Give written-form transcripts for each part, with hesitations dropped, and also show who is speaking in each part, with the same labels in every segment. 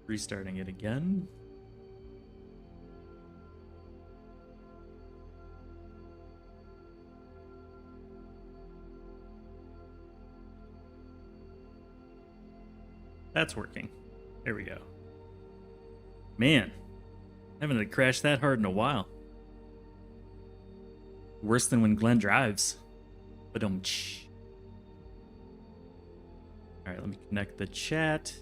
Speaker 1: Restarting it again. That's working. There we go. Man, haven't crashed that hard in a while. Worse than when Glenn drives. But All right, let me connect the chat.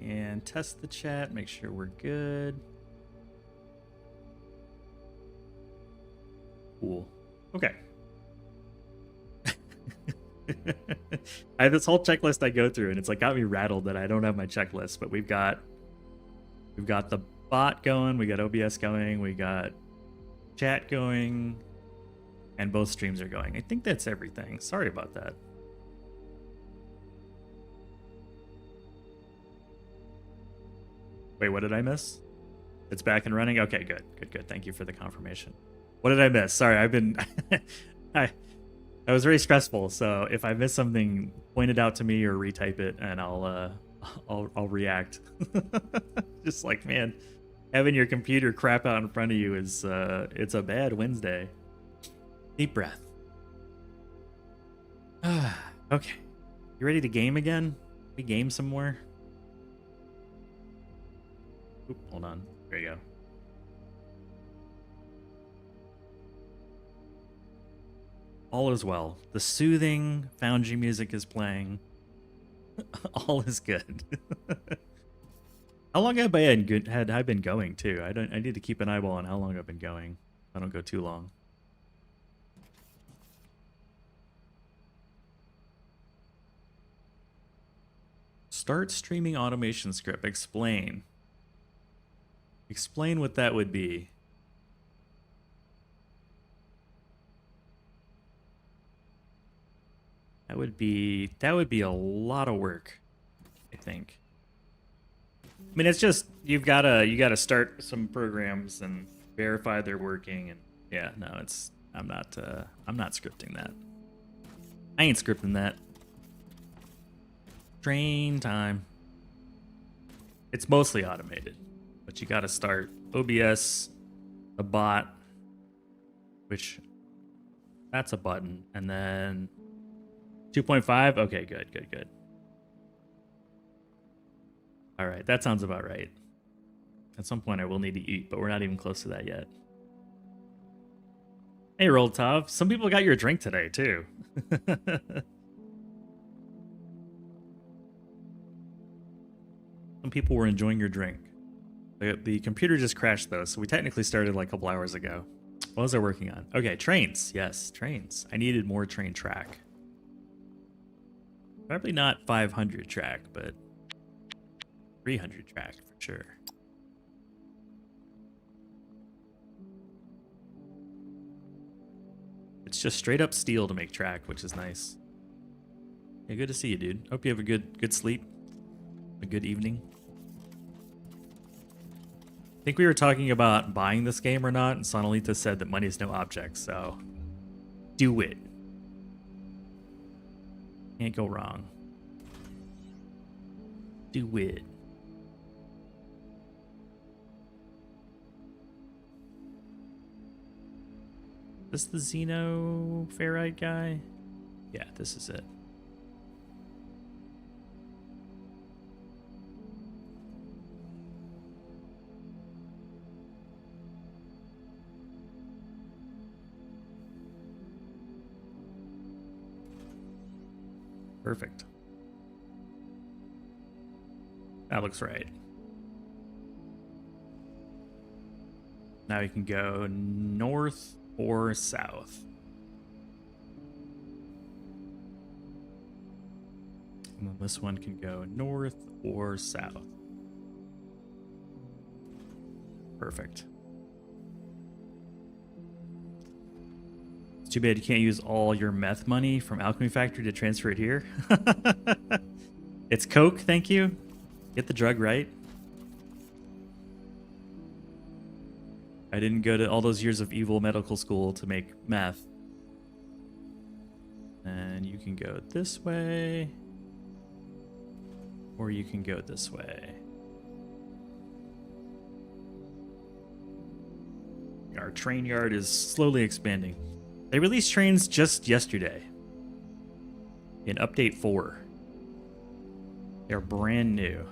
Speaker 1: And test the chat, make sure we're good. Cool. Okay. I have this whole checklist I go through, and it's like got me rattled that I don't have my checklist. But we've got the bot going, we got OBS going, we got chat going, and both streams are going. I think that's everything. Sorry about that. Wait, what did I miss? It's back and running? Okay, good. Thank you for the confirmation. What did I miss? Sorry, I've been... I was very stressful, so if I miss something, point it out to me or retype it, and I'll react. Just like, man, having your computer crap out in front of you is it's a bad Wednesday. Deep breath. Okay, you ready to game again? We game some more. Oop, hold on. There you go. All is well. The soothing Foundry music is playing. All is good. How long have I been going too? I need to keep an eyeball on how long I've been going. I don't go too long. Start streaming automation script. Explain. Explain what that would be. That would be a lot of work, I think. I mean, it's just you gotta start some programs and verify they're working, and yeah, no, I'm not scripting that. I ain't scripting that. Train time. It's mostly automated, but you gotta start OBS, a bot, which that's a button, and then 2.5. Okay, good. All right, that sounds about right. At some point I will need to eat, but we're not even close to that yet. Hey, Roltov. Some people got your drink today, too. Some people were enjoying your drink. The computer just crashed, though, so we technically started like a couple hours ago. What was I working on? Okay, trains. Yes, trains. I needed more train track. Probably not 500 track, but 300 track for sure. It's just straight up steel to make track, which is nice. Yeah, good to see you, dude. Hope you have a good sleep, a good evening. I think we were talking about buying this game or not, and Sonalita said that money is no object, so do it. Can't go wrong. Do it. Is this the Xeno ferrite guy? Yeah, this is it. Perfect. That looks right. Now you can go north or south. And then this one can go north or south. Perfect. It's too bad you can't use all your meth money from Alchemy Factory to transfer it here. It's coke, thank you. Get the drug right. I didn't go to all those years of evil medical school to make meth. And you can go this way, or you can go this way. Our train yard is slowly expanding. They released trains just yesterday in update 4. They're brand new.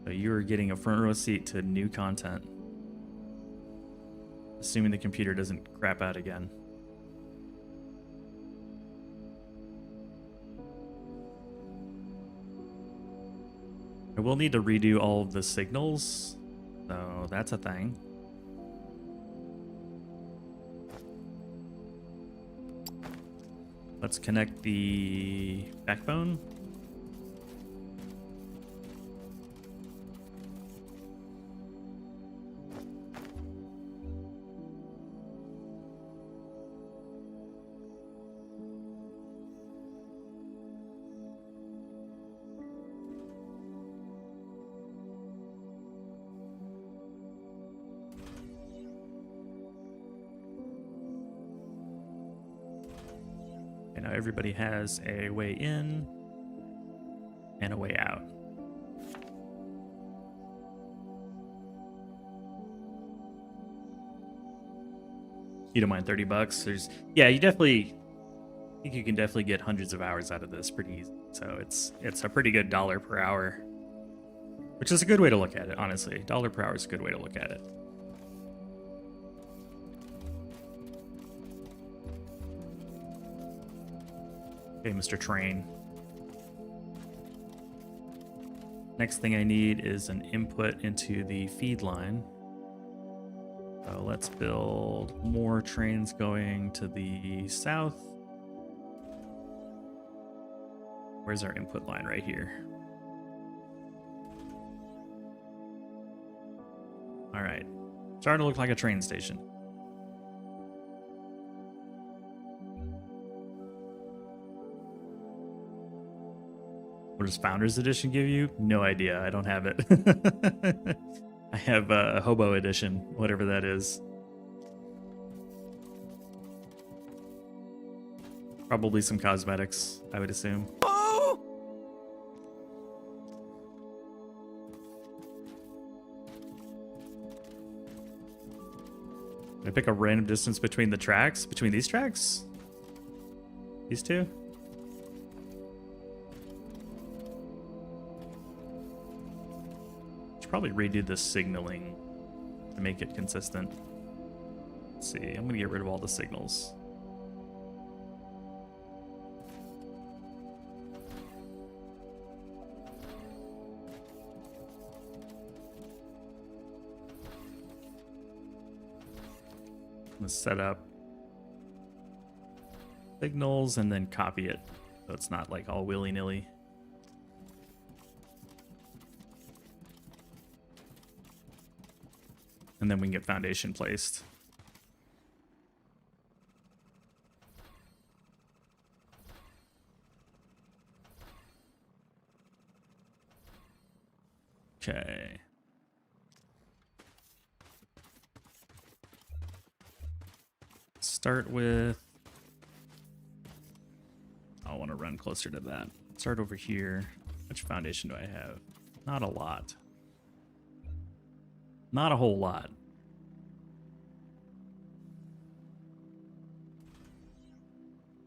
Speaker 1: So you are getting a front row seat to new content. Assuming the computer doesn't crap out again. I will need to redo all of the signals, so that's a thing. Let's connect the backbone. Now everybody has a way in and a way out. You don't mind $30? There's, yeah, I think you can definitely get hundreds of hours out of this pretty easy. So it's a pretty good $1 per hour, which is a good way to look at it, honestly. $1 per hour is a good way to look at it. Okay, Mr. Train. Next thing I need is an input into the feed line. So let's build more trains going to the south. Where's our input line? Right here. All right. Starting to look like a train station. What does Founders Edition give you? No idea. I don't have it. I have a Hobo Edition, whatever that is. Probably some cosmetics, I would assume. Oh! Can I pick a random distance between the tracks? Between these tracks? These two? Probably redo the signaling to make it consistent. Let's see, I'm gonna get rid of all the signals. I'm gonna set up signals and then copy it so it's not like all willy-nilly. And then we can get foundation placed. Okay. Start with... I want to run closer to that. Start over here. Which foundation do I have? Not a lot. Not a whole lot.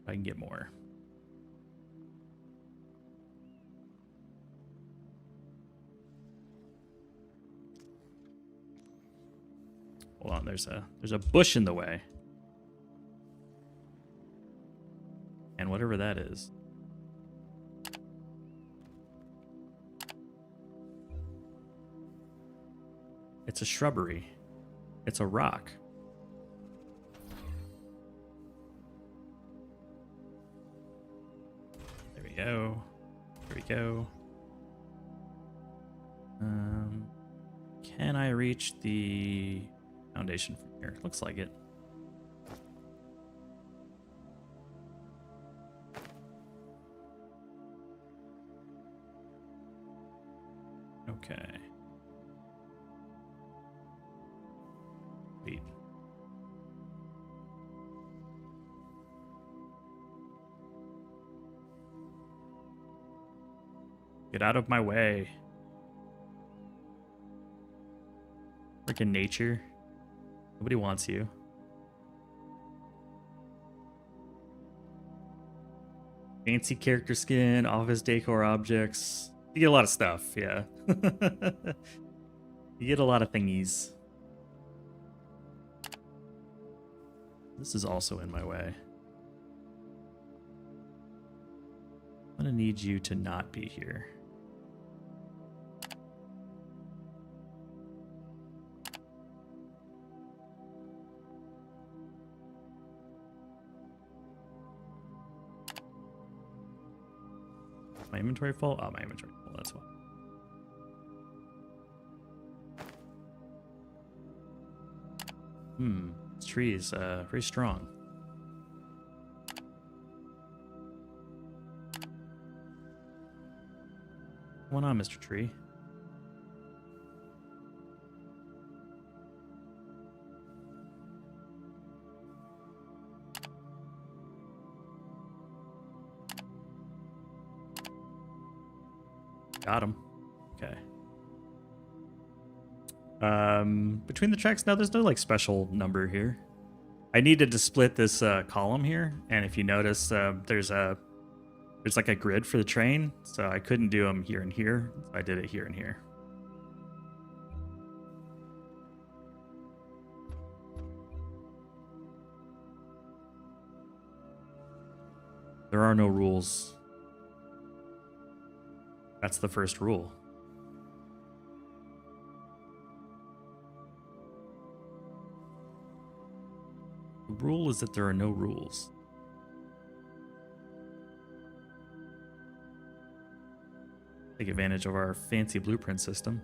Speaker 1: I can get more. Hold on, there's a bush in the way. And whatever that is. It's a shrubbery. It's a rock. There we go. There we go. Can I reach the foundation from here? Looks like it. Okay. Wait. Get out of my way. Freaking nature. Nobody wants you. Fancy character skin, office decor objects. You get a lot of stuff, yeah. You get a lot of thingies. This is also in my way. I'm gonna need you to not be here. My inventory full? Oh, my inventory full, that's why. This tree is very strong. What's going on, Mr. Tree? Got him. Okay. Between the tracks, now there's no like special number here. I needed to split this column here, and if you notice, there's like a grid for the train, so I couldn't do them here and here. So I did it here and here. There are no rules. That's the first rule. The rule is that there are no rules. Take advantage of our fancy blueprint system.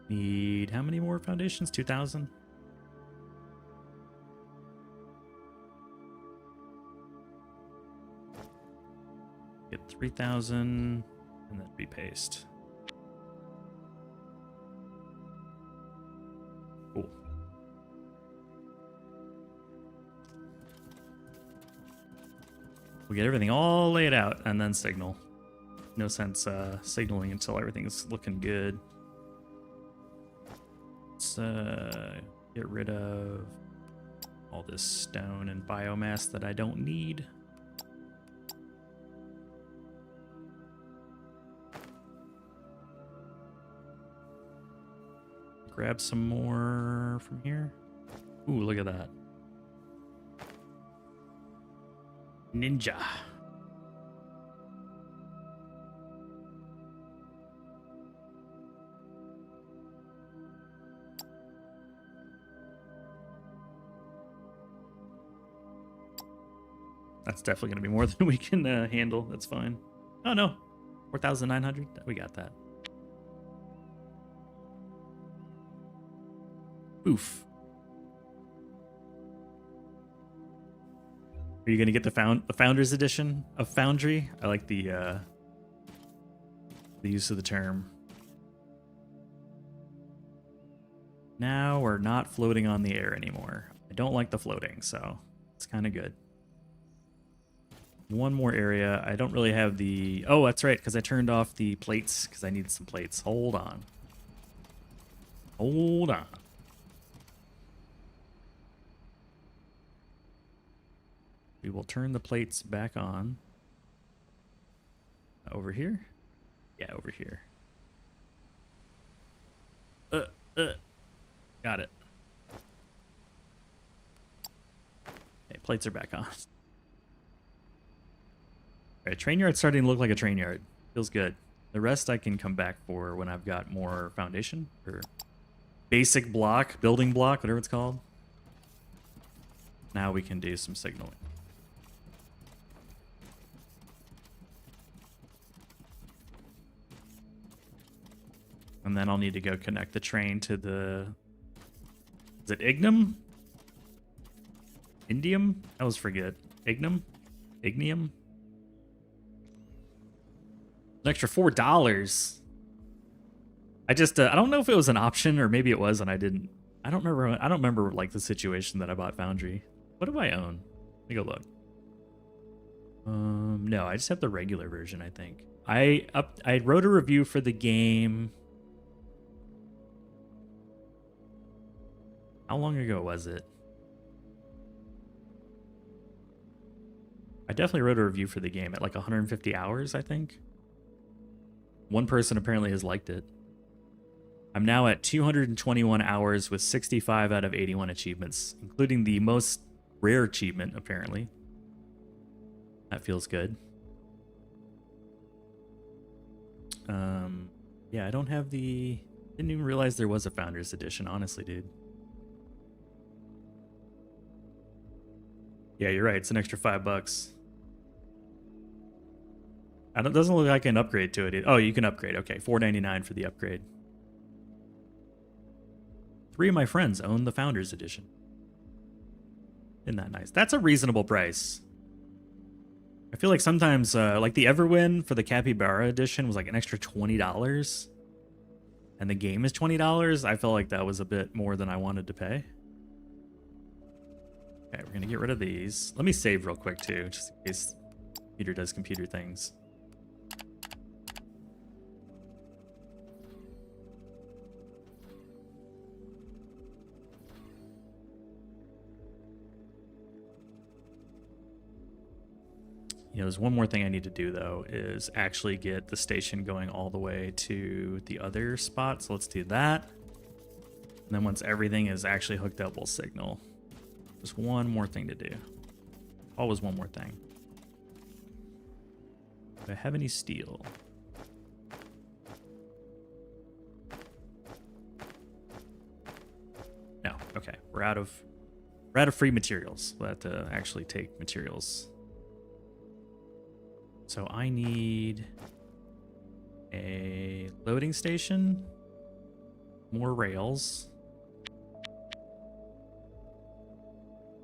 Speaker 1: Need how many more foundations? 2,000? Get 3,000 and then repaste. Cool. We'll get everything all laid out and then signal. No sense signaling until everything's looking good. Let's get rid of all this stone and biomass that I don't need. Grab some more from here. Ooh, look at that. Ninja. That's definitely going to be more than we can handle. That's fine. Oh, no. 4,900? We got that. Oof. Are you going to get the Founders Edition of Foundry? I like the use of the term. Now we're not floating on the air anymore. I don't like the floating, so it's kind of good. One more area. I don't really have the... Oh, that's right, because I turned off the plates because I needed some plates. Hold on. Hold on. We will turn the plates back on. Over here? Yeah, over here. Got it. Okay, plates are back on. Alright, train yard's starting to look like a train yard. Feels good. The rest I can come back for when I've got more foundation or basic block, building block, whatever it's called. Now we can do some signaling. And then I'll need to go connect the train to the... Is it Ignum? Indium? I always forget. Ignum? Ignium? An extra $4. I just I don't know if it was an option or maybe it was and I didn't. I don't remember like the situation that I bought Foundry. What do I own? Let me go look. No, I just have the regular version, I think. I wrote a review for the game. How long ago was it? I definitely wrote a review for the game at like 150 hours, I think. One person apparently has liked it. I'm now at 221 hours with 65 out of 81 achievements, including the most rare achievement, apparently. That feels good. Yeah, I don't have the... Didn't even realize there was a Founders Edition, honestly, dude. Yeah, you're right. It's an extra $5. It doesn't look like an upgrade to it. Oh, you can upgrade. Okay, $4.99 for the upgrade. 3 of my friends own the Founders Edition. Isn't that nice? That's a reasonable price. I feel like sometimes, like the Everwin for the Capybara Edition was like an extra $20. And the game is $20. I felt like that was a bit more than I wanted to pay. Okay, we're going to get rid of these. Let me save real quick, too, just in case computer does computer things. You know, there's one more thing I need to do, though, is actually get the station going all the way to the other spot. So let's do that. And then once everything is actually hooked up, we'll signal. Just one more thing to do. Always one more thing. Do I have any steel? No. Okay. We're out of free materials. We'll have to actually take materials. So I need a loading station, more rails.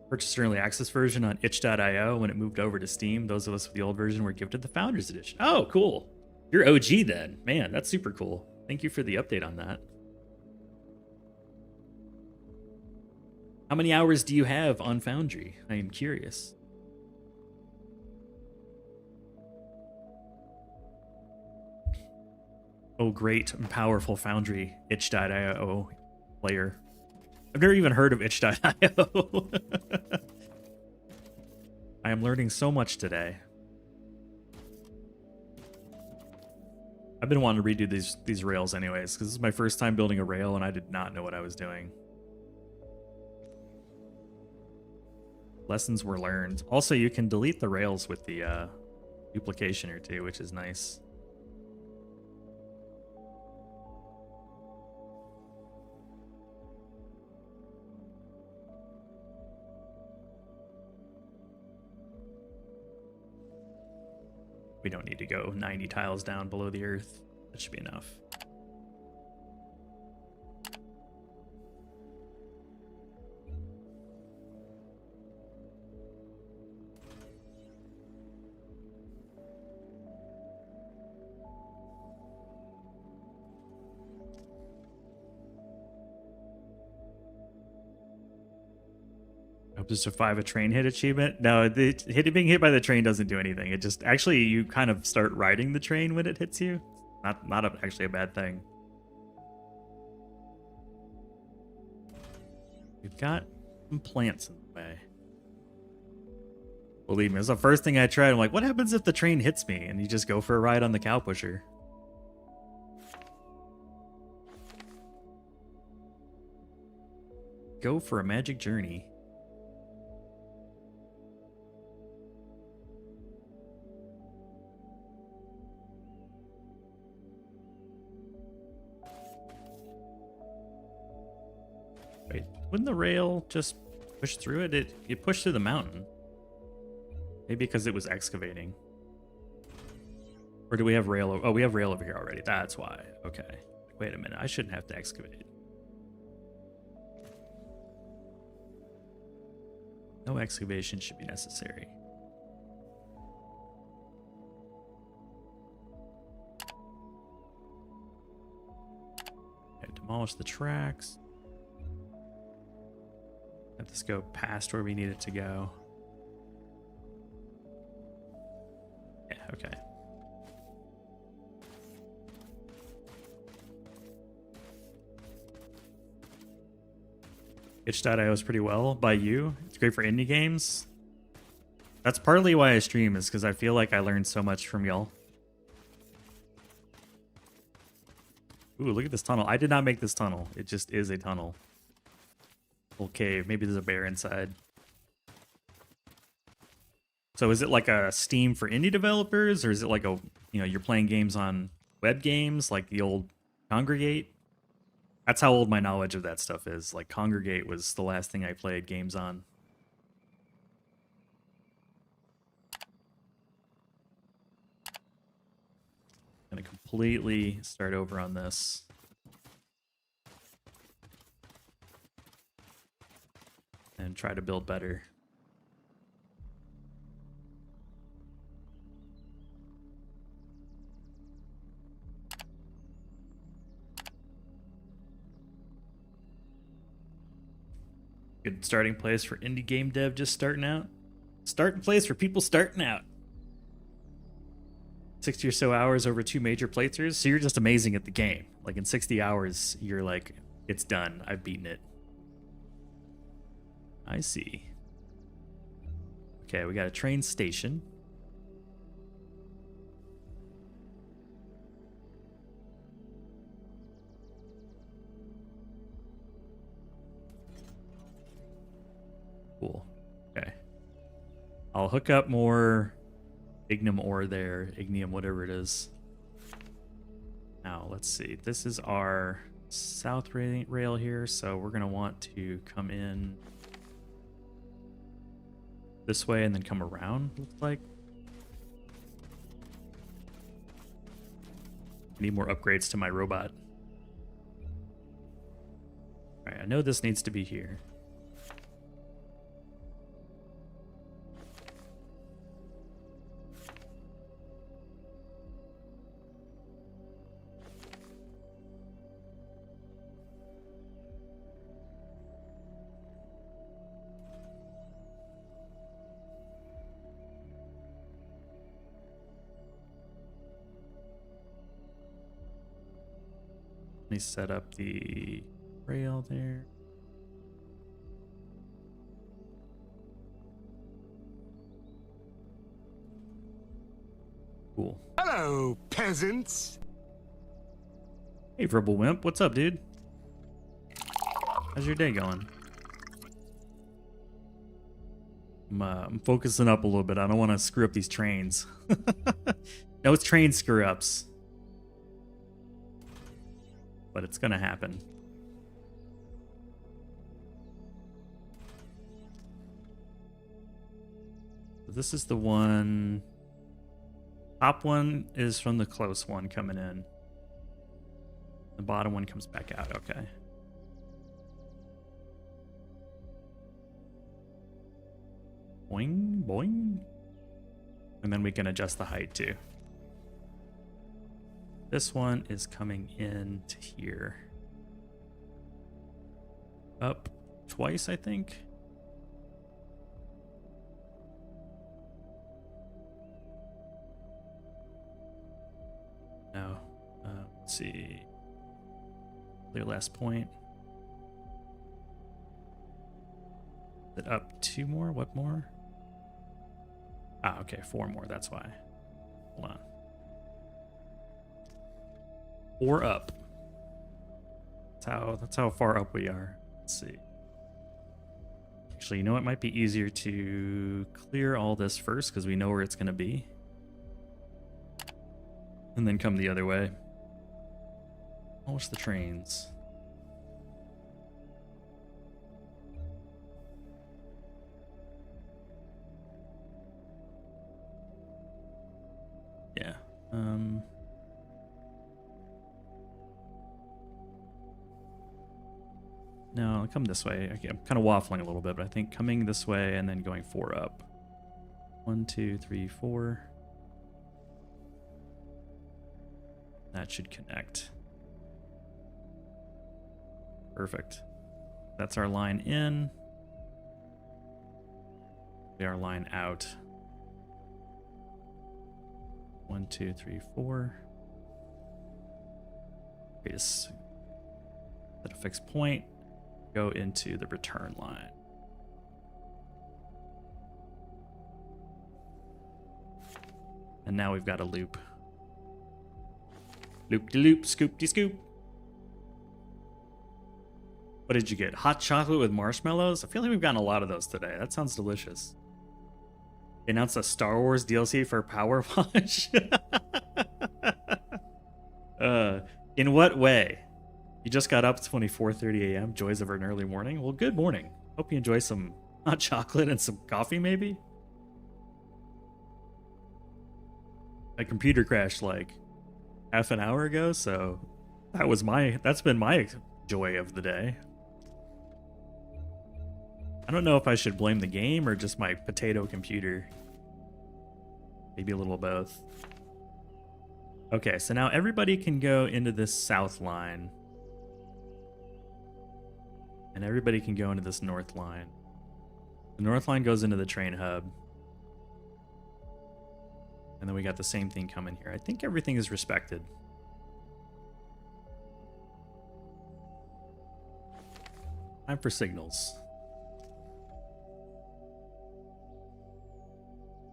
Speaker 1: Purchased an early access version on itch.io when it moved over to Steam. Those of us with the old version were gifted the Founders Edition. Oh, cool. You're OG then. Man, that's super cool. Thank you for the update on that. How many hours do you have on Foundry? I am curious. Oh, great and powerful Foundry itch.io player. I've never even heard of itch.io. I am learning so much today. I've been wanting to redo these rails anyways, because this is my first time building a rail and I did not know what I was doing. Lessons were learned. Also, you can delete the rails with the duplication or two, which is nice. We don't need to go 90 tiles down below the earth. That should be enough. Hope to survive a train hit achievement. No, being hit by the train doesn't do anything. It just actually you kind of start riding the train when it hits you. Actually a bad thing. We've got some plants in the way. Believe me, it's the first thing I tried. I'm like, what happens if the train hits me? And you just go for a ride on the cow pusher. Go for a magic journey. Wait, wouldn't the rail just push through it? It pushed through the mountain. Maybe because it was excavating. Or do we have rail? Oh, we have rail over here already. That's why. Okay. Wait a minute. I shouldn't have to excavate. No excavation should be necessary. Demolish the tracks. Let this go past where we need it to go. Yeah, okay. Itch.io is pretty well by you. It's great for indie games. That's partly why I stream, is because I feel like I learned so much from y'all. Ooh, look at this tunnel. I did not make this tunnel. It just is a tunnel. Little cave. Maybe there's a bear inside. So is it like a Steam for indie developers, or is it like a, you know, you're playing games on web games like the old Congregate? That's how old my knowledge of that stuff is. Like, Congregate was the last thing I played games on. Gonna completely start over on this. And try to build better. Good starting place for indie game dev just starting out. Starting place for people starting out. 60 or so hours over 2 major playthroughs. So you're just amazing at the game. Like in 60 hours, you're like, it's done. I've beaten it. I see. Okay, we got a train station. Cool. Okay. I'll hook up more Ignium ore there. Ignium, whatever it is. Now, let's see. This is our south rail here, so we're going to want to come in this way and then come around, looks like. I need more upgrades to my robot. Alright, I know this needs to be here. Let me set up the rail there. Cool.
Speaker 2: Hello, peasants.
Speaker 1: Hey, Verbal Wimp. What's up, dude? How's your day going? I'm focusing up a little bit. I don't want to screw up these trains. No, it's train screw-ups. But it's gonna happen. This is the one. Top one is from the close one coming in. The bottom one comes back out. Okay. Boing, boing. And then we can adjust the height too. This one is coming in to here. Up twice, I think. No. Let's see. Clear last point. Is it up 2 more? What more? Ah, okay, 4 more. That's why. Hold on. 4 up. That's how far up we are. Let's see. Actually, you know, it might be easier to clear all this first because we know where it's going to be. And then come the other way. What's the trains? Yeah. No, I'll come this way. Okay, I'm kind of waffling a little bit, but I think coming this way and then going 4 up. 1, 2, 3, 4. That should connect. Perfect. That's our line in. Our line out. 1, 2, 3, 4. Create a set a fixed point. Go into the return line. And now we've got a loop. Loop-de-loop, scoop-de-scoop. What did you get? Hot chocolate with marshmallows? I feel like we've gotten a lot of those today. That sounds delicious. They announced a Star Wars DLC for Power Wash. In what way? You just got up 24:30 a.m. Joys of an early morning? Well, good morning. Hope you enjoy some hot chocolate and some coffee, maybe? My computer crashed like half an hour ago, so that's been my joy of the day. I don't know if I should blame the game or just my potato computer. Maybe a little of both. Okay, so now everybody can go into this south line. And everybody can go into this north line. The north line goes into the train hub. And then we got the same thing coming here. I think everything is respected. Time for signals.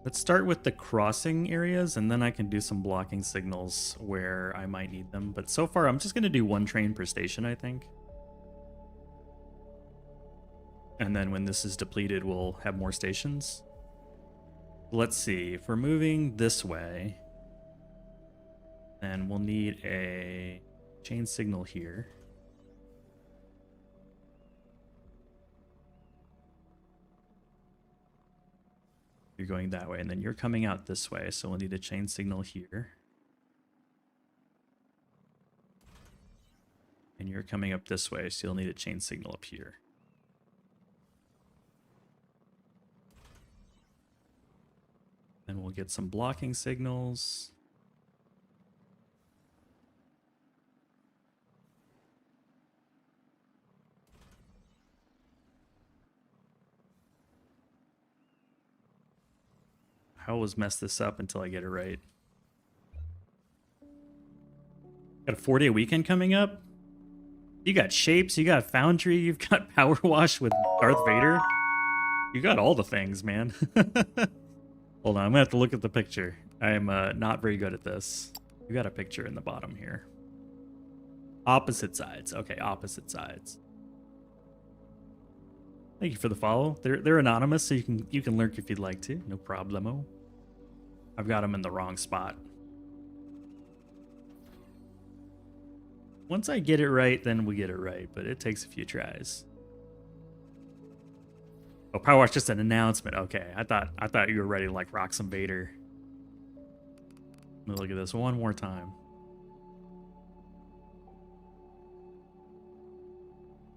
Speaker 1: Let's start with the crossing areas, and then I can do some blocking signals where I might need them. But so far, I'm just going to do one train per station, I think. And then when this is depleted, we'll have more stations. Let's see. If we're moving this way, then we'll need a chain signal here. You're going that way, and then you're coming out this way, so we'll need a chain signal here. And you're coming up this way, so you'll need a chain signal up here. Then we'll get some blocking signals. I always mess this up until I get it right. Got a 4-day weekend coming up? You got Shapes, you got Foundry, you've got Power Wash with Darth Vader. You got all the things, man. Hold on, I'm gonna have to look at the picture. I am not very good at this. You got a picture in the bottom here. Opposite sides. Okay, opposite sides. Thank you for the follow. They're anonymous, so you can lurk if you'd like to. No problemo. I've got them in the wrong spot. Once I get it right, then we get it right, but it takes a few tries. Oh, Power Wash just an announcement. Okay, I thought you were ready to like rock some Vader. Let me look at this one more time.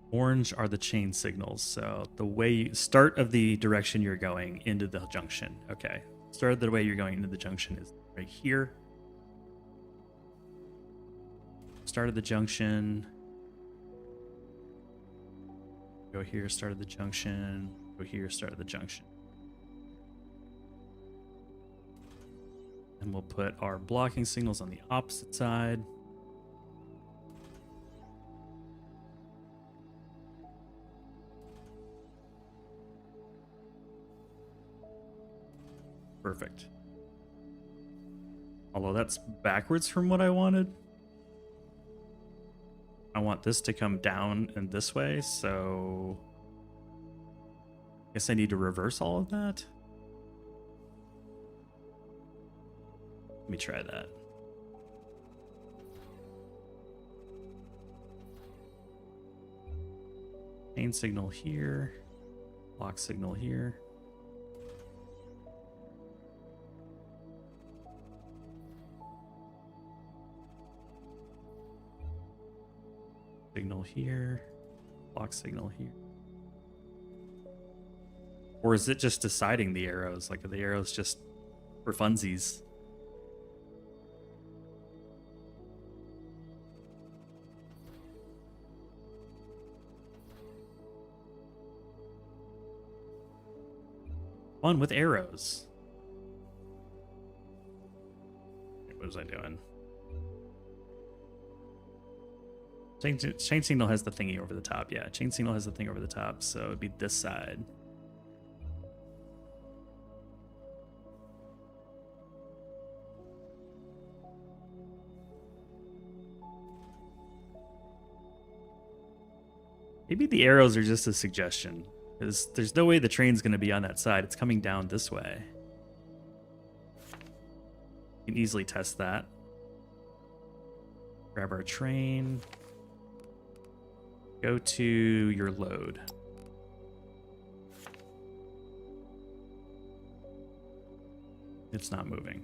Speaker 1: Orange are the chain signals. So the way you start of the direction you're going into the junction. Okay. Start of the way you're going into the junction is right here. Start of the junction. Go here, start of the junction. Go here, start of the junction. And we'll put our blocking signals on the opposite side. Perfect. Although that's backwards from what I wanted. I want this to come down and this way, so I guess I need to reverse all of that. Let me try that. Chain signal here, lock signal here. Signal here, block signal here. Or is it just deciding the arrows? Like, are the arrows just for funsies? Fun with arrows. What was I doing? Chain signal has the thingy over the top. Yeah, chain signal has the thing over the top, so it'd be this side. Maybe the arrows are just a suggestion, because there's no way the train's going to be on that side. It's coming down this way. You can easily test that. Grab our train. Go to your load. It's not moving.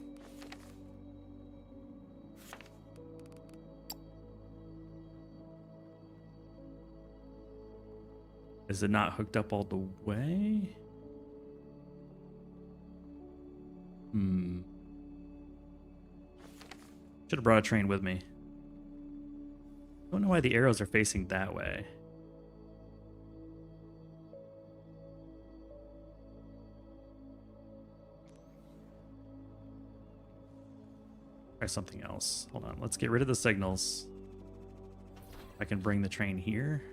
Speaker 1: Is it not hooked up all the way? Should have brought a train with me. Don't know why the arrows are facing that way. Try something else. Hold on, let's get rid of the signals. I can bring the train here.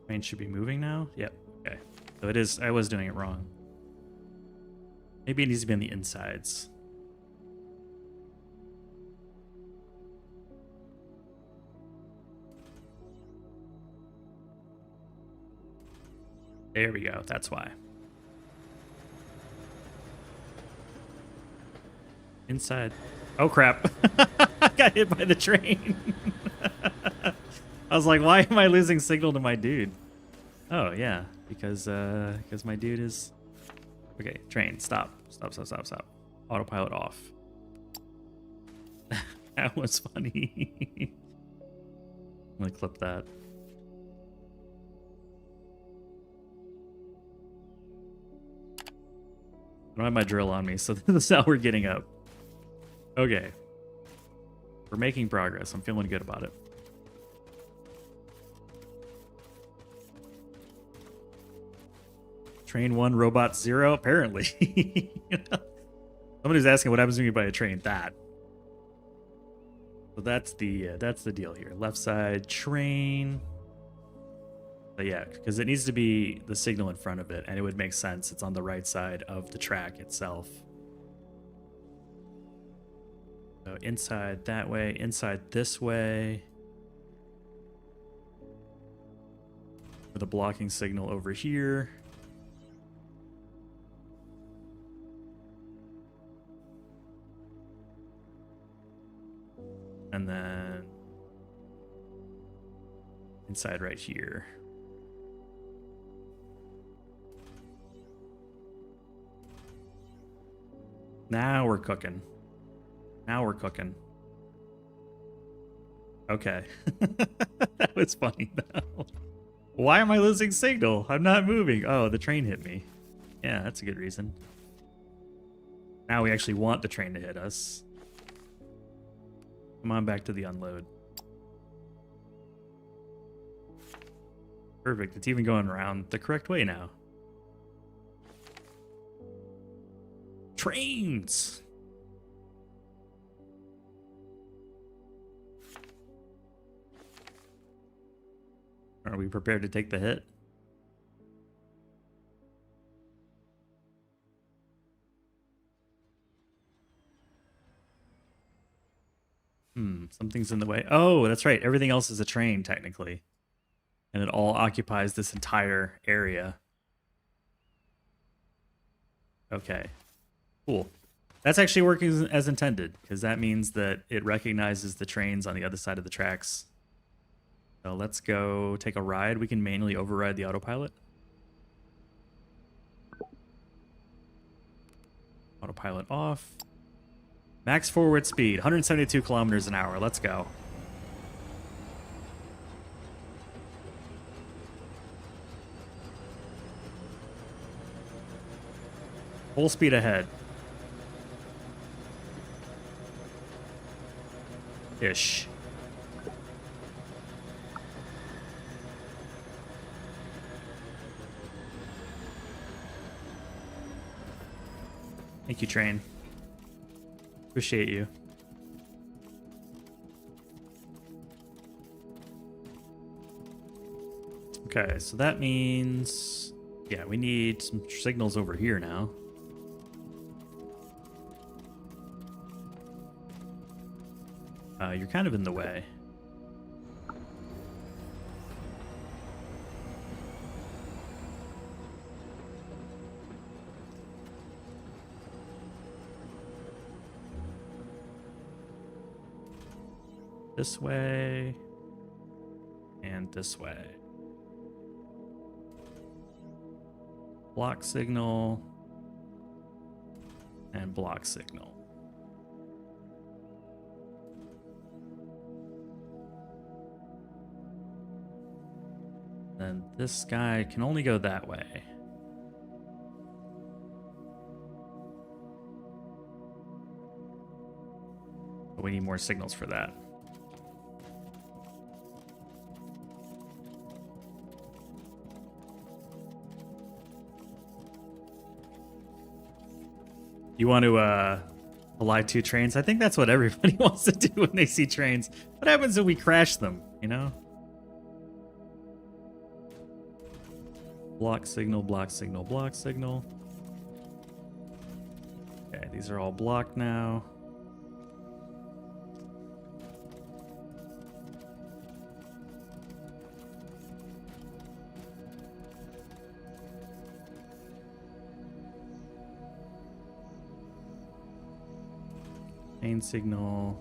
Speaker 1: Train should be moving now. Yep. Okay. So it is. I was doing it wrong. Maybe it needs to be on the insides. There we go. That's why. Inside. Oh crap! I got hit by the train. I was like, why am I losing signal to my dude? Oh yeah, because my dude is. Okay, train, stop. Autopilot off. That was funny. I'm gonna clip that. I don't have my drill on me, so this is how we're getting up. Okay. We're making progress. I'm feeling good about it. Train 1, robot 0, apparently. Somebody's asking what happens when you buy a train. That. So that's the deal here. Left side train. But yeah, because it needs to be the signal in front of it, and it would make sense. It's on the right side of the track itself. So inside that way, inside this way. With a blocking signal over here. And then inside right here. Now we're cooking. Now we're cooking. Okay. That was funny though. Why am I losing signal? I'm not moving. Oh, the train hit me. Yeah, that's a good reason. Now we actually want the train to hit us. Come on back to the unload. Perfect. It's even going around the correct way now. Trains! Are we prepared to take the hit? Something's in the way. Oh, that's right. Everything else is a train, technically. And it all occupies this entire area. Okay. Cool. That's actually working as intended, because that means that it recognizes the trains on the other side of the tracks. So let's go take a ride. We can manually override the autopilot. Autopilot off. Max forward speed, 172 kilometers an hour. Let's go. Full speed ahead. Ish. Thank you, train. Appreciate you. Okay, so that means, yeah, we need some signals over here now. You're kind of in the way. This way and this way. Block signal and block signal. Then this guy can only go that way. But we need more signals for that. You want to collide two trains? I think that's what everybody wants to do when they see trains. What happens if we crash them, you know? Block signal, block signal, block signal. Okay, these are all blocked now. Main signal.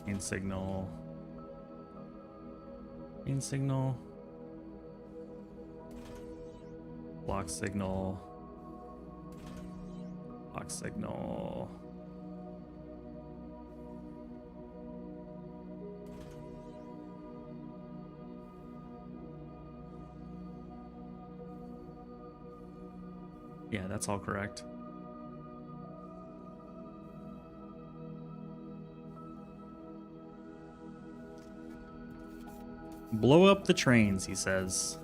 Speaker 1: Main signal. Main signal. Block signal. Block signal. Yeah, that's all correct. Blow up the trains, he says.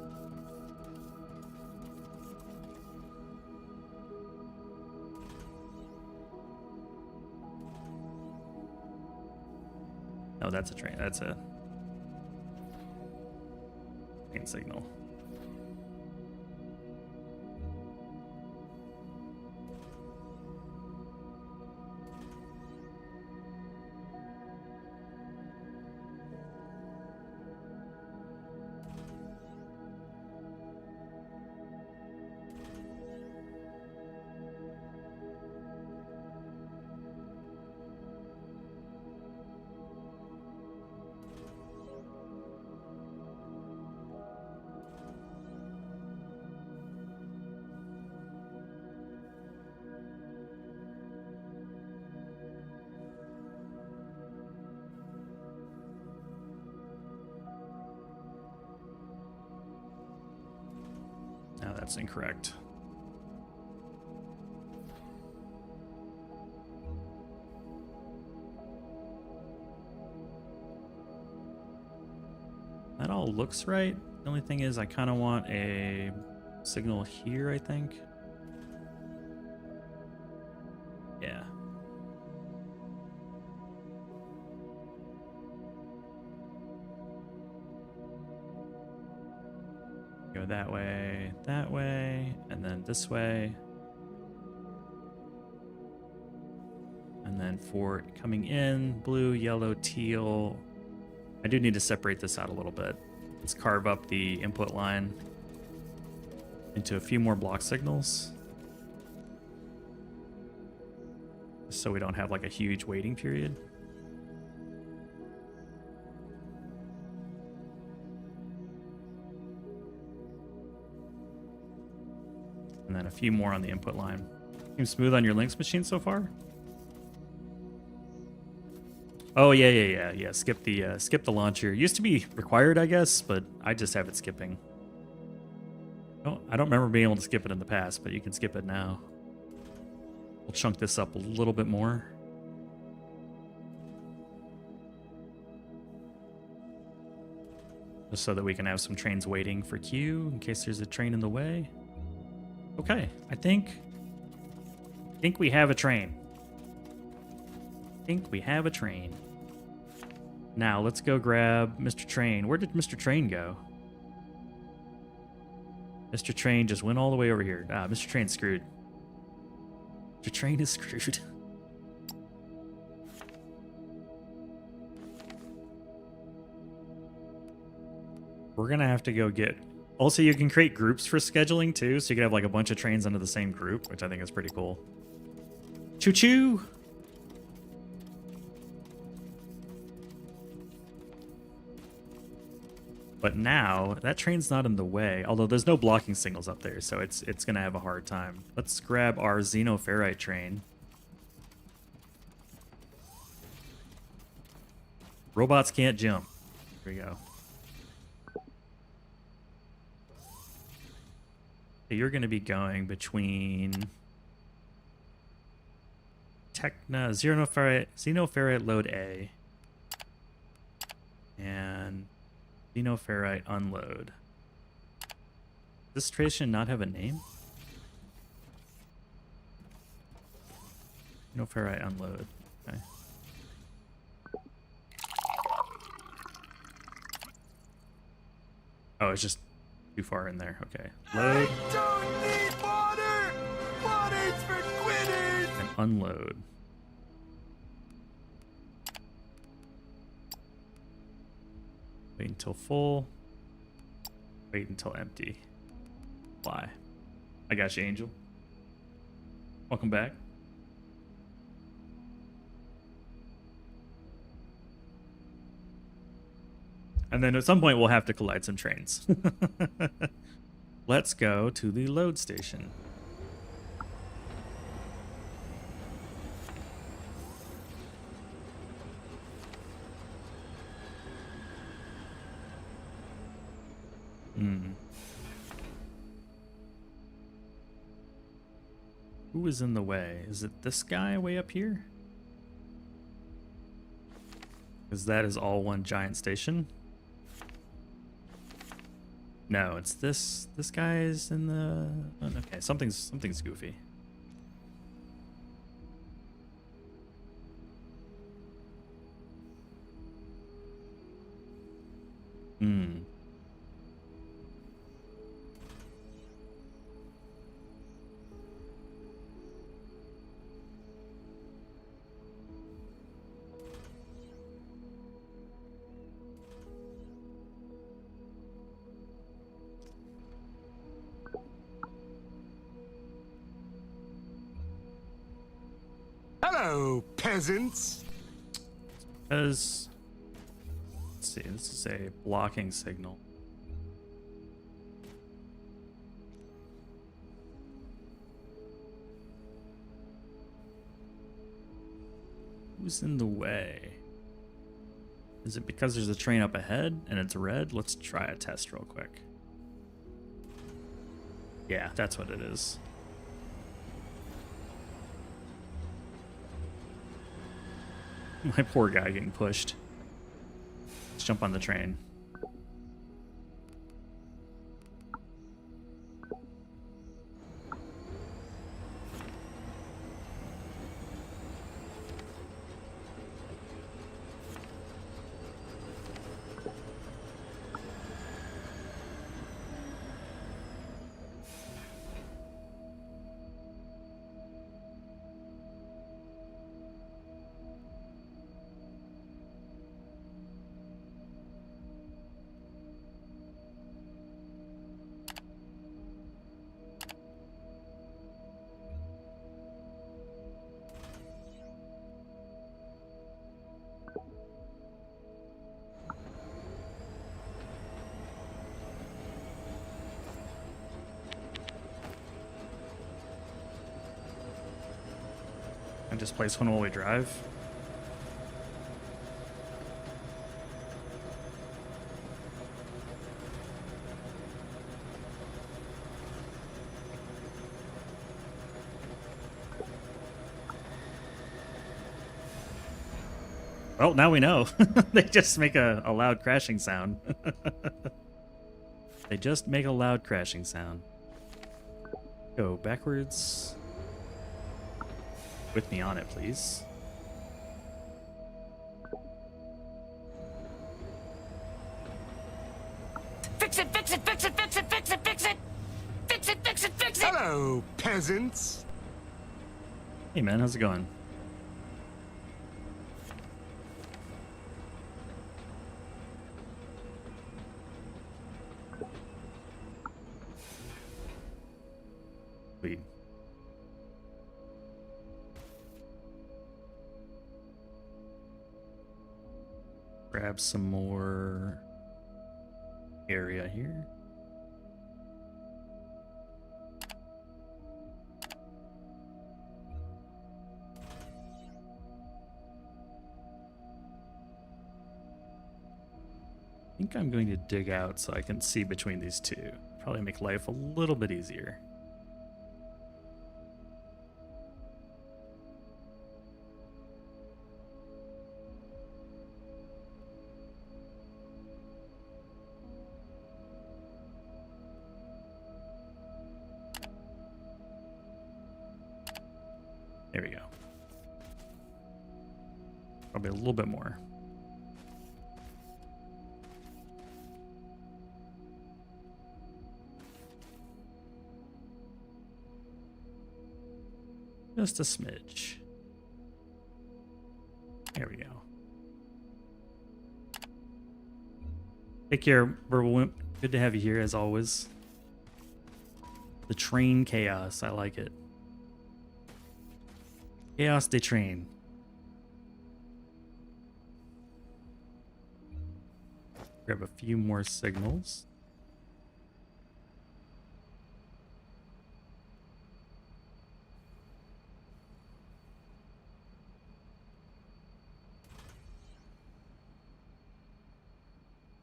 Speaker 1: Oh, that's a train. That's a train signal. No, that's incorrect. That all looks right. The only thing is I kind of want a signal here, I think. Yeah. Go that way, and then this way. And then for coming in, blue, yellow, teal. I do need to separate this out a little bit. Let's carve up the input line into a few more block signals, so we don't have like a huge waiting period. And then a few more on the input line. Seems smooth on your Lynx machine so far? Oh yeah. Skip the launcher. Used to be required, I guess, but I just have it skipping. Oh, I don't remember being able to skip it in the past, but you can skip it now. We'll chunk this up a little bit more. Just so that we can have some trains waiting for queue in case there's a train in the way. Okay, I think we have a train. Now let's go grab Mr. Train. Where did Mr. Train go? Mr. Train just went all the way over here. Ah, Mr. Train's screwed. Mr. Train is screwed. We're gonna have to go get... Also, you can create groups for scheduling too, so you can have like a bunch of trains under the same group, which I think is pretty cool. Choo-choo! But now, that train's not in the way, although there's no blocking signals up there, so it's gonna have a hard time. Let's grab our Xenoferrite train. Robots can't jump. Here we go. You're gonna be going between Xenoferrite load A and Xenoferrite unload. Does this station not have a name? Xenoferrite unload. Okay. Oh, it's just too far in there. Okay. Load.
Speaker 2: I don't need water! Water's for quitters!
Speaker 1: And unload. Wait until full. Wait until empty. Why? I got you, Angel. Welcome back. And then at some point we'll have to collide some trains. Let's go to the load station. Who is in the way? Is it this guy way up here? Because that is all one giant station. No, it's this guy is in the... oh, okay, something's goofy.
Speaker 2: Hello, peasants.
Speaker 1: Let's see, this is a blocking signal. Who's in the way? Is it because there's a train up ahead and it's red? Let's try a test real quick. Yeah, that's what it is. My poor guy getting pushed. Let's jump on the train. And just place one while we drive. Well, now we know. They just make a loud crashing sound. They just make a loud crashing sound. Go backwards. With me on it, please.
Speaker 3: Fix it, fix it, fix it, fix it, fix it, fix it! Fix it, fix it, fix it!
Speaker 2: Hello, peasants.
Speaker 1: Hey man, how's it going? Sweet. Grab some more area here. I think I'm going to dig out so I can see between these two. Probably make life a little bit easier. There we go. Probably a little bit more. Just a smidge. There we go. Take care, Burblewimp. Good to have you here as always. The train chaos. I like it. Chaos de train. Grab a few more signals.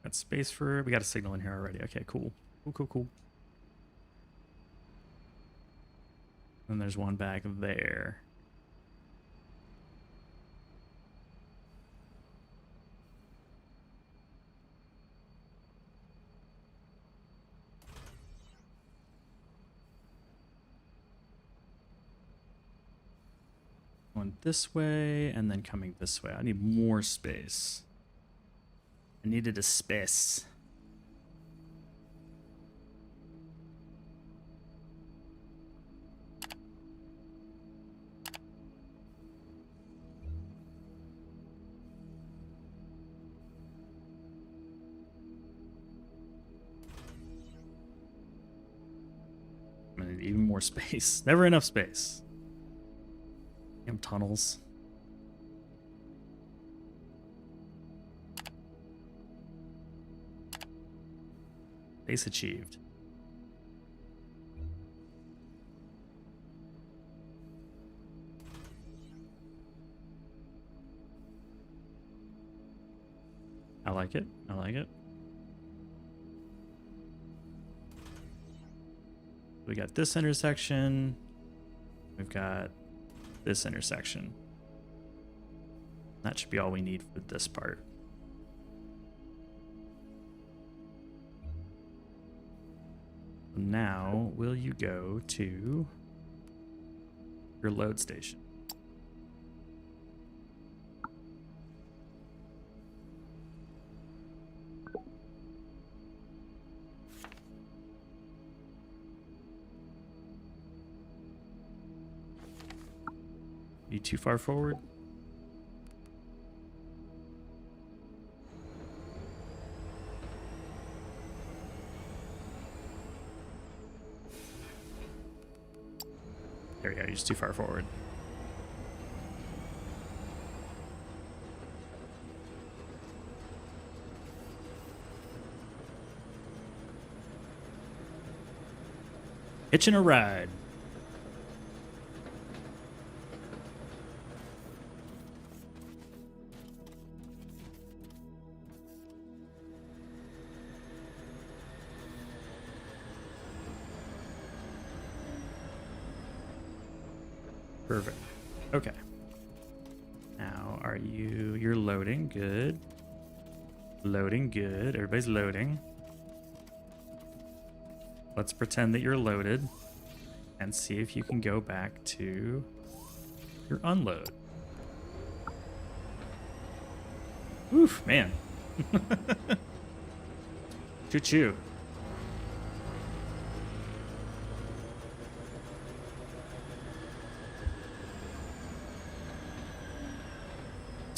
Speaker 1: Got space for... We got a signal in here already. Okay, cool. Cool. And there's one back there. Going this way and then coming this way. I need more space. I needed a space. I'm gonna need even more space. Never enough space. Damn tunnels. Base achieved. I like it. I like it. We got this intersection. We've got this intersection. That should be all we need for this part. Now, will you go to your load station? You too far forward? There we go, you're just too far forward. Hitching a ride. Perfect. Okay. Now, are you... You're loading. Good. Loading. Good. Everybody's loading. Let's pretend that you're loaded and see if you can go back to your unload. Oof, man. Choo-choo.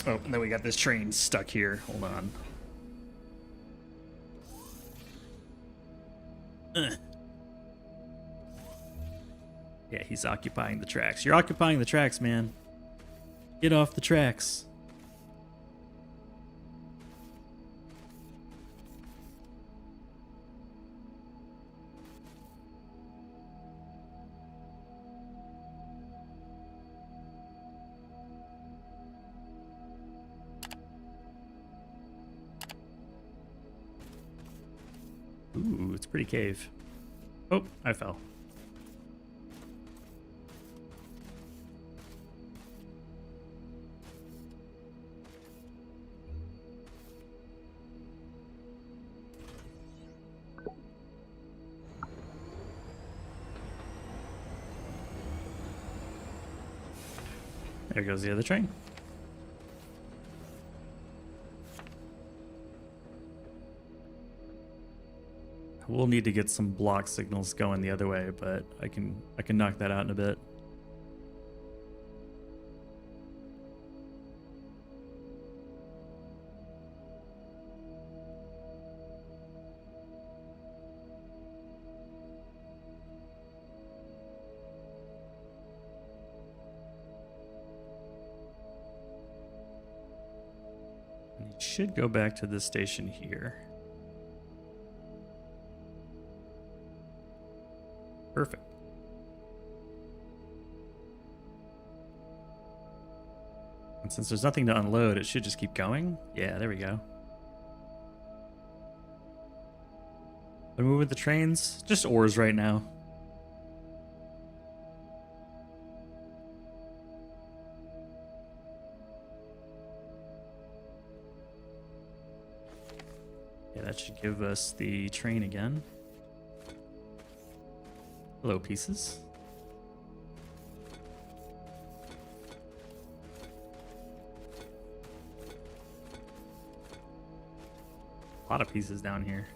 Speaker 1: Oh, and then we got this train stuck here. Hold on. Yeah, he's occupying the tracks. You're occupying the tracks, man. Get off the tracks. Ooh, it's a pretty cave. Oh, I fell. There goes the other train. We'll need to get some block signals going the other way, but I can knock that out in a bit. And you should go back to this station here. Perfect. And since there's nothing to unload, it should just keep going. Yeah, there we go. They're moving the trains. Just ores right now. Yeah, that should give us the train again. Hello, pieces. A lot of pieces down here.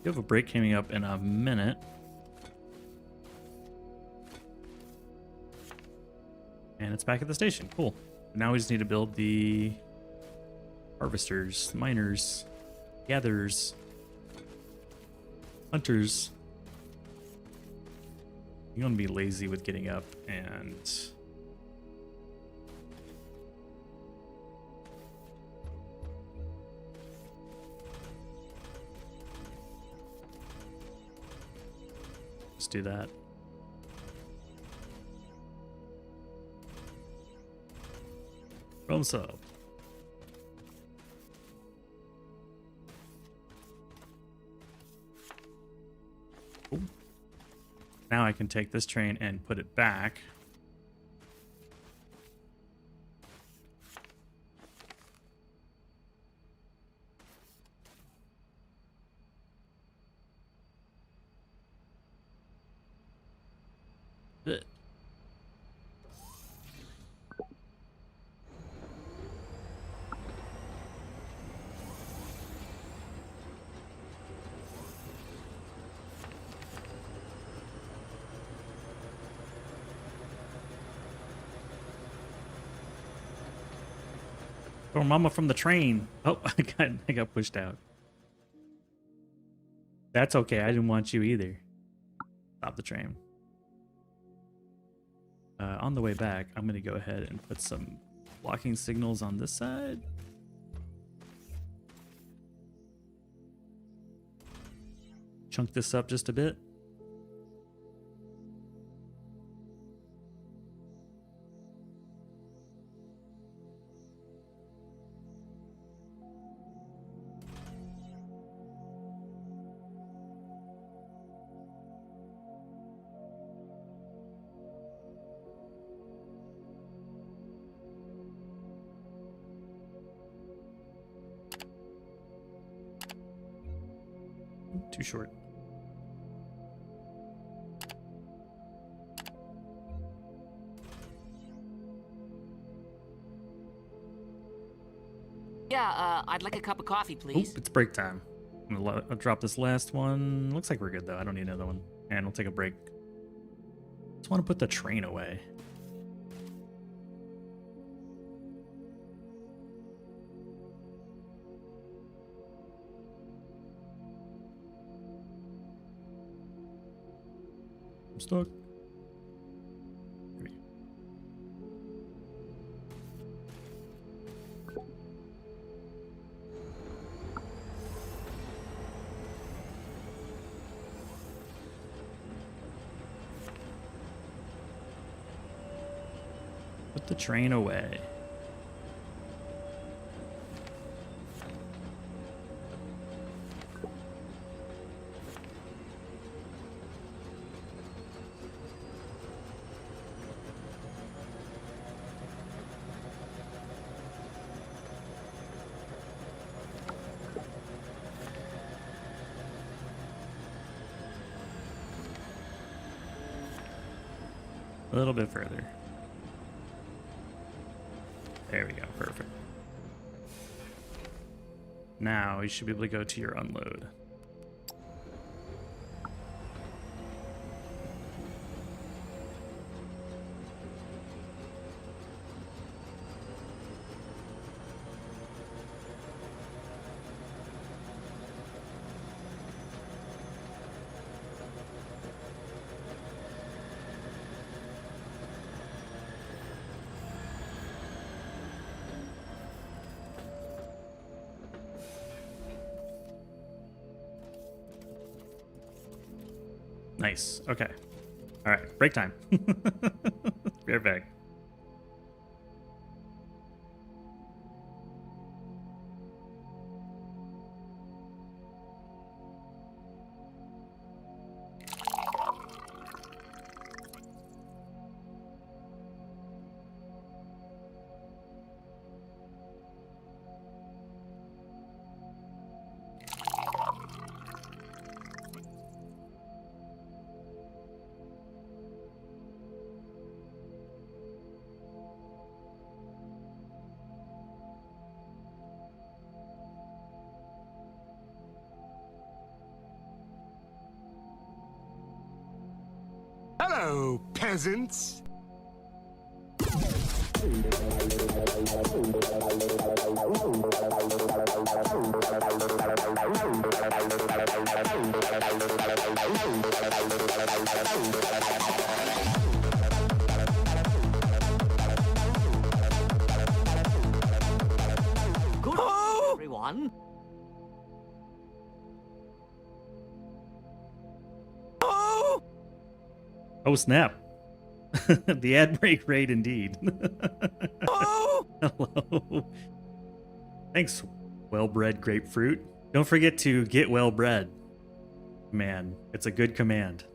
Speaker 1: You have a break coming up in a minute. And it's back at the station. Cool. Now we just need to build the harvesters, miners, gatherers, hunters. You want to be lazy with getting up and just do that. Problem solved. Cool. Now I can take this train and put it back. Ugh. Or mama from the train. Oh, I got pushed out. That's okay. I didn't want you either. Stop the train. On the way back, I'm going to go ahead and put some blocking signals on this side. Chunk this up just a bit. Too short.
Speaker 3: Yeah, I'd like a cup of coffee, please.
Speaker 1: Oop, it's break time. I'll drop this last one. Looks like we're good though. I don't need another one. And we'll take a break. Just want to put the train away. I'm stuck. Put the train away. A little bit further. There we go, perfect. Now you should be able to go to your unload. Nice. Okay. All right. Break time. Be right back.
Speaker 2: Hello, peasants.
Speaker 3: Good everyone.
Speaker 1: Oh snap! The ad break rate indeed. Hello. Thanks, well-bred grapefruit. Don't forget to get well-bred. Man, it's a good command.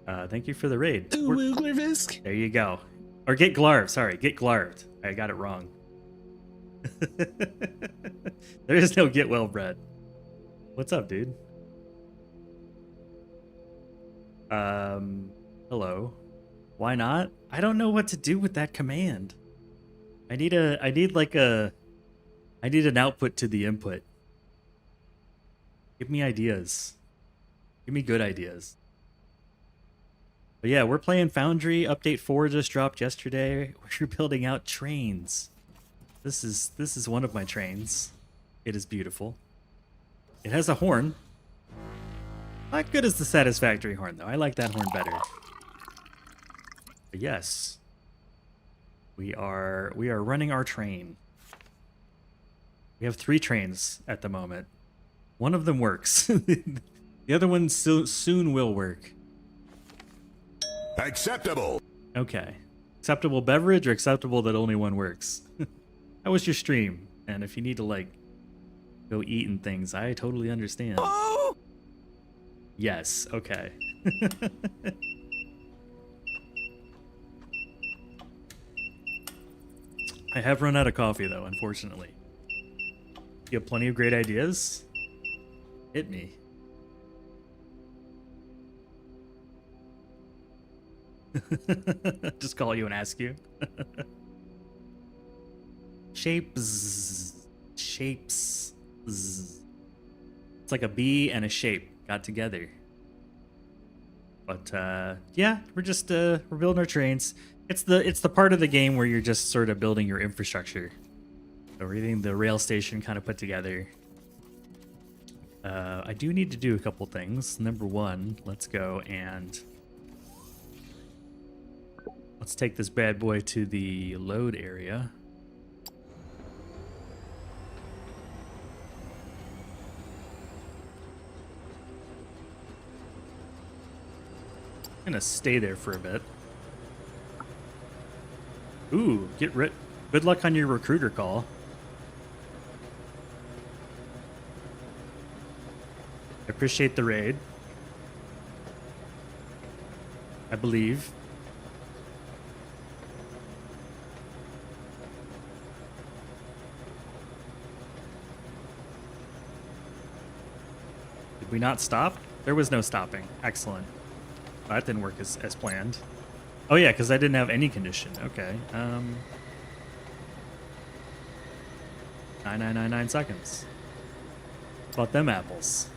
Speaker 1: Thank you for the raid. There you go. Or get glarved. Sorry, get glarved. I got it wrong. There is no get well-bred. What's up, dude? Hello. Why not? I don't know what to do with that command. I need an output to the input. Give me ideas. Give me good ideas. But yeah, we're playing Foundry. Update 4 just dropped yesterday. We're building out trains. This is one of my trains. It is beautiful. It has a horn. Not good as the Satisfactory horn, though. I like that horn better. But yes, we are running our train. We have 3 trains at the moment. One of them works. The other one soon will work.
Speaker 2: Acceptable.
Speaker 1: Okay. Acceptable beverage or acceptable that only one works? How was your stream? And if you need to, like, go eat and things, I totally understand. Yes, okay. I have run out of coffee, though, unfortunately. You have plenty of great ideas? Hit me. Just call you and ask you. Shapes. Shapes. It's like a bee and a shape got together. But yeah, we're just we're building our trains. It's the part of the game where you're just sort of building your infrastructure. So we're getting the rail station kind of put together. I do need to do a couple things. Number one, let's go and let's take this bad boy to the load area. I'm gonna stay there for a bit. Ooh, good luck on your recruiter call. I appreciate the raid. I believe. Did we not stop? There was no stopping. Excellent. That didn't work as planned. Oh yeah, because I didn't have any condition. Okay. 9999 seconds. About them apples.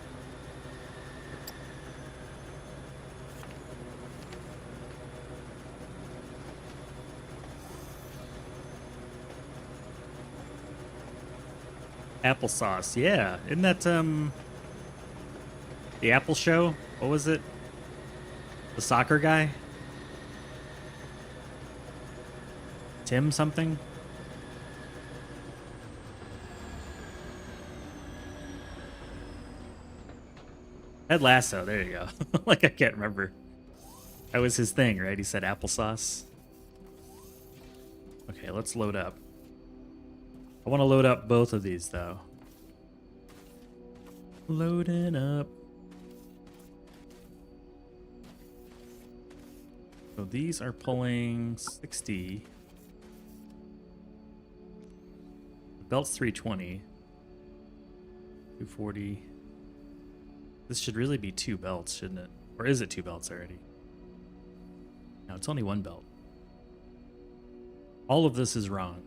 Speaker 1: Applesauce, yeah. Isn't that the Apple Show? What was it? The soccer guy? Tim something? Ted Lasso, there you go. Like I can't remember. That was his thing, right? He said applesauce. Okay, let's load up. I want to load up both of these though. Loading up. So these are pulling 60. The belt's 320. 240. This should really be 2 belts, shouldn't it? Or is it 2 belts already? No, it's only 1 belt. All of this is wrong.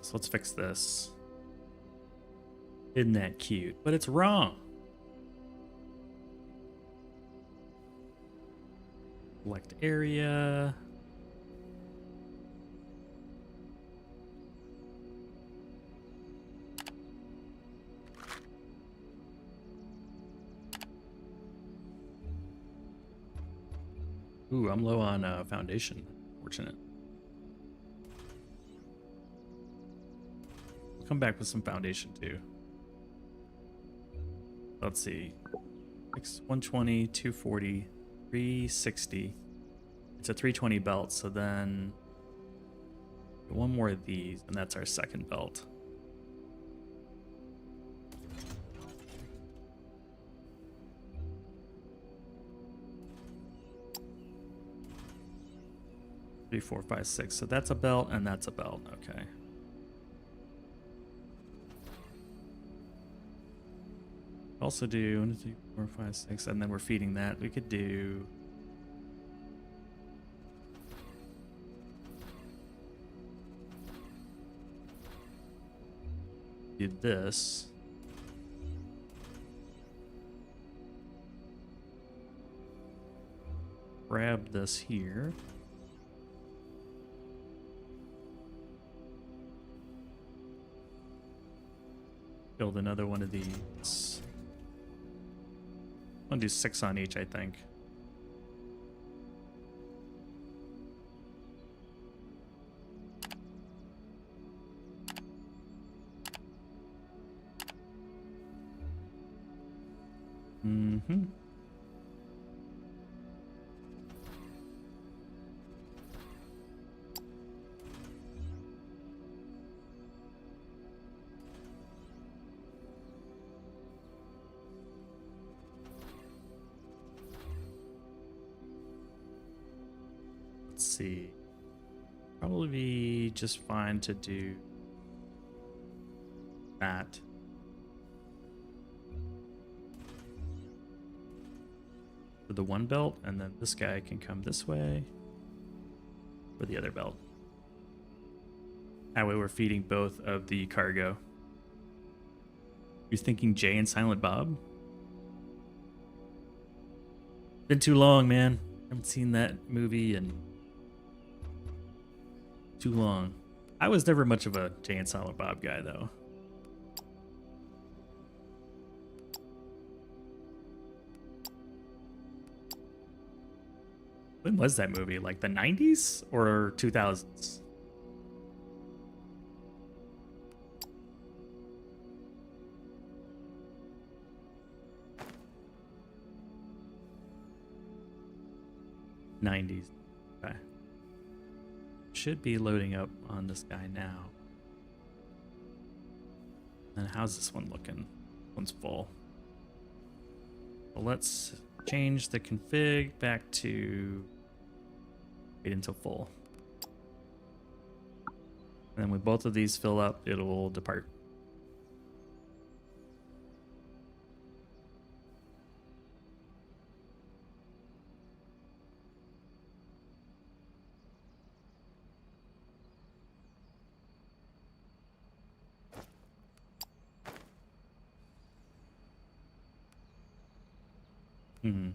Speaker 1: So let's fix this. Isn't that cute? But it's wrong. Select area. Ooh, I'm low on foundation. Fortunate. We'll come back with some foundation too. Let's see. 120, 240, 360. It's a 320 belt, so then one more of these, and that's our second belt. Three, 4, 5, 6. So that's a belt, and that's a belt. Okay. Also do 1, 2, 3, 4, 5, 6, and then we're feeding that. We could do this. Grab this here. Build another one of these. I'm gonna do 6 on each, I think. Mm-hmm. Let's see. Probably be just fine to do that. for the one belt, and then this guy can come this way for the other belt. That way we're feeding both of the cargo. You're thinking Jay and Silent Bob? Been too long, man. Haven't seen that movie in too long. I was never much of a Jay and Silent Bob guy, though. When was that movie? Like the 90s or 2000s? '90s. Okay. Should be loading up on this guy now. And how's this one looking? One's full. Well, let's change the config back to wait until full. And then when both of these fill up, it'll depart. Mm-hmm.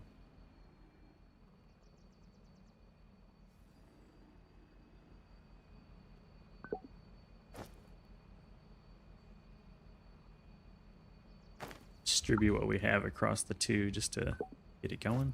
Speaker 1: Distribute what we have across the two just to get it going.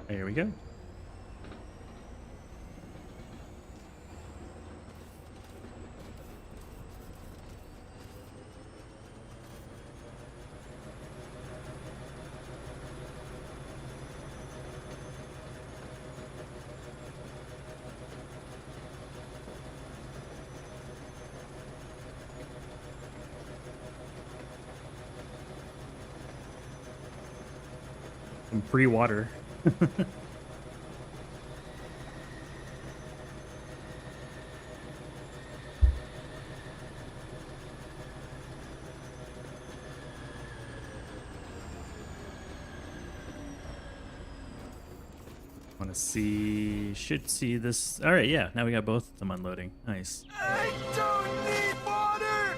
Speaker 1: There we go. Some free water. Want to see, should see this. All right, yeah, now we got both of them unloading. Nice.
Speaker 2: I don't need water!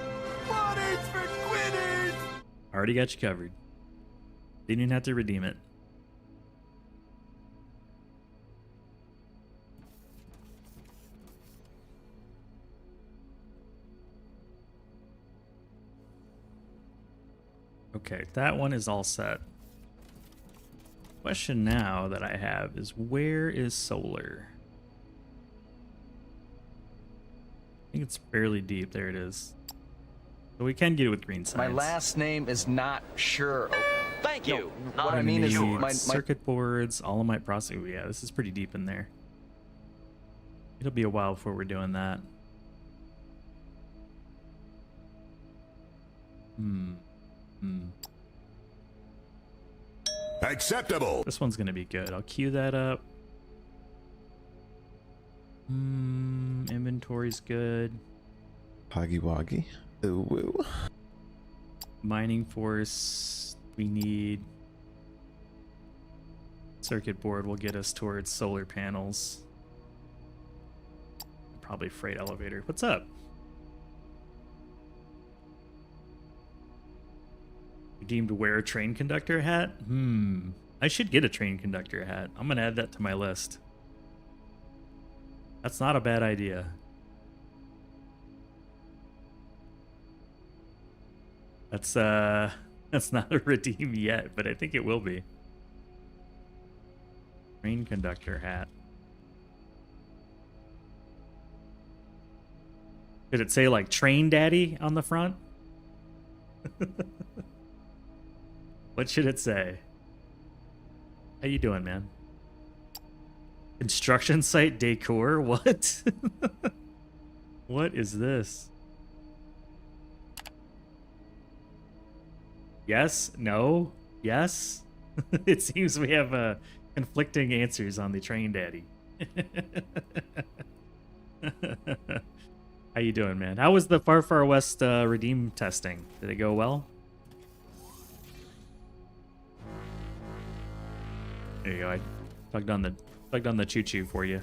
Speaker 2: Water's for quitters!
Speaker 1: Already got you covered. Didn't even have to redeem it. Okay, that one is all set. Question now that I have is, where is solar? I think it's fairly deep. There it is. So we can get it with green science.
Speaker 4: My last name is not sure.
Speaker 5: Thank you.
Speaker 4: No, what I mean is
Speaker 1: Need
Speaker 4: my
Speaker 1: circuit boards, all of my processing. Yeah, this is pretty deep in there. It'll be a while before we're doing that.
Speaker 6: Acceptable.
Speaker 1: This one's gonna be good. I'll queue that up. Inventory's good.
Speaker 7: Hoggy Woggy. Ooh, woo.
Speaker 1: Mining force, we need. Circuit board will get us towards solar panels. Probably freight elevator. What's up? Redeemed wear a train conductor hat? I should get a train conductor hat. I'm gonna add that to my list. That's not a bad idea. That's not a redeem yet, but I think it will be. Train conductor hat. Did it say like train daddy on the front? What should it say? How you doing, man? Construction site decor? What? What is this? Yes? No? Yes? It seems we have conflicting answers on the train daddy. How you doing, man? How was the Far Far West redeem testing? Did it go well? There you go. I plugged on the choo-choo for you.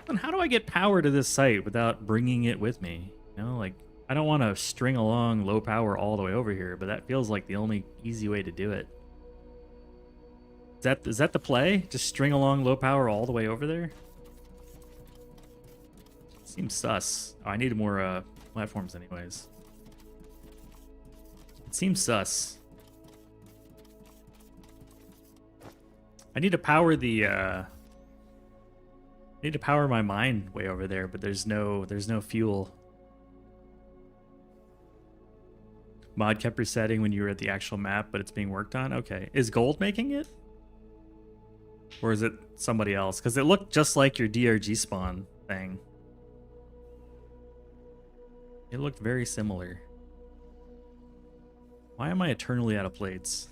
Speaker 1: And how do I get power to this site without bringing it with me? You know, like, I don't want to string along low power all the way over here, but that feels like the only easy way to do it. Is that the play? Just string along low power all the way over there? Seems sus. Oh, I need more platforms anyways. It seems sus. I need to power the I need to power my mine way over there, but there's no fuel. Mod kept resetting when you were at the actual map, but it's being worked on. Okay. Is Gold making it? Or is it somebody else? Because it looked just like your DRG spawn thing. It looked very similar. Why am I eternally out of plates?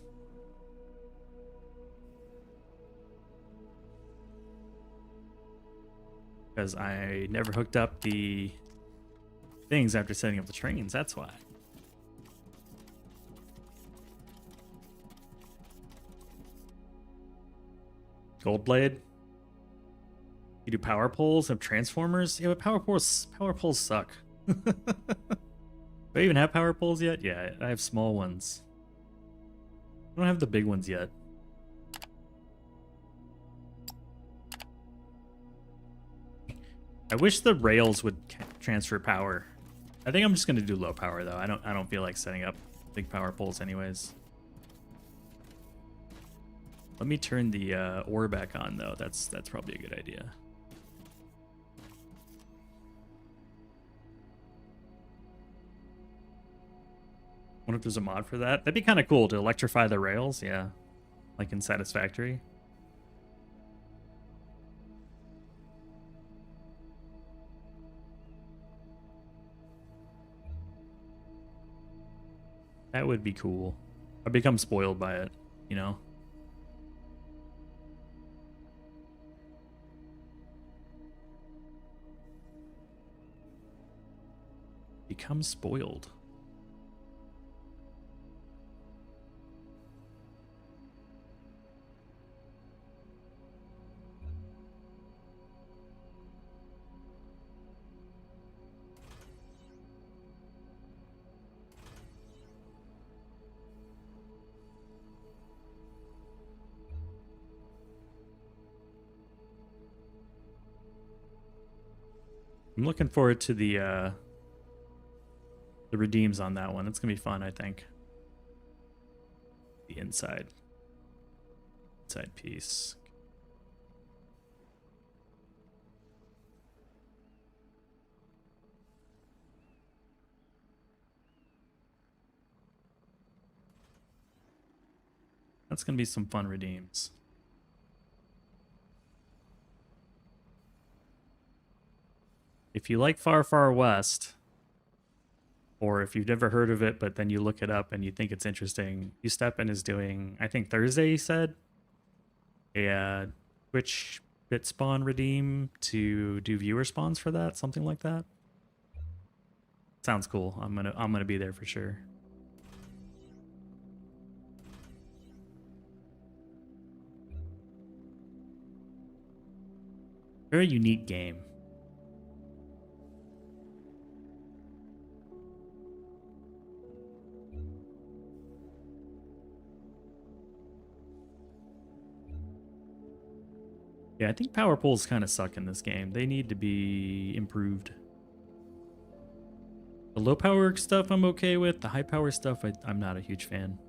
Speaker 1: Because I never hooked up the things after setting up the trains, that's why. Gold blade. You do power poles, have transformers? Yeah, but power poles suck. Do I even have power poles yet? Yeah, I have small ones. I don't have the big ones yet. I wish the rails would transfer power. I think I'm just gonna do low power though. I don't feel like setting up big power poles anyways. Let me turn the ore back on though. That's probably a good idea. Wonder if there's a mod for that. That'd be kind of cool to electrify the rails. Yeah, like in Satisfactory. That would be cool. I become spoiled by it, you know? Become spoiled. I'm looking forward to the redeems on that one. It's gonna be fun, I think. The inside piece. That's gonna be some fun redeems. If you like Far Far West, or if you've never heard of it, but then you look it up and you think it's interesting, Ustepin is doing, I think Thursday he said, a Twitch bit spawn redeem to do viewer spawns for that, something like that. Sounds cool. I'm gonna be there for sure. Very unique game. Yeah, I think power poles kind of suck in this game. They need to be improved. The low power stuff I'm okay with. The high power stuff I'm not a huge fan.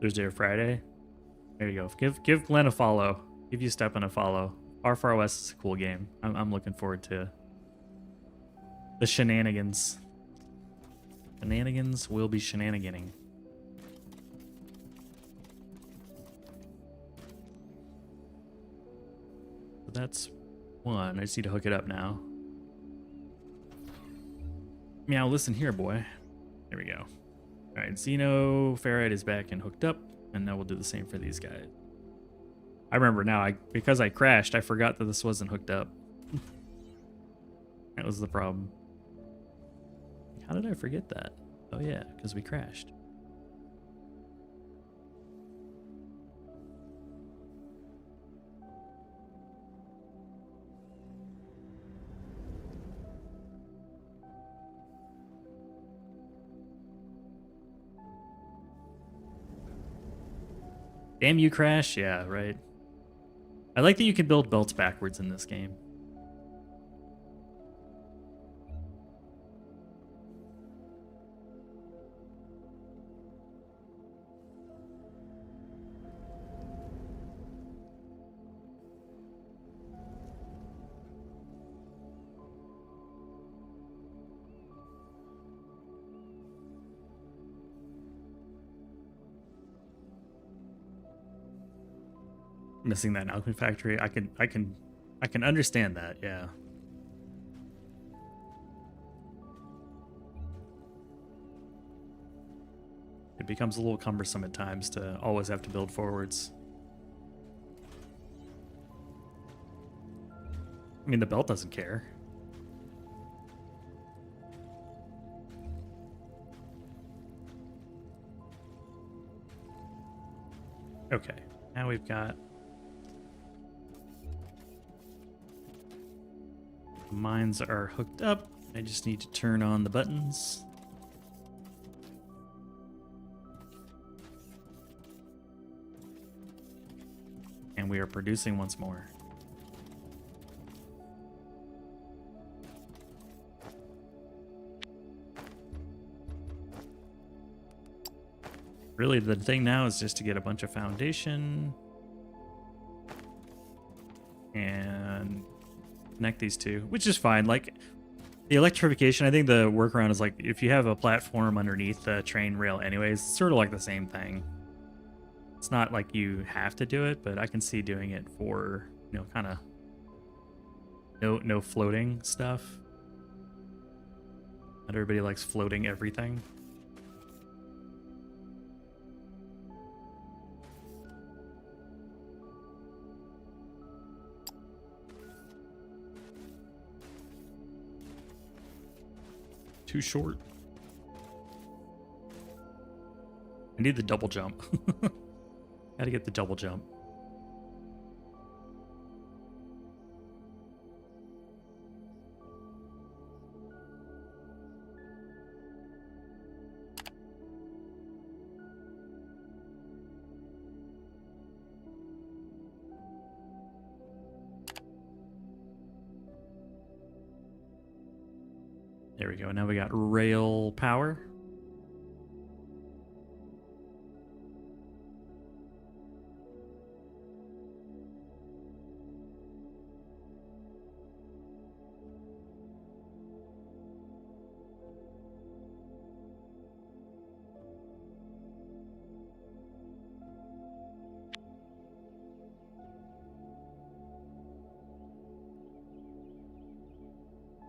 Speaker 1: Thursday or Friday. There you go. Give Glenn a follow. Give Ustepin a follow. Far Far West is a cool game. I'm looking forward to the shenanigans. Shenanigans will be shenaniganing. that's one. I just need to hook it up now. Meow, listen here, boy. There we go. All right, Xeno ferrite is back and hooked up, and now we'll do the same for these guys. I remember now, because I crashed, I forgot that this wasn't hooked up. That was the problem. How did I forget that? Oh yeah, because we crashed. Damn you, Crash. Yeah, right. I like that you can build belts backwards in this game. Missing that alchemy factory. I can understand that, yeah. It becomes a little cumbersome at times to always have to build forwards. I mean, the belt doesn't care. Okay, now we've got mines are hooked up. I just need to turn on the buttons. And we are producing once more. Really, the thing now is just to get a bunch of foundation and connect these two, which is fine. Like the electrification, I think the workaround is like if you have a platform underneath the train rail anyways, it's sort of like the same thing. It's not like you have to do it, but I can see doing it for, you know, kind of no floating stuff. Not everybody likes floating everything. Too short. I need the double jump. Gotta get the double jump. There we go. Now we got rail power.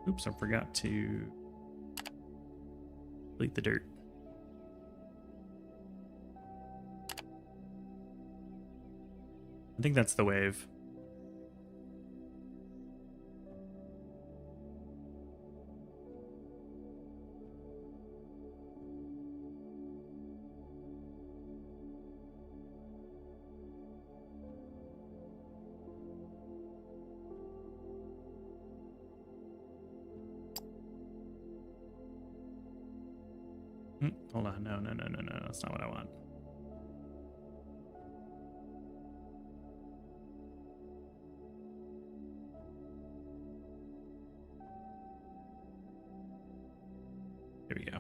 Speaker 1: Oops, I forgot to delete the dirt. I think that's the wave. Hold on, no, that's not what I want. Here we go.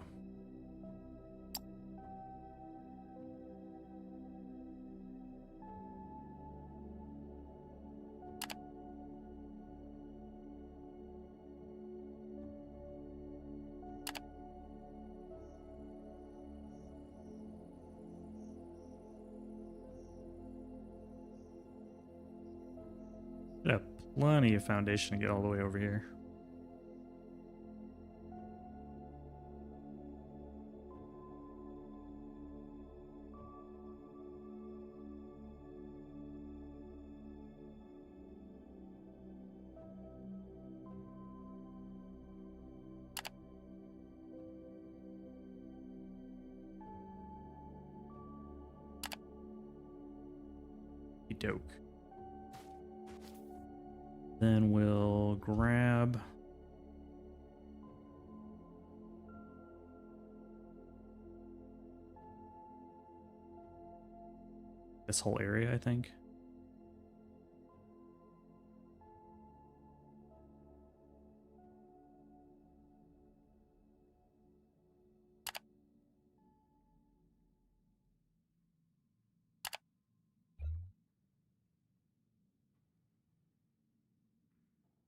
Speaker 1: Plenty of foundation to get all the way over here. Doke. Then we'll grab this whole area, I think.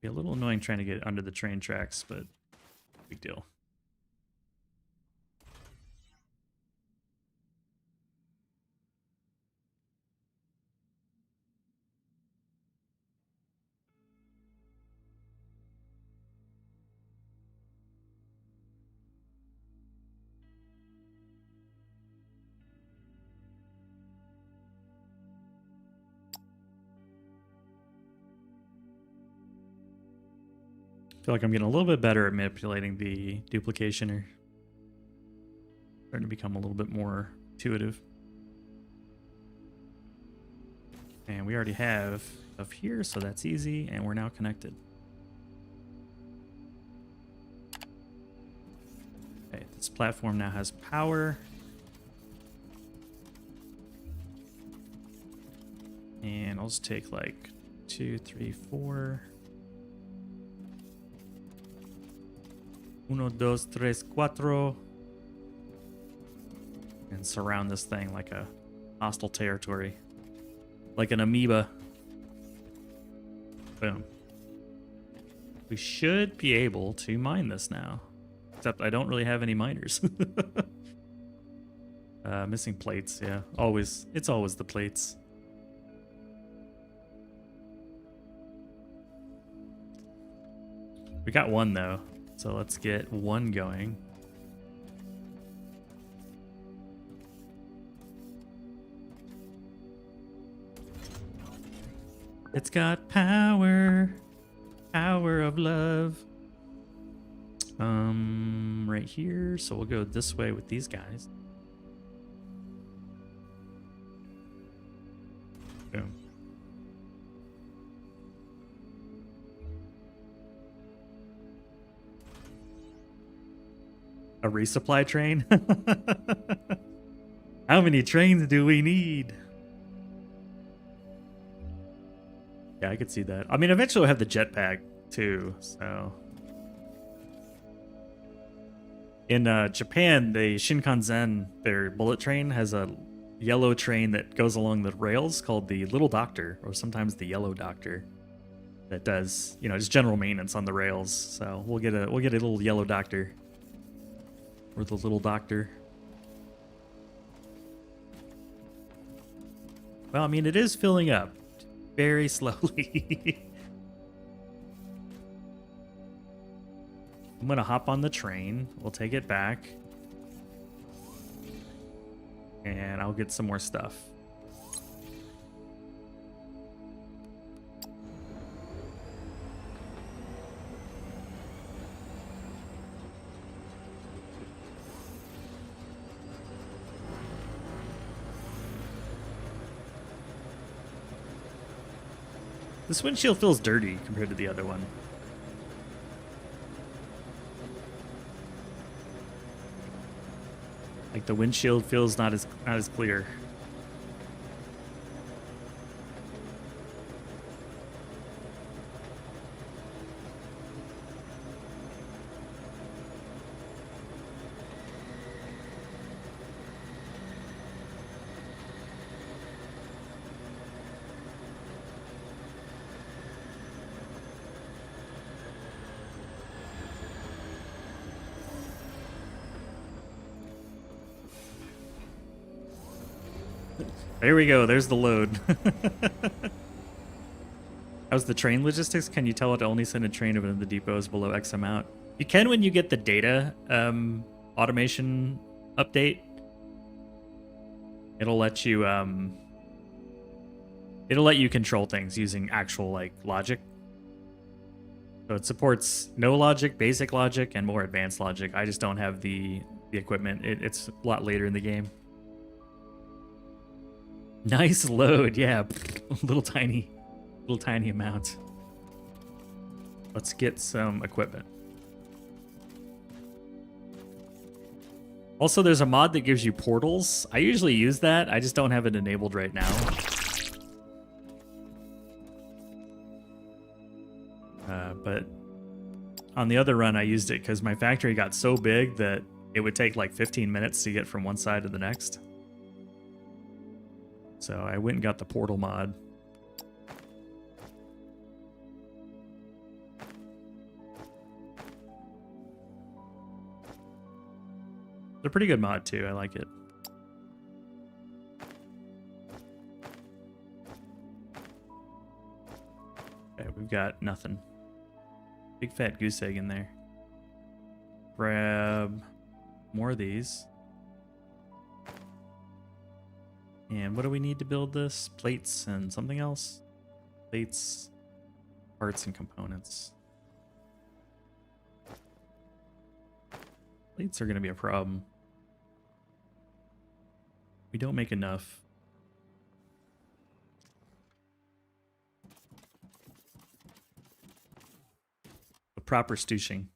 Speaker 1: Be a little annoying trying to get under the train tracks, but big deal. I feel like I'm getting a little bit better at manipulating the duplication here. Starting to become a little bit more intuitive. And we already have stuff here, so that's easy, and we're now connected. Okay, this platform now has power. And I'll just take like 2, 3, 4. 1, 2, 3, 4. And surround this thing like a hostile territory. Like an amoeba. Boom. We should be able to mine this now. Except I don't really have any miners. Missing plates, yeah. Always. It's always the plates. We got one though. So let's get one going. It's got power. Power of love. Right here. So we'll go this way with these guys. Boom. A resupply train? How many trains do we need? Yeah, I could see that. I mean, eventually we'll have the jetpack too, so. In Japan, the Shinkansen, their bullet train, has a yellow train that goes along the rails called the Little Doctor, or sometimes the Yellow Doctor, that does, you know, just general maintenance on the rails. So we'll get a little Yellow Doctor. Or the Little Doctor. Well, I mean, it is filling up very slowly. I'm gonna hop on the train. We'll take it back. And I'll get some more stuff. This windshield feels dirty compared to the other one. Like the windshield feels not as clear. There we go. There's the load. How's the train logistics? Can you tell it to only send a train if the depot is below X amount? You can when you get the data automation update. It'll let you control things using actual like logic. So it supports no logic, basic logic, and more advanced logic. I just don't have the equipment. It's a lot later in the game. Nice load, yeah. little tiny amount. Let's get some equipment. Also, there's a mod that gives you portals. I usually use that. I just don't have it enabled right now. But on the other run, I used it because my factory got so big that it would take like 15 minutes to get from one side to the next. So I went and got the portal mod. It's a pretty good mod too. I like it. Okay, we've got nothing. Big fat goose egg in there. Grab more of these. And what do we need to build this? Plates and something else? Plates, parts, and components. Plates are going to be a problem. We don't make enough. The proper stooshing.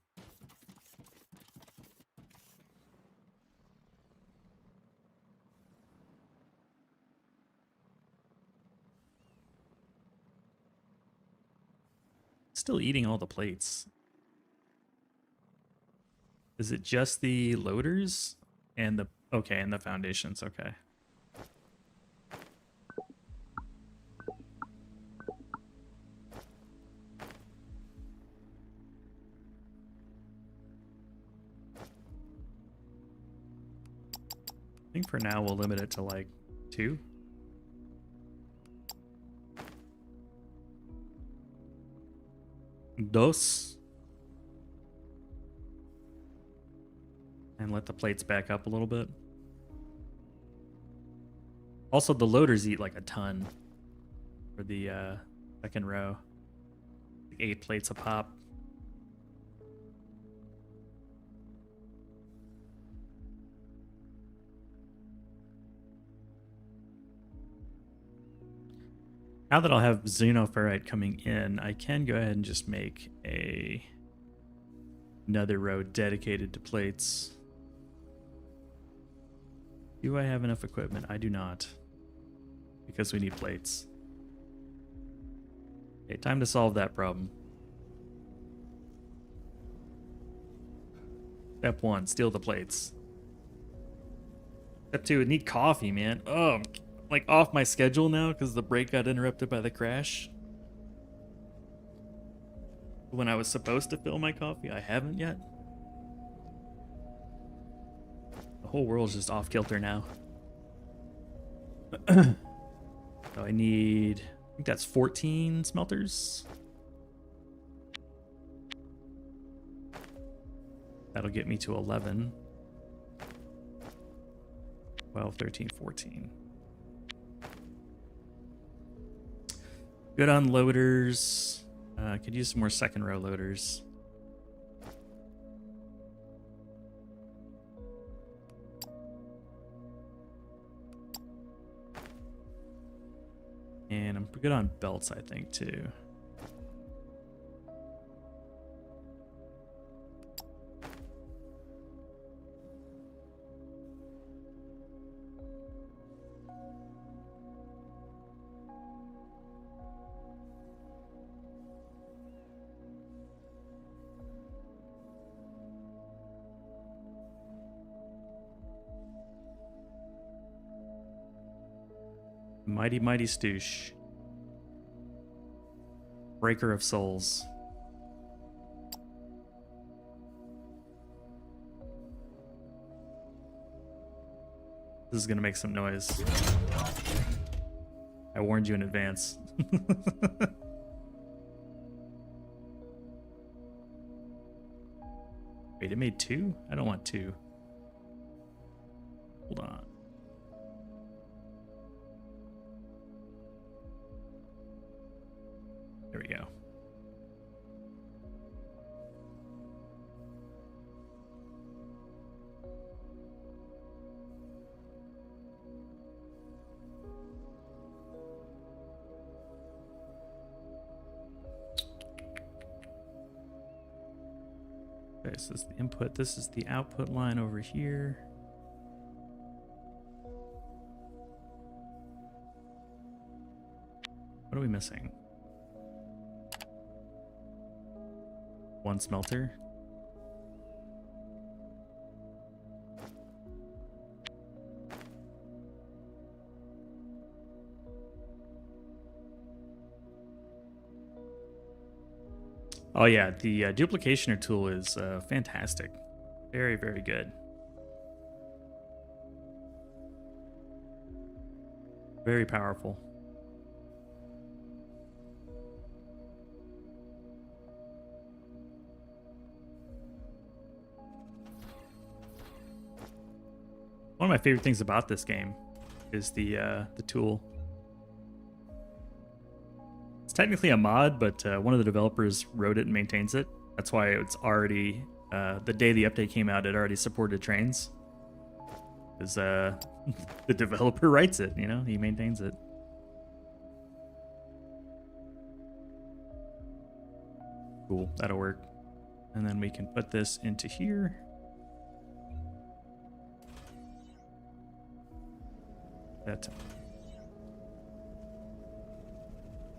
Speaker 1: Still eating all the plates. Is it just the loaders and the okay, and the foundations? Okay. I think for now we'll limit it to like 2. Dos. And let the plates back up a little bit. Also, the loaders eat like a ton for the second row. Like 8 plates a pop. Now that I'll have xenoferrite coming in, I can go ahead and just make another row dedicated to plates. Do I have enough equipment? I do not. Because we need plates. Okay, time to solve that problem. Step 1, steal the plates. Step 2, I need coffee, man. Oh, I'm like off my schedule now because the break got interrupted by the crash. When I was supposed to fill my coffee, I haven't yet. The whole world's just off kilter now. So I need, I think that's 14 smelters. That'll get me to 11. 12, 13, 14. Good on loaders. Could use some more second row loaders. And I'm good on belts, I think, too. Mighty, mighty stoosh. Breaker of souls. This is gonna make some noise. I warned you in advance. Wait, it made 2? I don't want 2. Hold on. There we go. Okay, so this is the input. This is the output line over here. What are we missing? One smelter. Oh yeah, the duplicationer tool is fantastic. Very, very good. Very powerful. One of my favorite things about this game is the tool. It's technically a mod, but one of the developers wrote it and maintains it. That's why it's already the day the update came out, it already supported trains. Because the developer writes it, you know, he maintains it. Cool, that'll work. And then we can put this into here. That.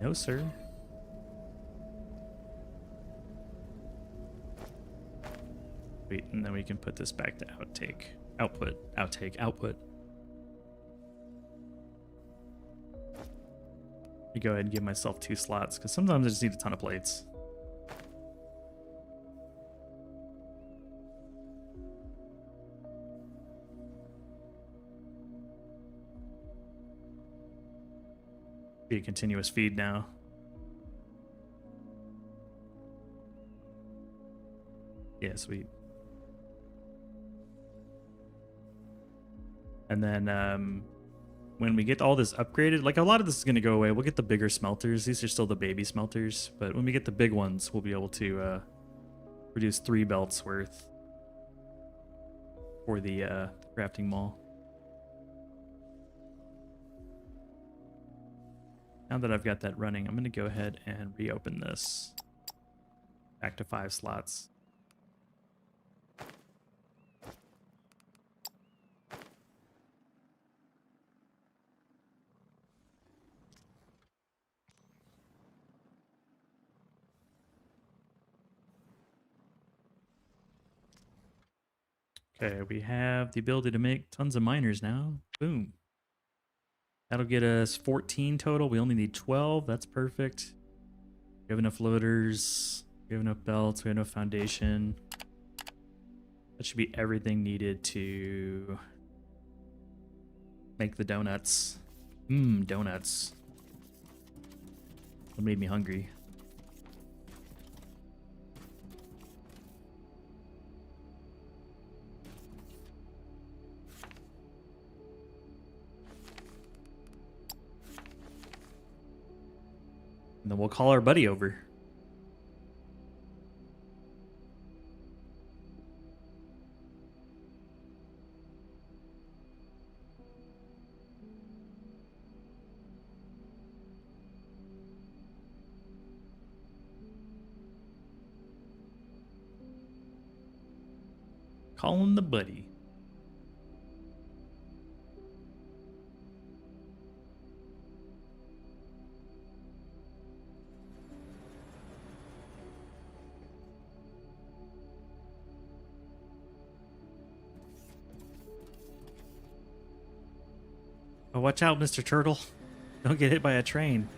Speaker 1: No, sir. Wait, and then we can put this back to outtake. Output. Outtake. Output. Let me go ahead and give myself 2 slots, because sometimes I just need a ton of plates. Be a continuous feed now. Yeah, sweet. And then when we get all this upgraded, like a lot of this is going to go away. We'll get the bigger smelters. These are still the baby smelters, but when we get the big ones, we'll be able to produce 3 belts worth for the crafting mall. Now that I've got that running, I'm going to go ahead and reopen this back to 5 slots. Okay, we have the ability to make tons of miners now. Boom. That'll get us 14 total. We only need 12. That's perfect. We have enough loaders. We have enough belts. We have enough foundation. That should be everything needed to make the donuts. Donuts. What made me hungry? And then we'll call our buddy over. Calling the buddy. Oh, watch out, Mr. Turtle. Don't get hit by a train.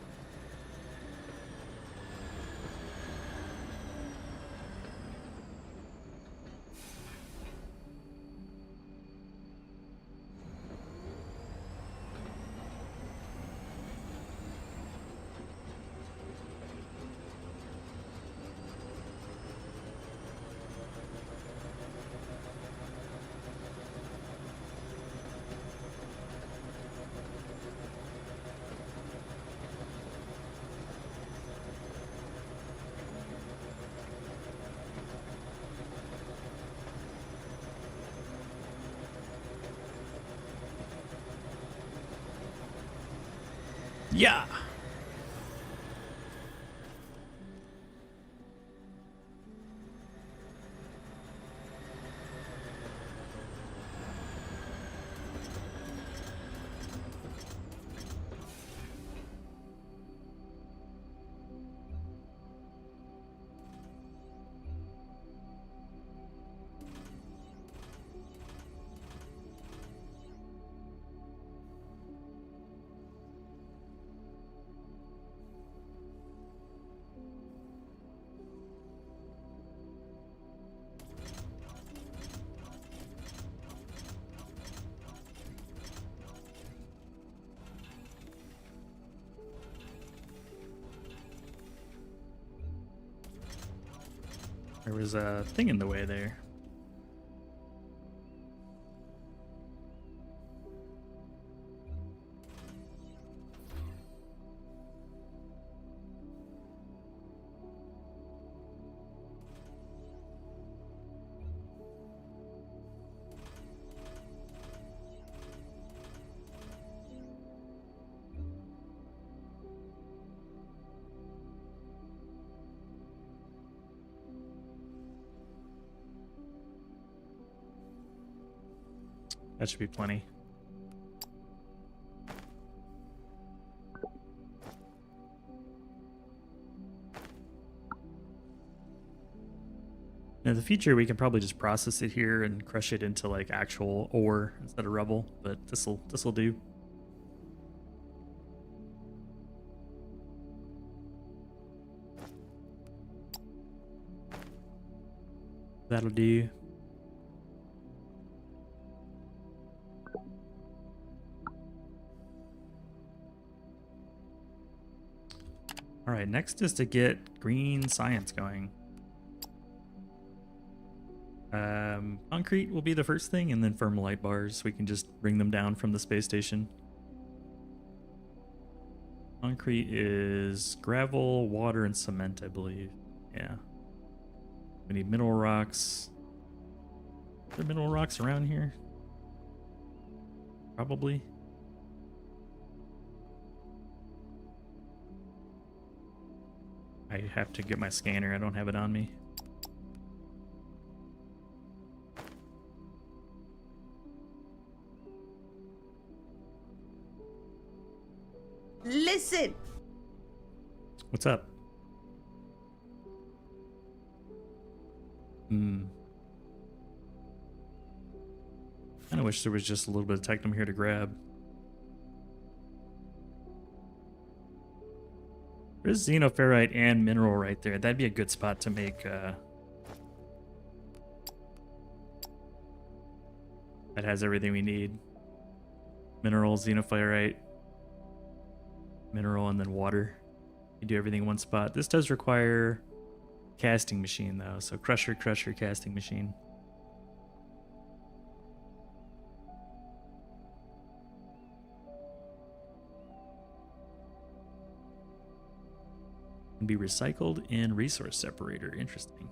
Speaker 1: Yeah. There was a thing in the way there. That should be plenty. Now, the future, we can probably just process it here and crush it into like actual ore instead of rubble, but this'll do. That'll do. All right, next is to get green science going. Concrete will be the first thing, and then thermalite bars. We can just bring them down from the space station. Concrete is gravel, water, and cement, I believe. Yeah. We need mineral rocks. Are there mineral rocks around here? Probably. I have to get my scanner. I don't have it on me.
Speaker 5: Listen.
Speaker 1: What's up? Kinda wish there was just a little bit of technum here to grab. There's xenoferrite and mineral right there. That'd be a good spot to make that has everything we need. Mineral, xenoferrite, mineral, and then water. You do everything in one spot. This does require casting machine though, so crusher, casting machine. Can be recycled in resource separator. Interesting.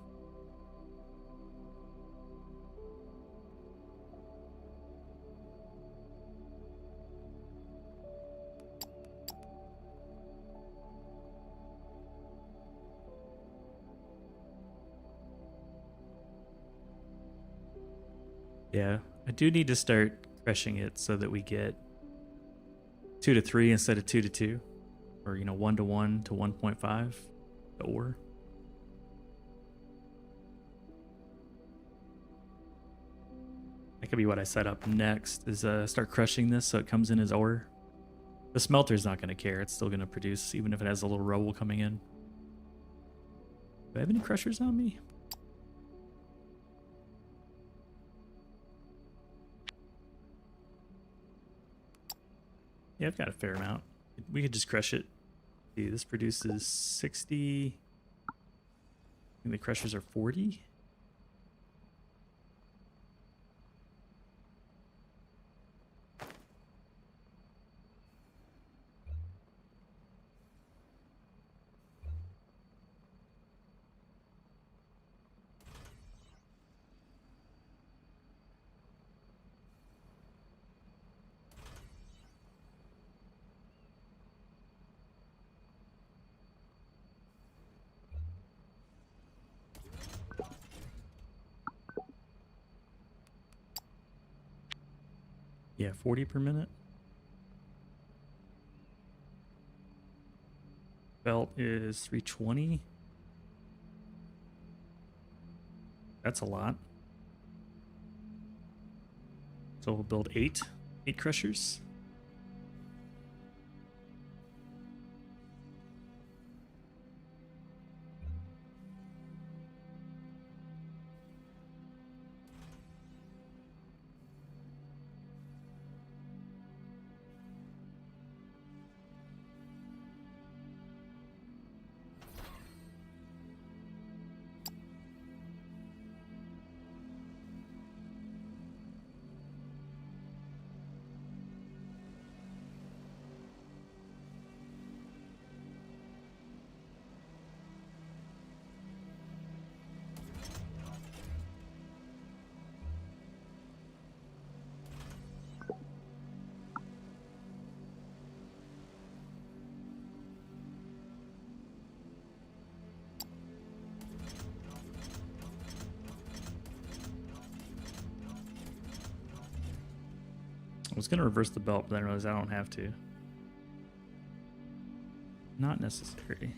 Speaker 1: Yeah, I do need to start crushing it so that we get 2 to 3 instead of 2 to 2, or 1 to 1 to 1.5 the ore. That could be what I set up next, is start crushing this so it comes in as ore. The smelter's not going to care. It's still going to produce even if it has a little rubble coming in. Do I have any crushers on me? Yeah, I've got a fair amount. We could just crush it. See, this produces 60. I think the crushers are 40. Yeah, 40 per minute. Belt is 320. That's a lot. So we'll build 8 crushers. I was going to reverse the belt, but then I realized I don't have to. Not necessary.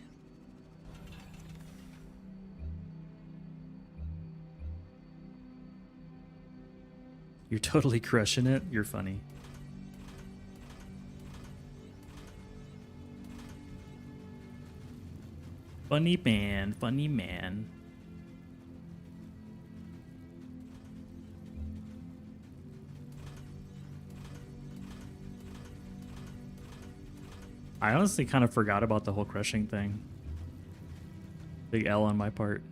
Speaker 1: You're totally crushing it. You're funny. Funny man, funny man. I honestly kind of forgot about the whole crushing thing. Big L on my part.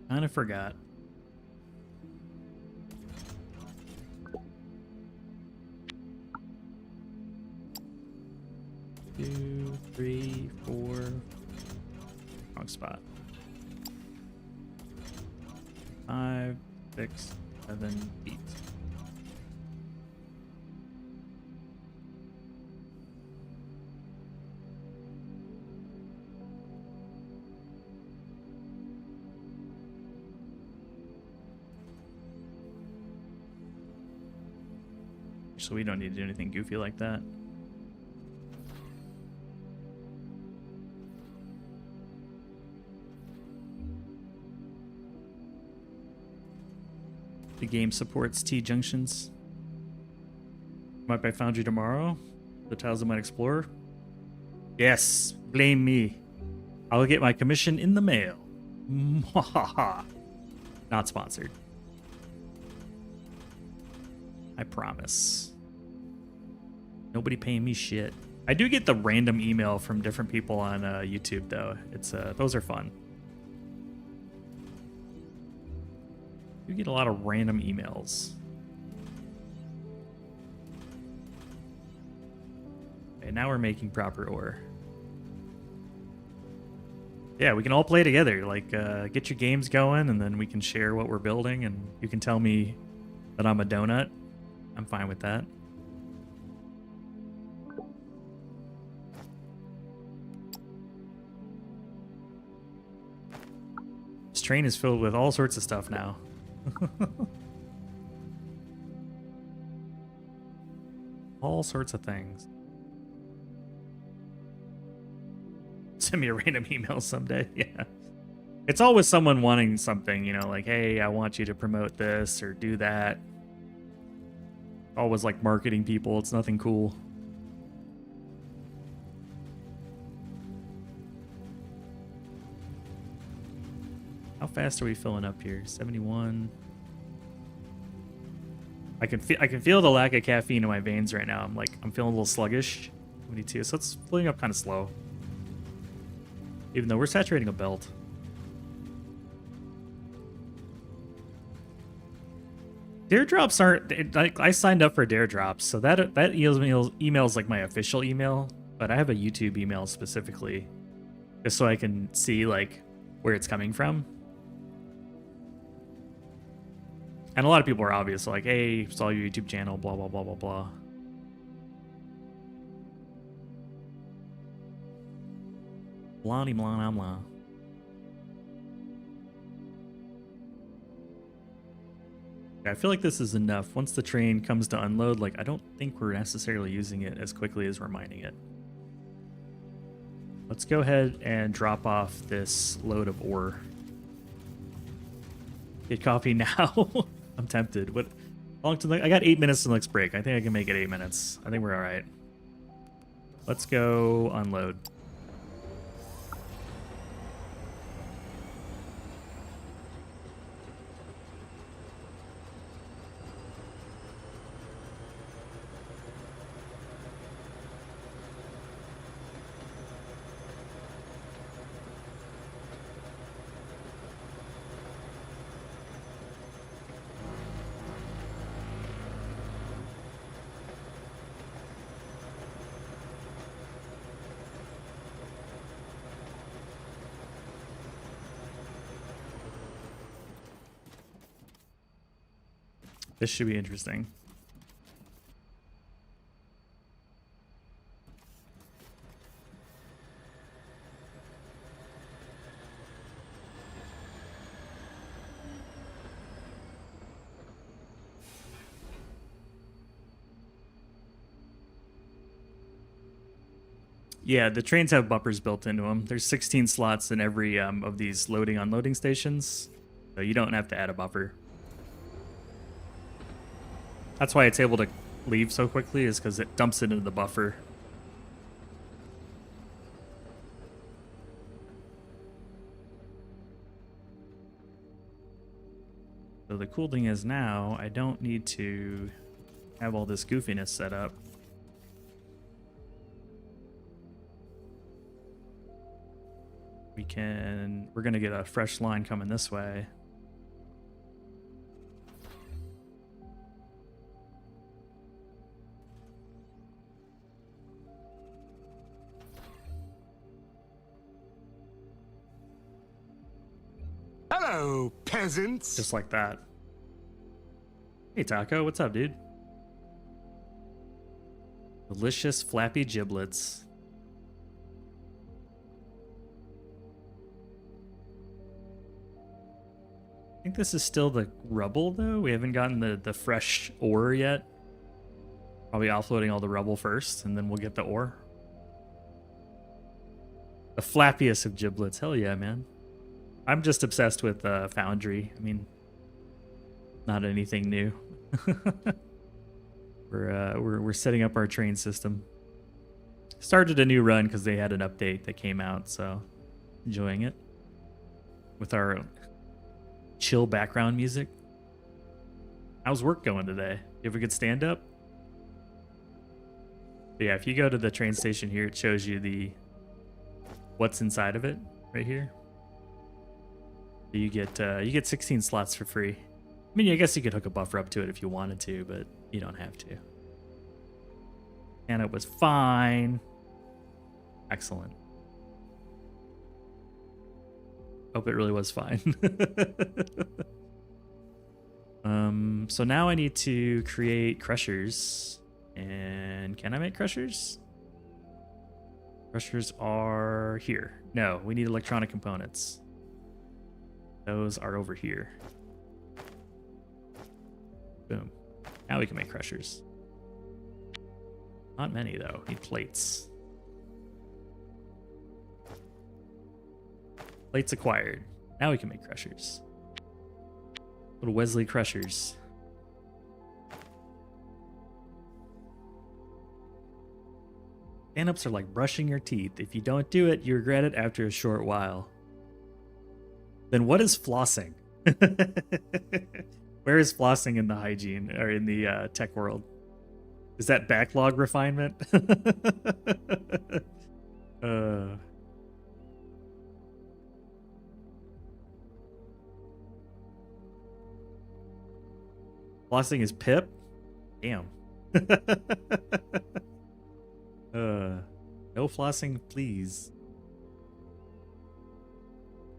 Speaker 1: Kind of forgot. Two, three, four. Wrong spot. 5, 6, 7, 8. So we don't need to do anything goofy like that. The game supports T-junctions. Might buy Foundry tomorrow. The tiles of Might Explorer. Yes, blame me. I'll get my commission in the mail. Not sponsored. I promise. Nobody paying me shit. I do get the random email from different people on YouTube though. It's those are fun. You get a lot of random emails. Okay, now we're making proper ore. Yeah, we can all play together. Like, get your games going, and then we can share what we're building, and you can tell me that I'm a donut. I'm fine with that. This train is filled with all sorts of stuff now. All sorts of things. Send me a random email someday. Yeah. It's always someone wanting something, you know, like, hey, I want you to promote this or do that. Always like marketing people. It's nothing cool. How fast are we filling up here? 71. I can feel the lack of caffeine in my veins right now. I'm feeling a little sluggish. 72. So it's filling up kind of slow. Even though we're saturating a belt. Dare drops aren't like I signed up for dare drops, so that email's like my official email, but I have a YouTube email specifically just so I can see like where it's coming from. And a lot of people are obvious, like, hey, saw your YouTube channel, blah, blah, blah, blah, blah. Blah, blah, blah, blah. I feel like this is enough. Once the train comes to unload, like, I don't think we're necessarily using it as quickly as we're mining it. Let's go ahead and drop off this load of ore. Get coffee now. I'm tempted. What? Long to I got 8 minutes to the next break. I think I can make it 8 minutes. I think we're all right. Let's go unload. This should be interesting. Yeah, the trains have bumpers built into them. There's 16 slots in every of these loading unloading stations, so you don't have to add a buffer. That's why it's able to leave so quickly, is because it dumps it into the buffer. So the cool thing is now I don't need to have all this goofiness set up. We're gonna get a fresh line coming this way.
Speaker 2: Hello, peasants.
Speaker 1: Just like that. Hey Taco, what's up, dude? Delicious flappy giblets. I think this is still the rubble, though. We haven't gotten the fresh ore yet. Probably offloading all the rubble first, and then we'll get the ore. The flappiest of giblets. Hell yeah, man. I'm just obsessed with Foundry. I mean, not anything new. We're setting up our train system. Started a new run because they had an update that came out, so enjoying it with our chill background music. How's work going today? You have a good stand up? But yeah, if you go to the train station here, it shows you what's inside of it right here. You get 16 slots for free. I mean, I guess you could hook a buffer up to it if you wanted to, but you don't have to. And it was fine. Excellent. Hope it really was fine. So now I need to create crushers. And can I make crushers? Crushers are here. No, we need electronic components. Those are over here. Boom. Now we can make crushers. Not many though. Need plates. Plates acquired. Now we can make crushers. Little Wesley crushers. Stand-ups are like brushing your teeth. If you don't do it, you regret it after a short while. Then what is flossing? Where is flossing in the hygiene or in the tech world? Is that backlog refinement? Flossing is pip? Damn. No flossing, please.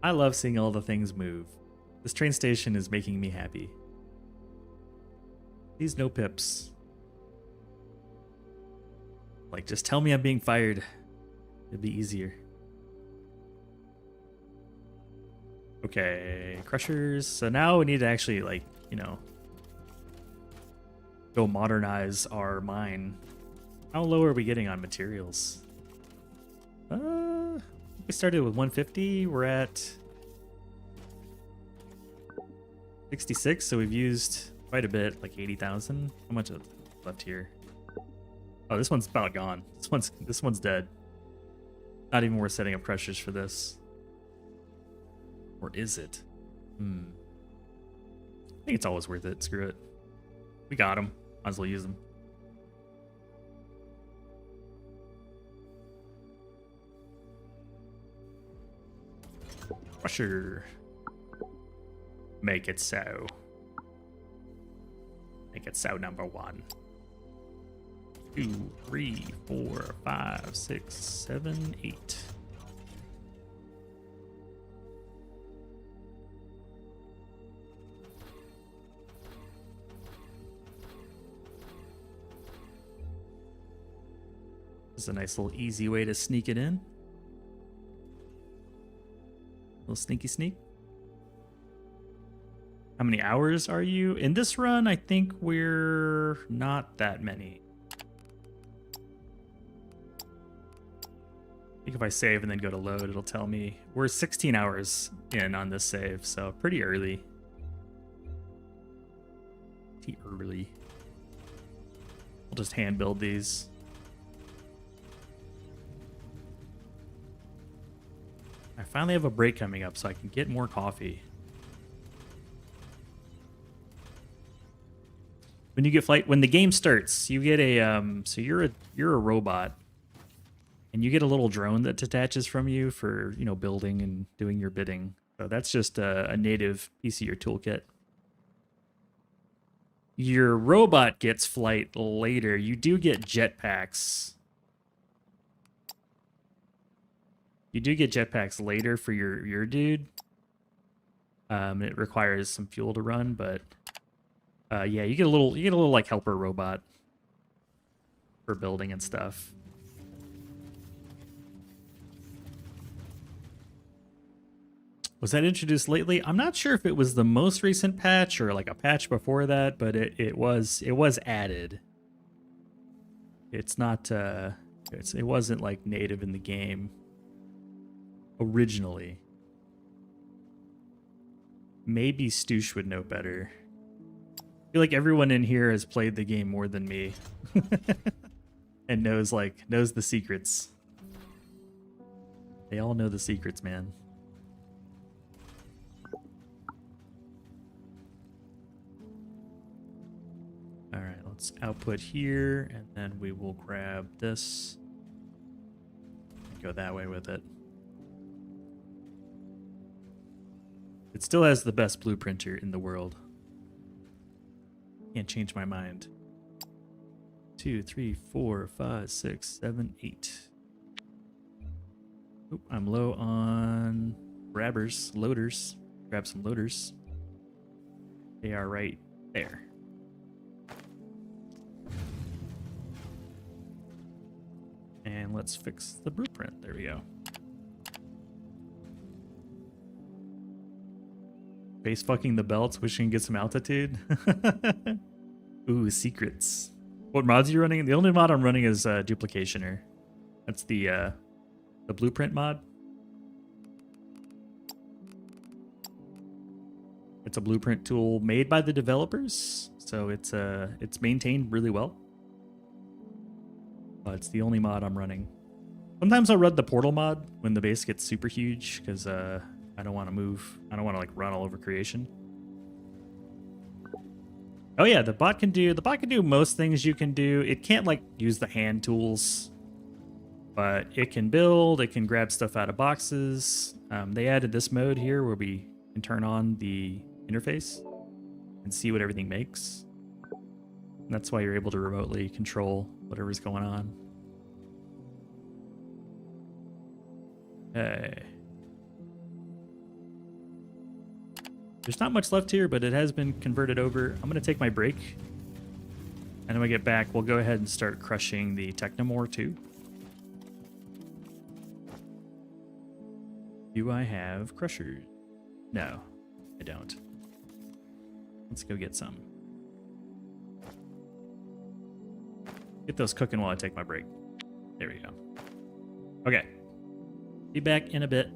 Speaker 1: I love seeing all the things move. This train station is making me happy. Please, no pips. Like, just tell me I'm being fired. It'd be easier. Okay, crushers. So now we need to actually, like, you know, go modernize our mine. How low are we getting on materials? We started with 150. We're at 66, so we've used quite a bit, like 80,000. How much is left here? Oh, this one's about gone. This one's dead. Not even worth setting up crushers for this. Or is it? I think it's always worth it. Screw it. We got them. Might as well use them. Crusher. Make it so. Make it so, number 1. 2, 3, 4, 5, 6, 7, 8. This is a nice little easy way to sneak it in. Little sneaky sneak. How many hours are you? In this run, I think we're not that many. I think if I save and then go to load, it'll tell me. We're 16 hours in on this save, so pretty early. Pretty early. We'll just hand build these. I finally have a break coming up so I can get more coffee. When you get flight, when the game starts, you get a so you're a robot, and you get a little drone that detaches from you for, you know, building and doing your bidding. So that's just a native piece of your toolkit. Your robot gets flight later. You do get jetpacks. You do get jetpacks later for your dude. It requires some fuel to run, but yeah, you get a little like helper robot for building and stuff. Was that introduced lately? I'm not sure if it was the most recent patch or like a patch before that, but it was added. It's not it wasn't like native in the game originally. Maybe Stoosh would know better. I feel like everyone in here has played the game more than me and knows the secrets. They all know the secrets, man. All right, let's output here, and then we will grab this and go that way with it. It still has the best blueprinter in the world. Can't change my mind. 2, 3, 4, 5, 6, 7, 8. Oop, I'm low on loaders. Grab some loaders. They are right there. And let's fix the blueprint. There we go. Base fucking the belts, wishing to get some altitude. Ooh, secrets. What mods are you running? The only mod I'm running is Duplicationer. That's the blueprint mod. It's a blueprint tool made by the developers, so it's maintained really well. But it's the only mod I'm running. Sometimes I'll run the portal mod when the base gets super huge, because I don't want to move. I don't want to like run all over creation. Oh yeah, the bot can do most things you can do. It can't like use the hand tools, but it can build. It can grab stuff out of boxes. They added this mode here where we can turn on the interface and see what everything makes. And that's why you're able to remotely control whatever's going on. Okay. There's not much left here, but it has been converted over. I'm going to take my break. And when we get back, we'll go ahead and start crushing the Technomore too. Do I have crushers? No, I don't. Let's go get some. Get those cooking while I take my break. There we go. Okay. Be back in a bit.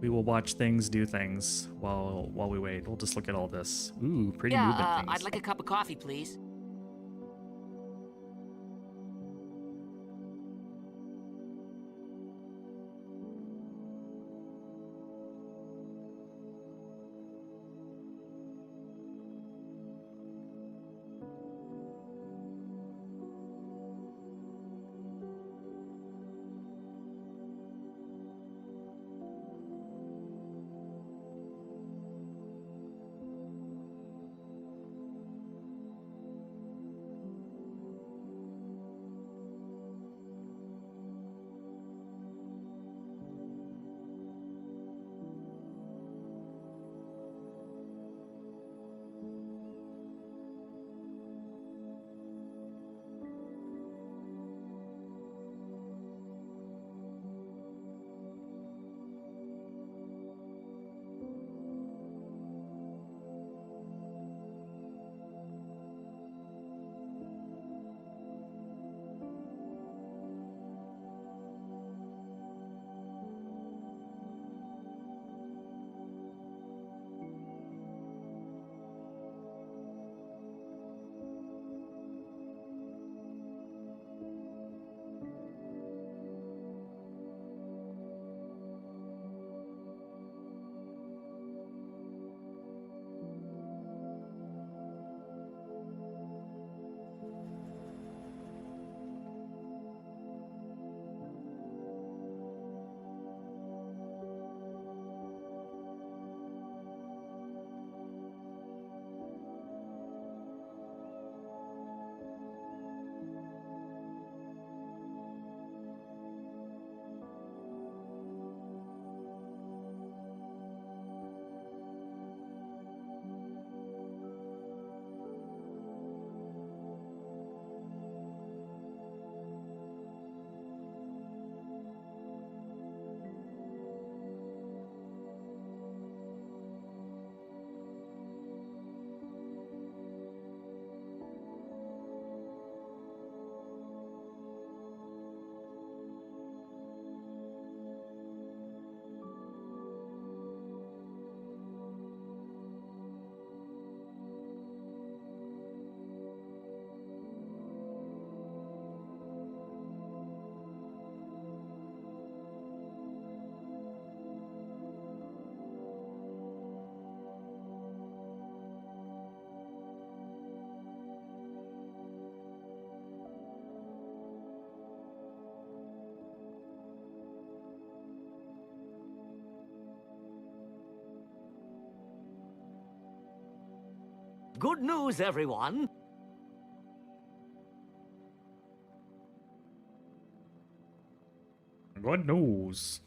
Speaker 1: We will watch things do things while we wait. We'll just look at all this. Ooh, pretty moving things.
Speaker 3: I'd like a cup of coffee, please.
Speaker 5: Good news, everyone.
Speaker 1: God knows.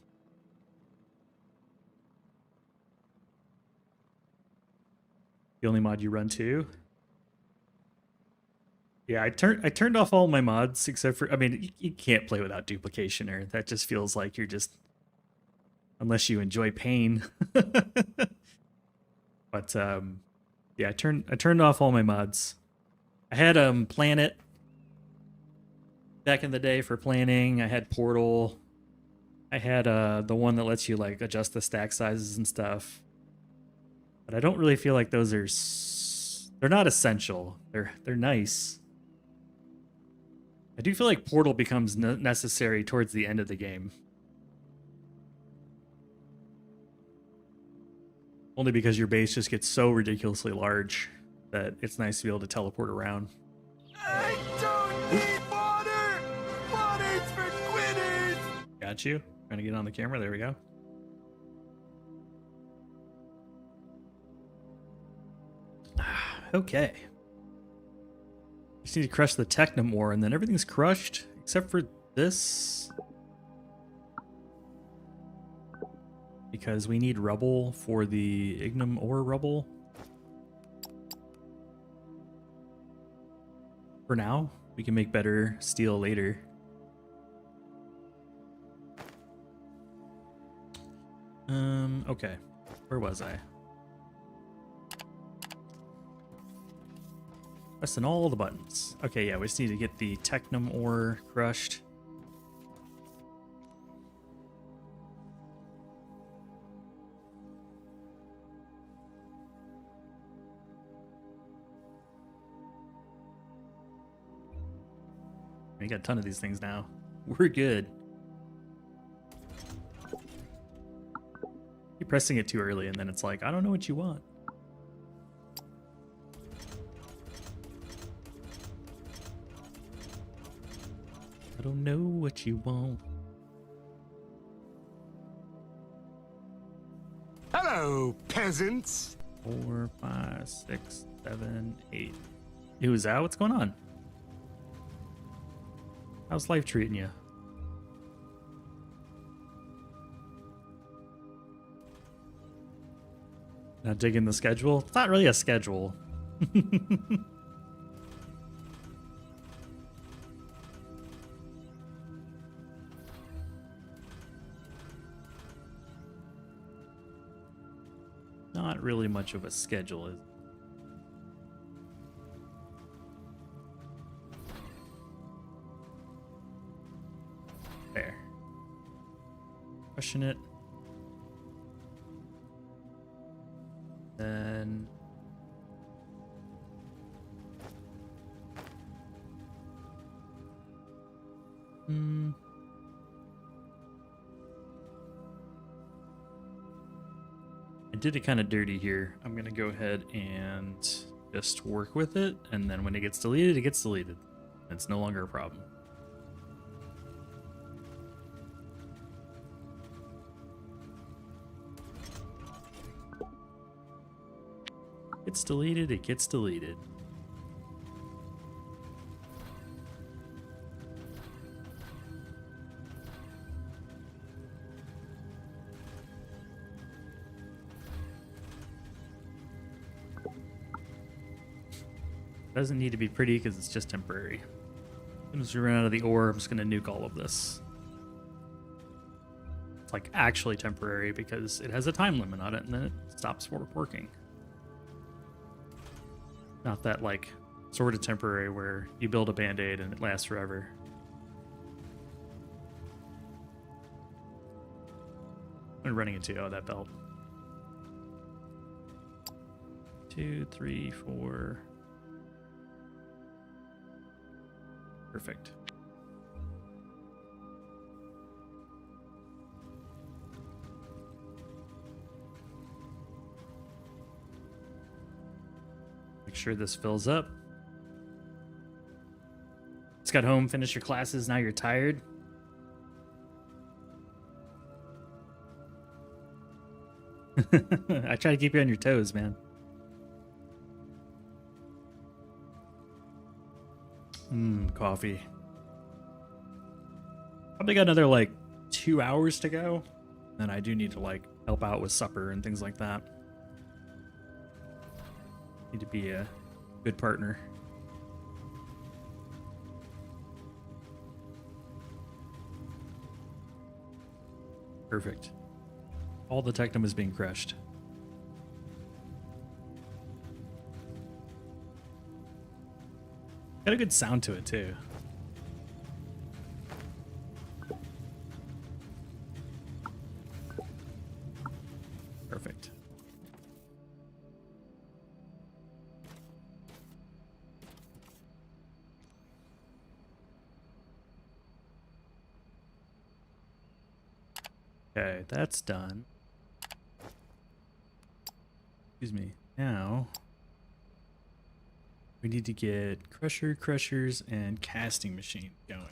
Speaker 1: The only mod you run too? Yeah, I turned off all my mods except for, I mean, you can't play without duplication, or that just feels like you're just, unless you enjoy pain. But yeah, I turned off all my mods. I had Planet back in the day for planning. I had Portal. I had the one that lets you like adjust the stack sizes and stuff. But I don't really feel like those are they're not essential. They're nice. I do feel like Portal becomes necessary towards the end of the game. Only because your base just gets so ridiculously large that it's nice to be able to teleport around.
Speaker 2: I don't need water! Water's for quitters!
Speaker 1: Got you. Trying to get on the camera. There we go. Okay. Just need to crush the Technomore, and then everything's crushed except for this. Because we need rubble for the Ignum ore rubble. For now, we can make better steel later. Okay. Where was I? Pressing all the buttons. Okay, yeah, we just need to get the Technum ore crushed. We got a ton of these things now. We're good. Keep pressing it too early and then it's like, I don't know what you want. I don't know what you want.
Speaker 2: Hello, peasants.
Speaker 1: 4, 5, 6, 7, 8. Who's that? What's going on? How's life treating you? Not digging the schedule? It's not really a schedule. Not really much of a schedule, is it? There. Question it. Then I did it kind of dirty here. I'm gonna go ahead and just work with it, and then when it gets deleted, it gets deleted. It's no longer a problem. It's deleted, it gets deleted. Doesn't need to be pretty because it's just temporary. As soon as we run out of the ore, I'm just going to nuke all of this. It's like actually temporary because it has a time limit on it and then it stops working. Not that like sort of temporary where you build a band-aid and it lasts forever. I'm running into that belt. 2, 3, 4. Perfect. Make sure this fills up. Just got home, finished your classes, now you're tired. I try to keep you on your toes, man. Coffee. Probably got another like 2 hours to go. And I do need to like help out with supper and things like that. Need to be a good partner. Perfect. All the Technum is being crushed. Got a good sound to it too. Perfect. Okay, that's done. Excuse me. Now we need to get crushers, and casting machine going.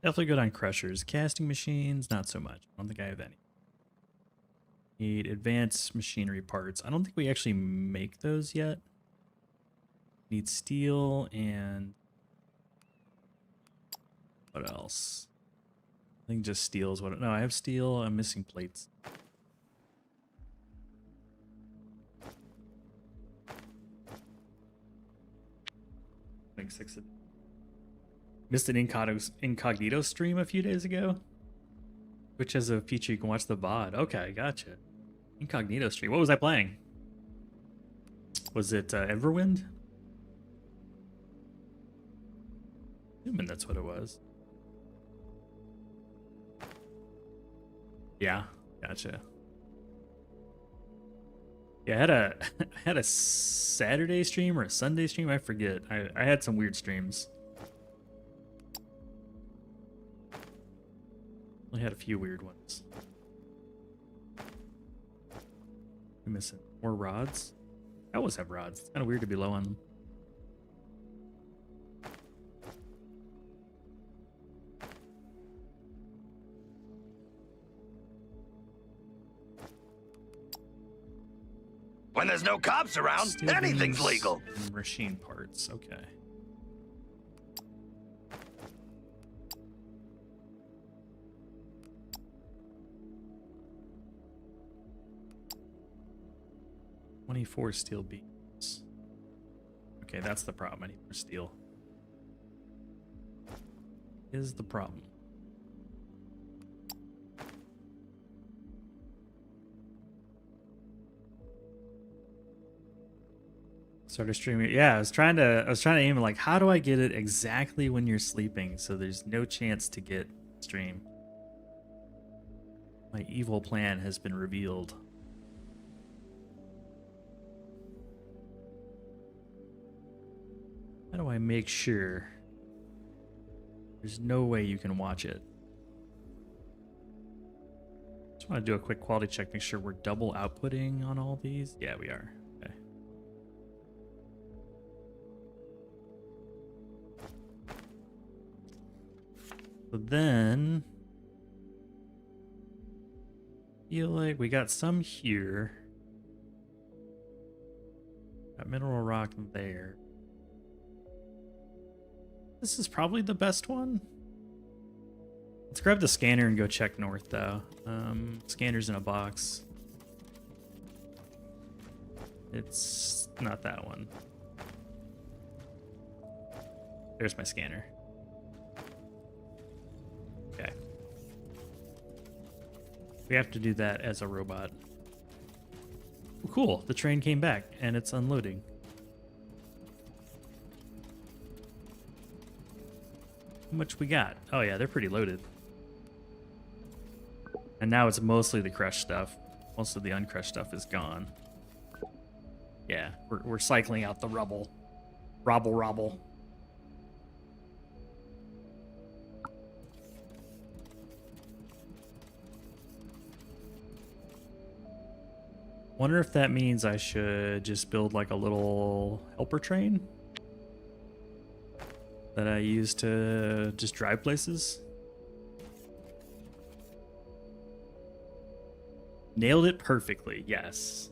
Speaker 1: Definitely good on crushers. Casting machines, not so much. I don't think I have any. Need advanced machinery parts. I don't think we actually make those yet. Need steel and what else? I think just steel is what. No, I have steel. I'm missing plates. Make 6 of. Missed an incognito stream a few days ago. Which has a feature you can watch the VOD. Okay, gotcha. Incognito stream. What was I playing? Was it Everwind? Assuming that's what it was. Yeah, gotcha. Yeah, I had a I had a Saturday stream or a Sunday stream. I forget. I had some weird streams. I had a few weird ones. I'm missing more rods. I always have rods. It's kind of weird to be low on them.
Speaker 2: When there's no cops around,
Speaker 1: Steel
Speaker 2: anything's
Speaker 1: beams
Speaker 2: legal.
Speaker 1: and machine parts. Okay. $24 steel beams. Okay, that's the problem. I need more steel. Is the problem. Started streaming. Yeah, I was trying to aim like, how do I get it exactly when you're sleeping so there's no chance to get stream. My evil plan has been revealed. How do I make sure there's no way you can watch it? Just want to do a quick quality check, make sure we're double outputting on all these. Yeah, we are. Okay. So then, feel like we got some here. Got mineral rock there. This is probably the best one. Let's grab the scanner and go check north, though. Scanner's in a box. It's not that one. There's my scanner. Okay. We have to do that as a robot. Oh, cool. The train came back, and it's unloading. How much we got? Oh yeah, they're pretty loaded. And now it's mostly the crushed stuff. Most of the uncrushed stuff is gone. Yeah, we're cycling out the rubble. Robble. Wonder if that means I should just build like a little helper train that I use to just drive places. Nailed it perfectly, yes.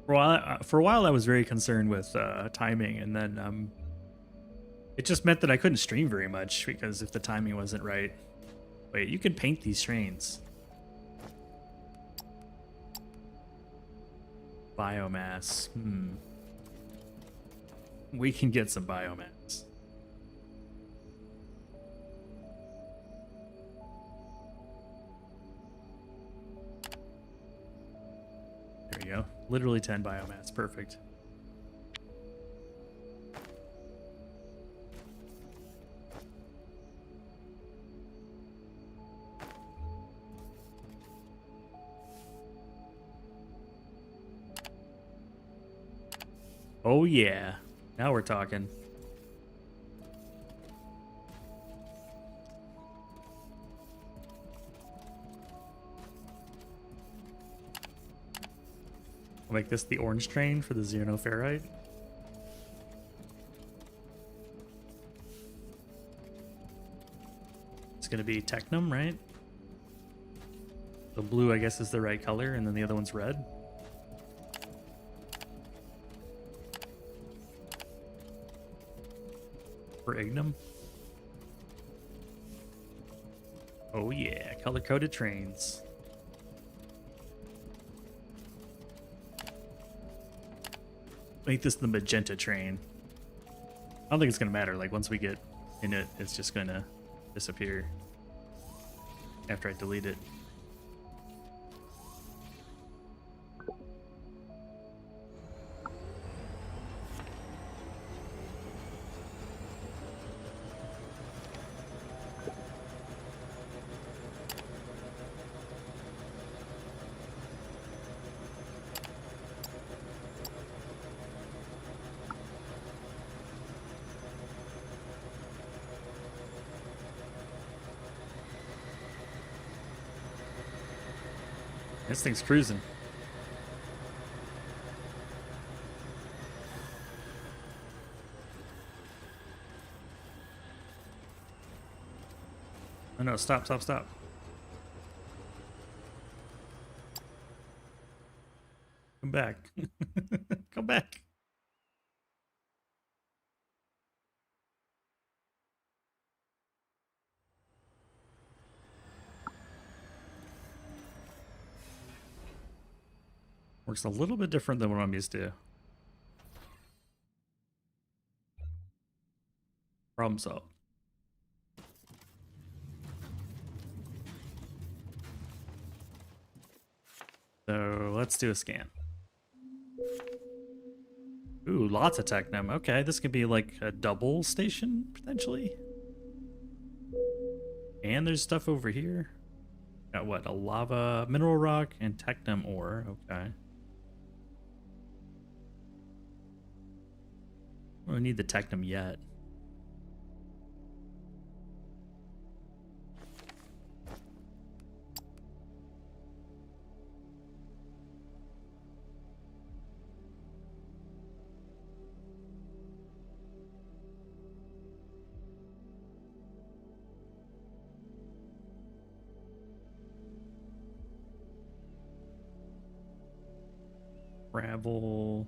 Speaker 1: For a while I was very concerned with timing, and then it just meant that I couldn't stream very much because if the timing wasn't right. Wait, you can paint these trains. Biomass. We can get some biomass. There we go. Literally 10 biomass. Perfect. Oh yeah, now we're talking. I'll make this the orange train for the xenoferrite. It's gonna be technum, right? The blue, I guess, is the right color, and then the other one's red. For ignum. Oh yeah, color-coded trains. make this the magenta train. I don't think it's gonna matter. Like once we get in it, it's just gonna disappear after I delete it. This thing's cruising. Oh no, stop, stop, stop. Come back. Come back. Works a little bit different than what I'm used to. Problem solved. So let's do a scan. Ooh, lots of technum. Okay, this could be like a double station, potentially. And there's stuff over here. Got what? A lava, mineral rock, and technum ore. Okay. I don't need the technum yet. Gravel.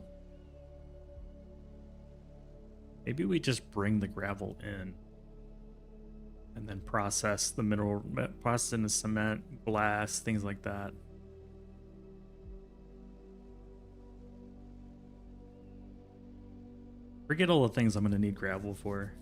Speaker 1: Maybe we just bring the gravel in and then process the mineral, process into cement, glass, things like that. Forget all the things I'm going to need gravel for.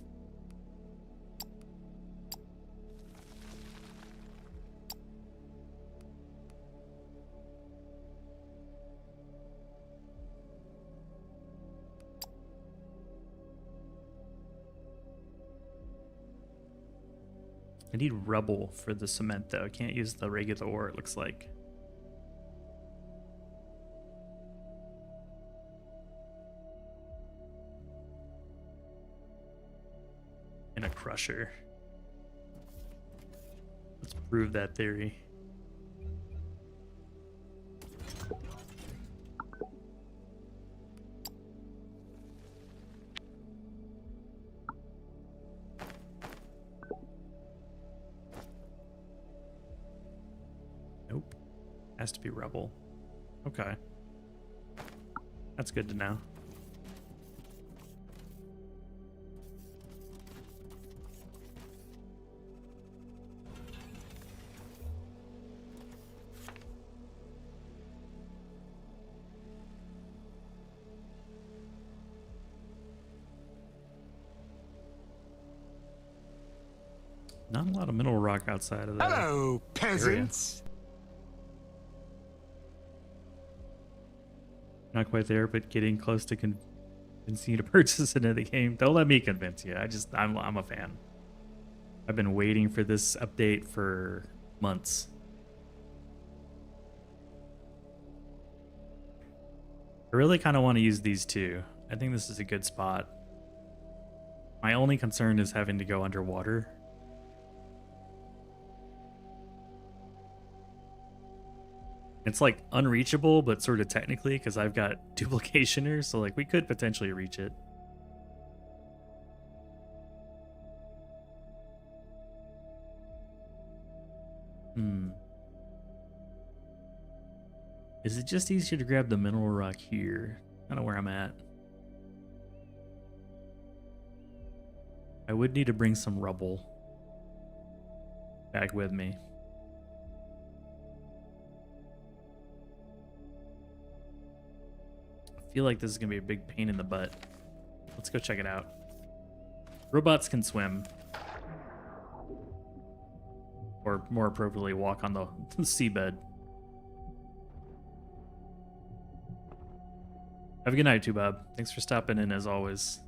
Speaker 1: I need rubble for the cement though. I can't use the regular ore, it looks like. And a crusher. Let's prove that theory. Nope. Has to be rubble. Okay. That's good to know. Not a lot of mineral rock outside of that.
Speaker 2: Hello, peasants.
Speaker 1: Not quite there, but getting close to convincing you to purchase it in the game. Don't let me convince you. I'm a fan. I've been waiting for this update for months. I really kind of want to use these two. I think this is a good spot. My only concern is having to go underwater. It's like unreachable, but sort of technically, because I've got duplicationers, so like we could potentially reach it. Is it just easier to grab the mineral rock here? Kind of where I'm at. I would need to bring some rubble back with me. feel like this is gonna be a big pain in the butt. Let's go check it out. Robots can swim. Or more appropriately, walk on the seabed. Have a good night, too, Bob. Thanks for stopping in as always.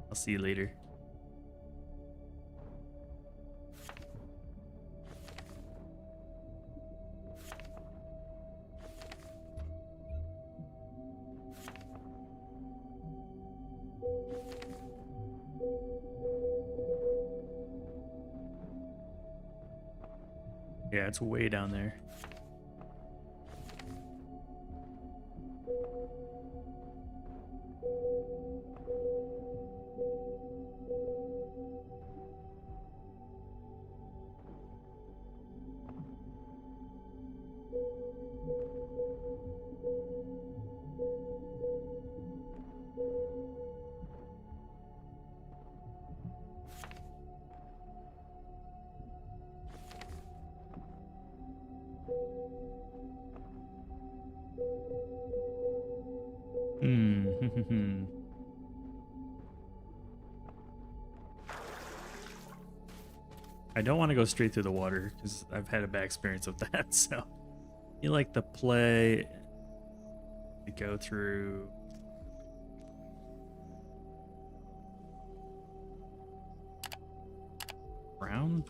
Speaker 1: I'll see you later. Yeah, it's way down there. I don't want to go straight through the water because I've had a bad experience with that. So you like the play to go through. Brown?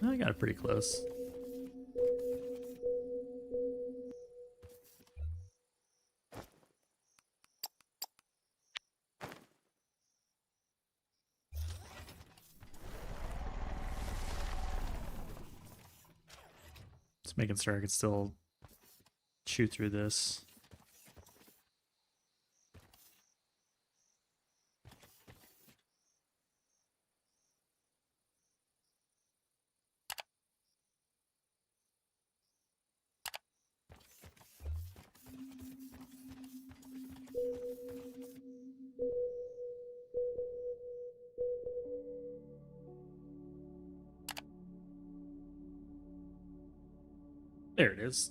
Speaker 1: I got it pretty close. Just making sure I could still shoot through this. There it is.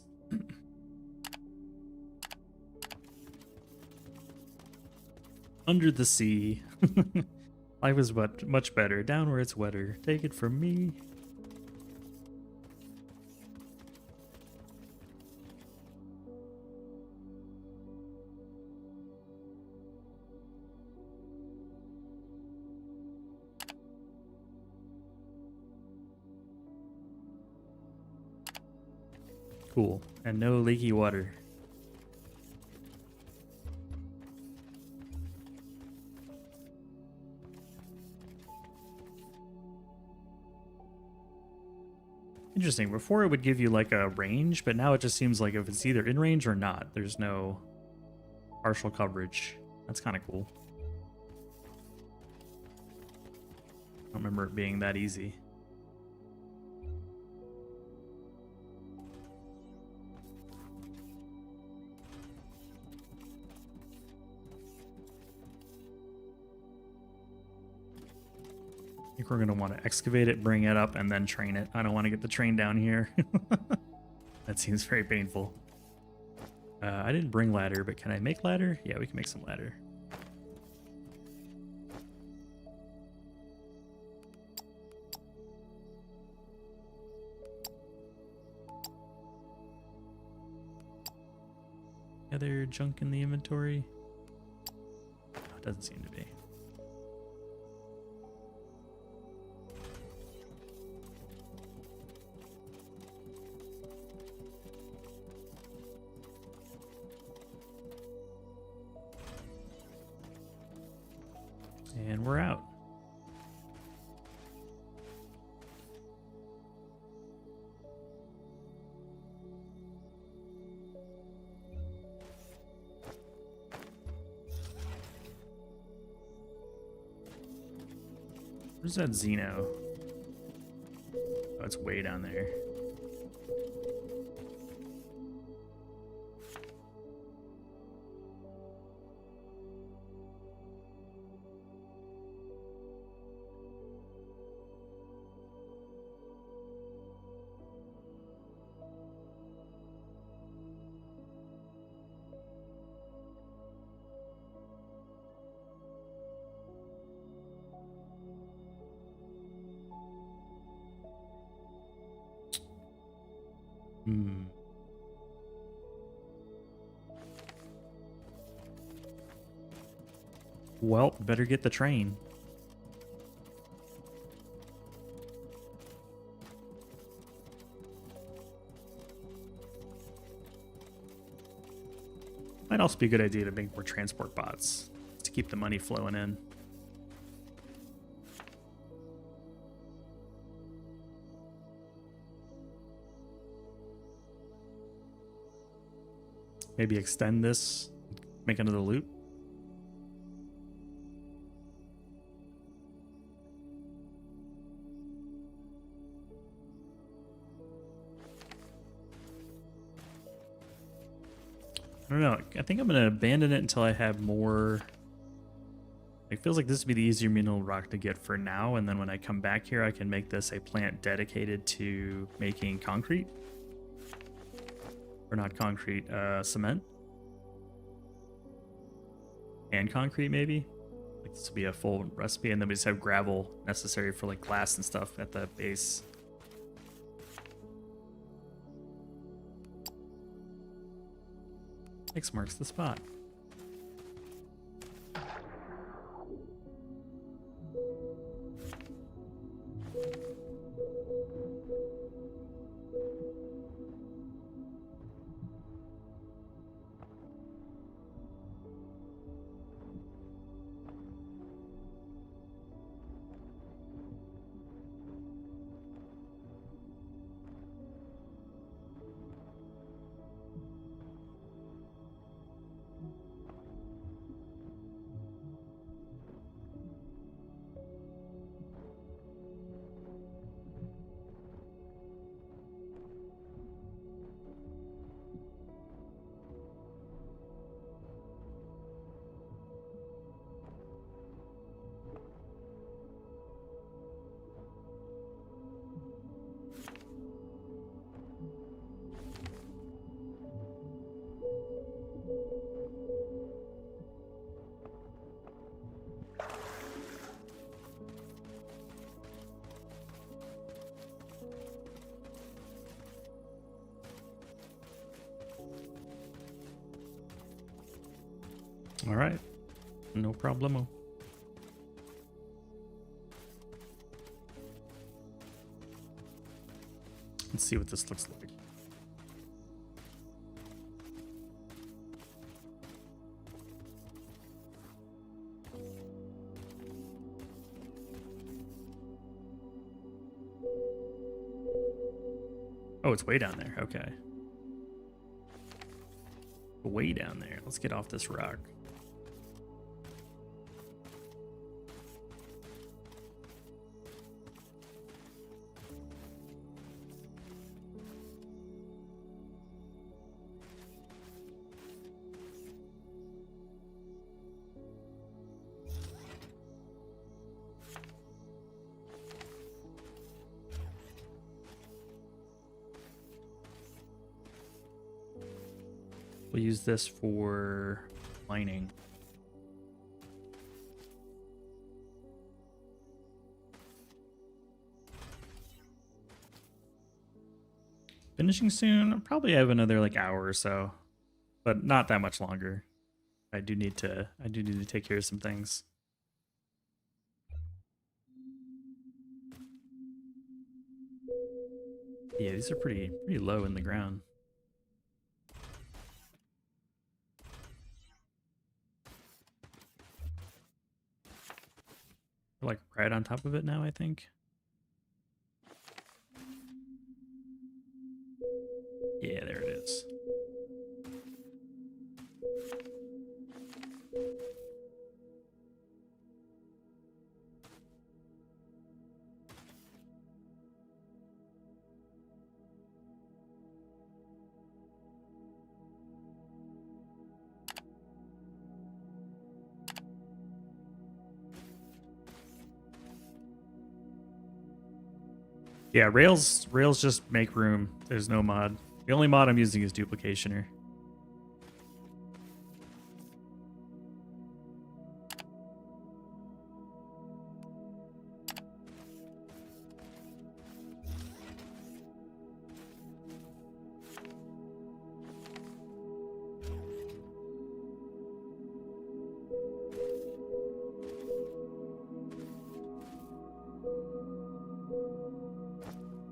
Speaker 1: Under the sea. Life is much better. Down where it's wetter. Take it from me. Cool. And no leaky water. Interesting. Before it would give you like a range, but now it just seems like if it's either in range or not, there's no partial coverage. That's kind of cool. I don't remember it being that easy. I think we're going to want to excavate it, bring it up, and then train it. I don't want to get the train down here. That seems very painful. I didn't bring ladder, but can I make ladder? Yeah, we can make some ladder. Other junk in the inventory? No, it doesn't seem to be. And we're out. Where's that Xeno? Oh, it's way down there. Hmm. Well, better get the train. Might also be a good idea to make more transport bots to keep the money flowing in. Maybe extend this, make another loop. I don't know. I think I'm going to abandon it until I have more. It feels like this would be the easier mineral rock to get for now. And then when I come back here, I can make this a plant dedicated to making concrete. Or not concrete, cement. And concrete, maybe. Like this will be a full recipe. And then we just have gravel necessary for like glass and stuff at the base. X marks the spot. All right, no problemo. Let's see what this looks like. Oh, it's way down there. Okay. Way down there. Let's get off this rock. We'll use this for mining. Finishing soon. I'll probably have another like hour or so, but not that much longer. I do need to take care of some things. Yeah, these are pretty low in the ground. We're like right on top of it now, I think. Yeah, there it is. Yeah, rails just make room. There's no mod. The only mod I'm using is duplicationer.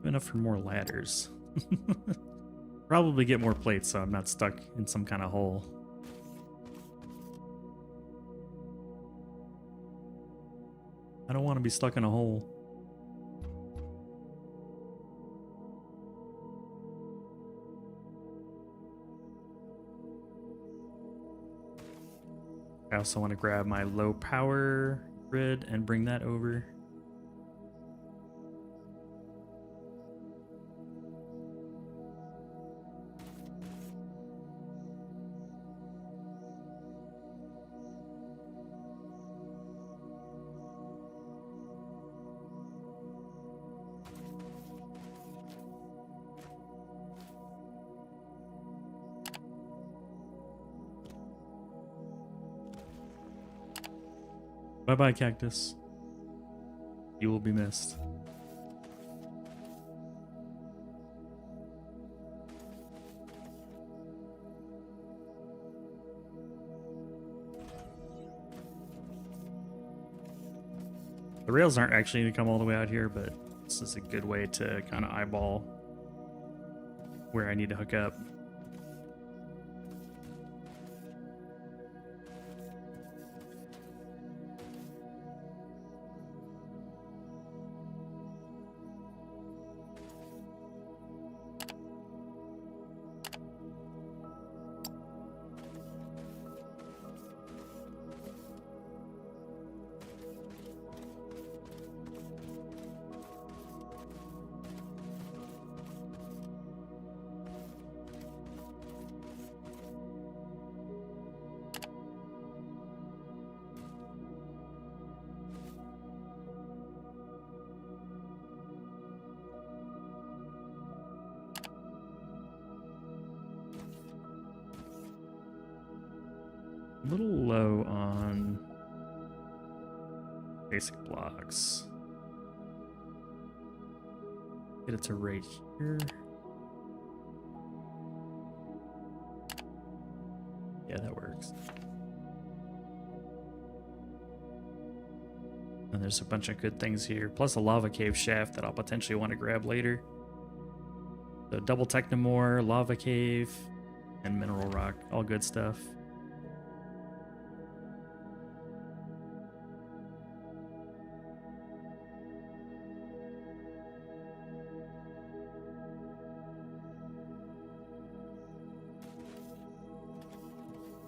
Speaker 1: Enough for more ladders. Probably get more plates so I'm not stuck in some kind of hole. I don't want to be stuck in a hole. I also want to grab my low power grid and bring that over. Bye-bye, cactus. You will be missed. The rails aren't actually going to come all the way out here, but this is a good way to kind of eyeball where I need to hook up. A little low on basic blocks. Get it to right here. Yeah, that works. And there's a bunch of good things here, plus a lava cave shaft that I'll potentially want to grab later. So double Technomore, lava cave, and mineral rock, all good stuff.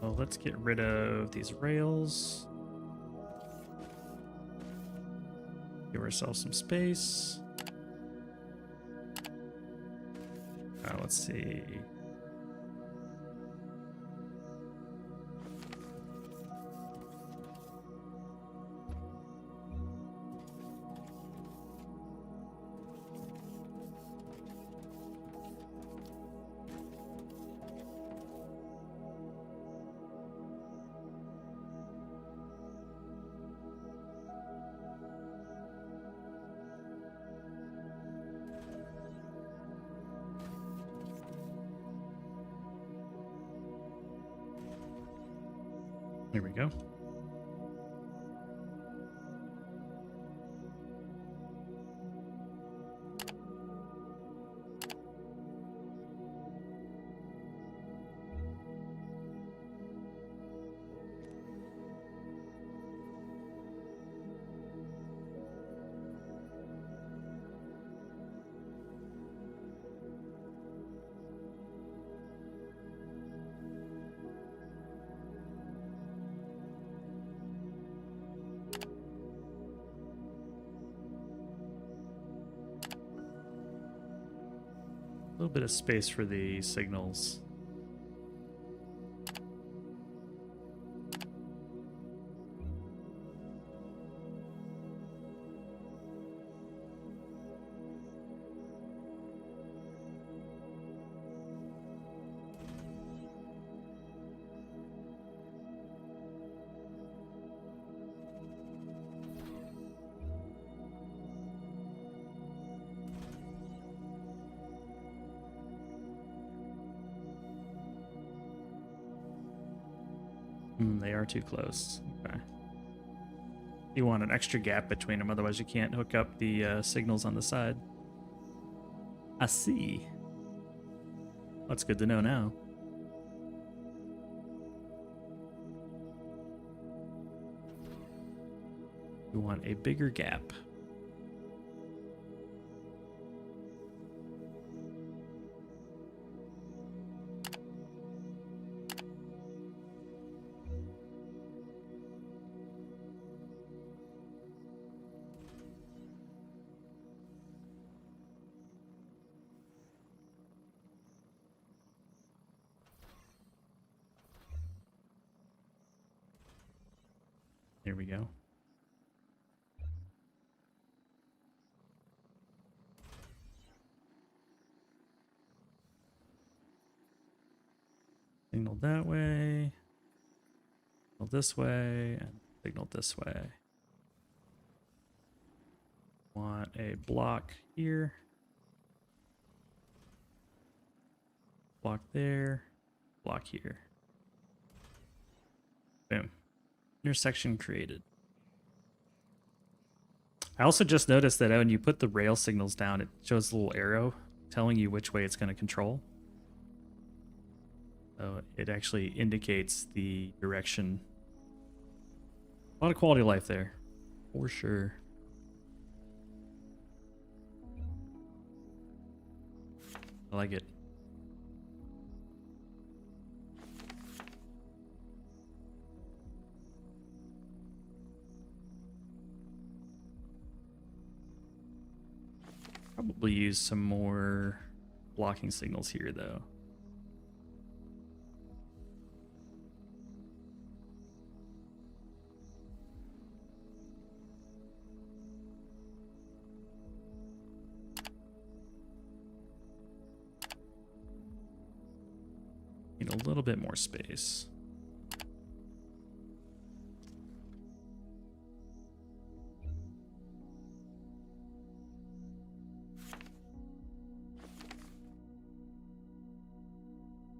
Speaker 1: Well, let's get rid of these rails. Give ourselves some space. Let's see. Here we go. little bit of space for the signals. They are too close. Okay. You want an extra gap between them, otherwise you can't hook up the signals on the side. I see. That's good to know now. You want a bigger gap. Here we go. Signal that way. Signal this way, and signal this way. Want a block here. Block there. Block here. Boom. Intersection created. I also just noticed that when you put the rail signals down, it shows a little arrow telling you which way it's going to control. So it actually indicates the direction. A lot of quality of life there, for sure. I like it. Probably use some more blocking signals here, though. Need a little bit more space.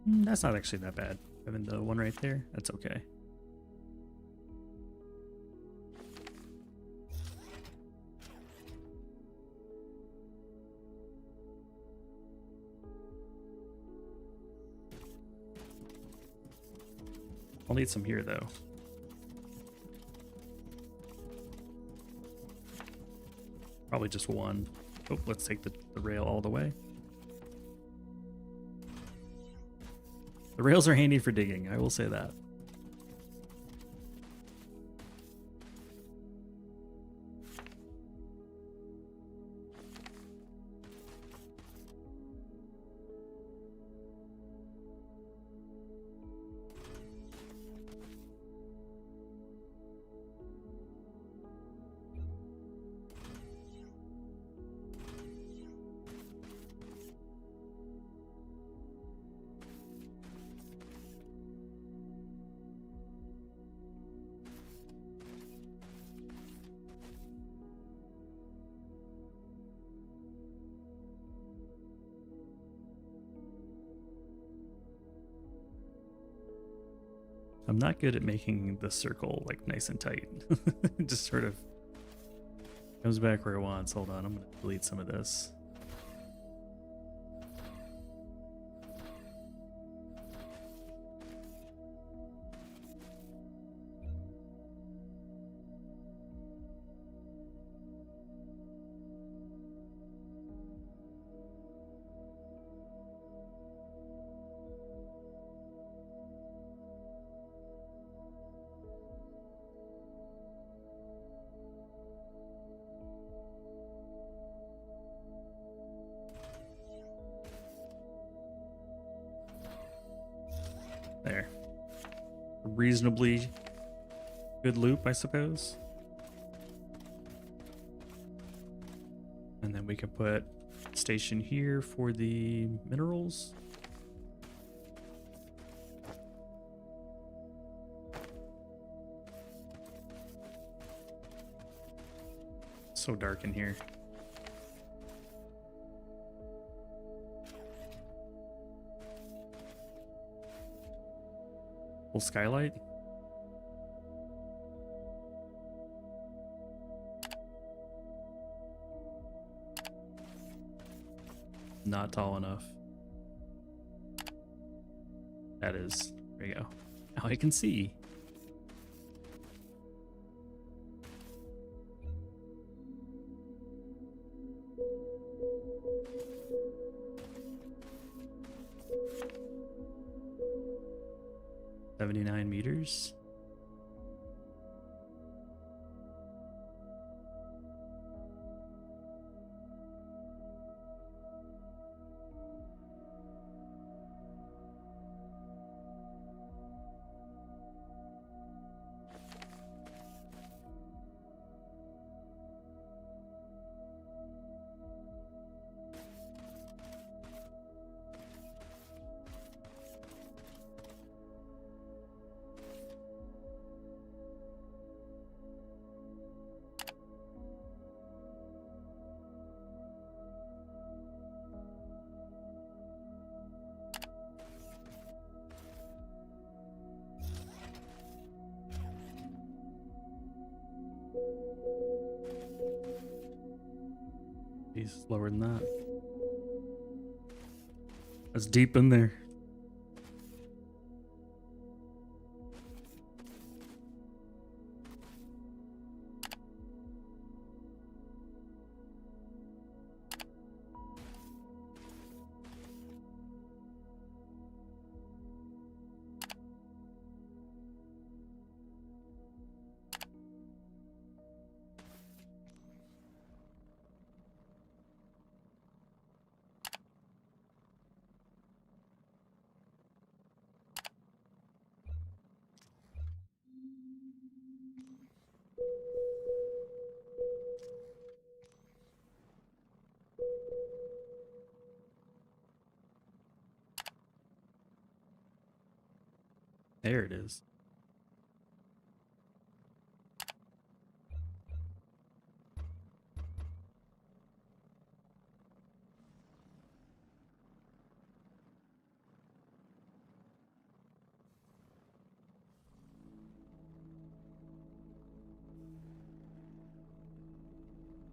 Speaker 1: That's not actually that bad. Having the one right there, that's okay. I'll need some here, though. Probably just one. Oh, let's take the rail all the way. The rails are handy for digging, I will say that. I'm not good at making the circle like nice and tight. It just sort of comes back where it wants. Hold on, I'm gonna delete some of this. There. Reasonably good loop, I suppose. And then we can put station here for the minerals. So dark in here. Full skylight. Not tall enough. That is. There you go. Now I can see. $79 meters. He's lower than that. That's deep in there. There it is.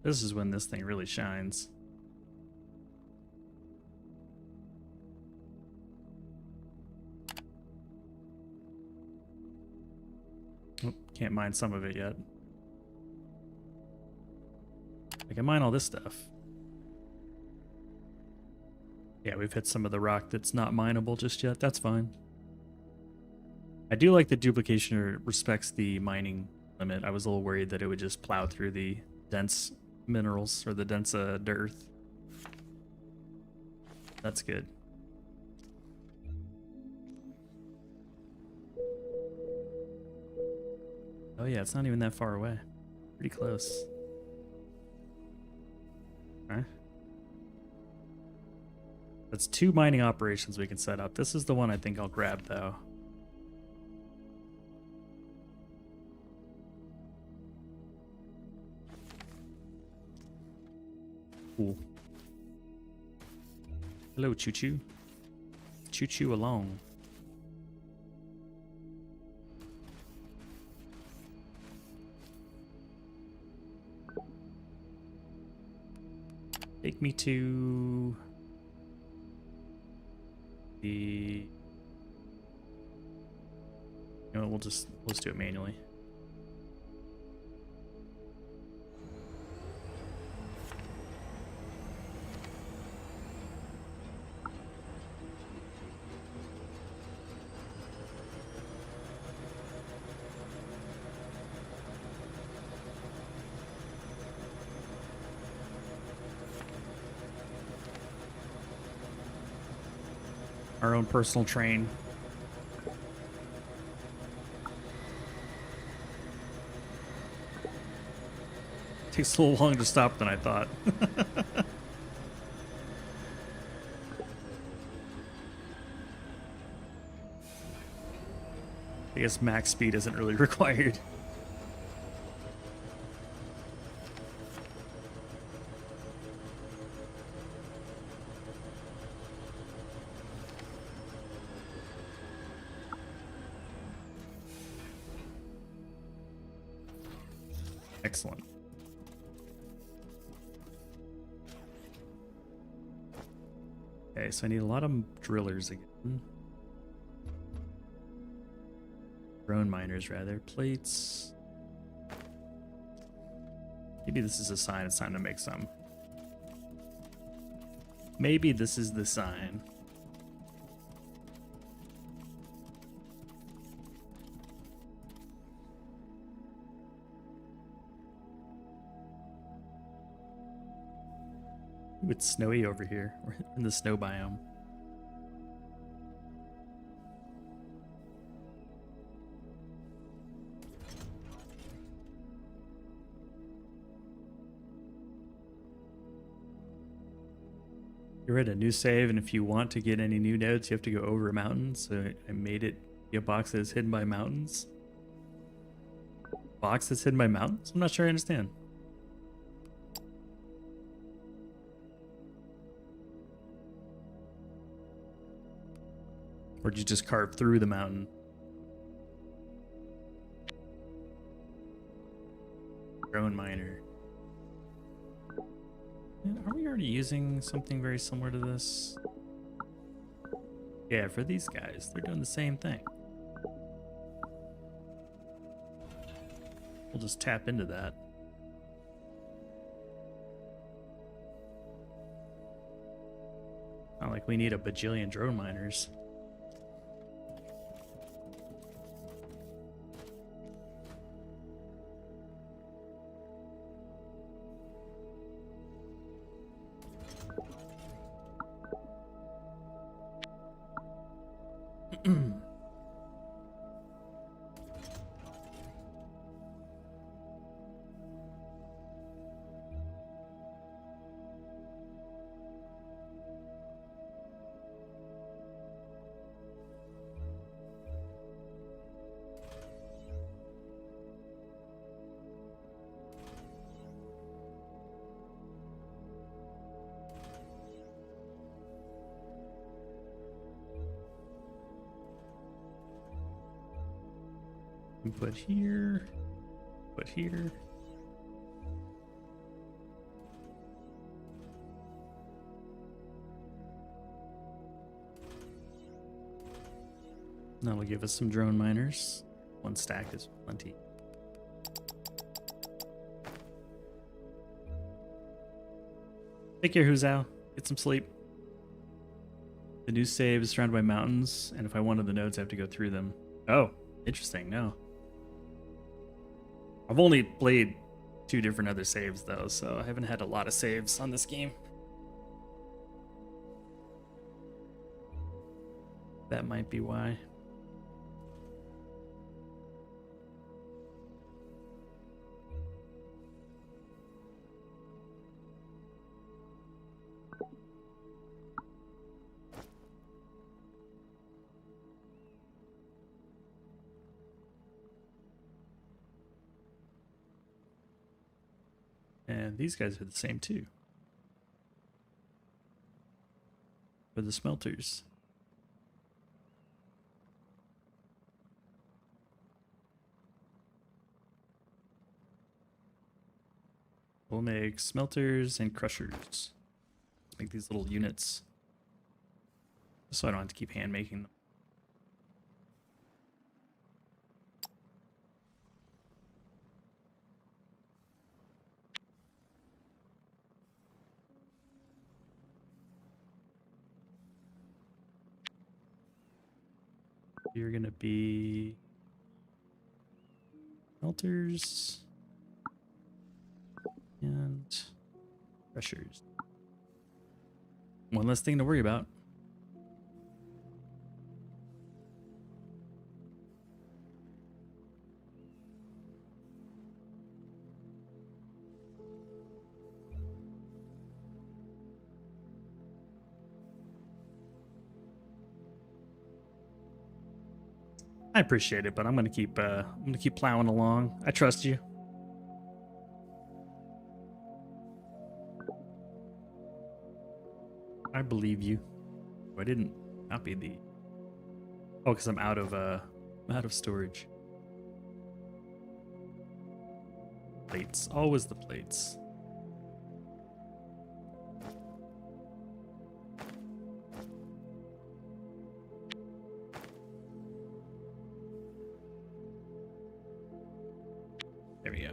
Speaker 1: This is when this thing really shines. Oh, can't mine some of it yet. I can mine all this stuff. Yeah, we've hit some of the rock that's not mineable just yet. That's fine. I do like the duplication respects the mining limit. I was a little worried that it would just plow through the dense minerals or the dense dirt. That's good. Oh yeah, it's not even that far away. Pretty close. Okay. That's 2 mining operations we can set up. This is the one I think I'll grab though. Cool. Hello, Choo Choo. Choo Choo along. Take me to the. You know what, let's do it manually. Our own personal train. Takes a little longer to stop than I thought. I guess max speed isn't really required. Excellent. Okay, so I need a lot of drillers again. Drone miners, rather. Plates. Maybe this is a sign. It's time to make some. Maybe this is the sign. Ooh, it's snowy over here. We're in the snow biome. You're at a new save, and if you want to get any new nodes, you have to go over a mountain. So I made it be a box that is hidden by mountains. Box that's hidden by mountains? I'm not sure I understand. Or did you just carve through the mountain? Drone miner. Are we already using something very similar to this? Yeah, for these guys, they're doing the same thing. We'll just tap into that. Not like we need a bajillion drone miners. Put here, put here. That'll give us some drone miners. One stack is plenty. Take care, Huzao. Get some sleep. The new save is surrounded by mountains, and if I wanted the nodes, I have to go through them. Oh, interesting. No. I've only played 2 different other saves, though, so I haven't had a lot of saves on this game. That might be why. And these guys are the same too. For the smelters. We'll make smelters and crushers. Let's make these little units. So I don't have to keep hand making them. You're gonna be smelters and pressures. One less thing to worry about. I appreciate it, but I'm gonna keep plowing along. I trust you. I believe you. I didn't copy the. Oh, because I'm out of storage. Plates, always the plates. There we go.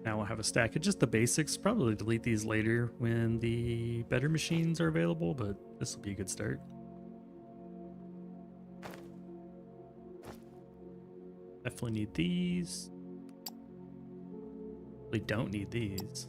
Speaker 1: Now we'll have a stack of just the basics. Probably delete these later when the better machines are available, but this will be a good start. Definitely need these. We don't need these.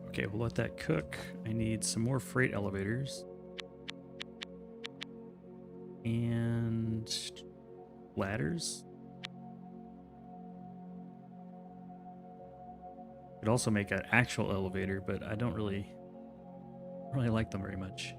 Speaker 1: Okay, we'll let that cook. I need some more freight elevators. And ladders. Could also make an actual elevator, but I don't really like them very much.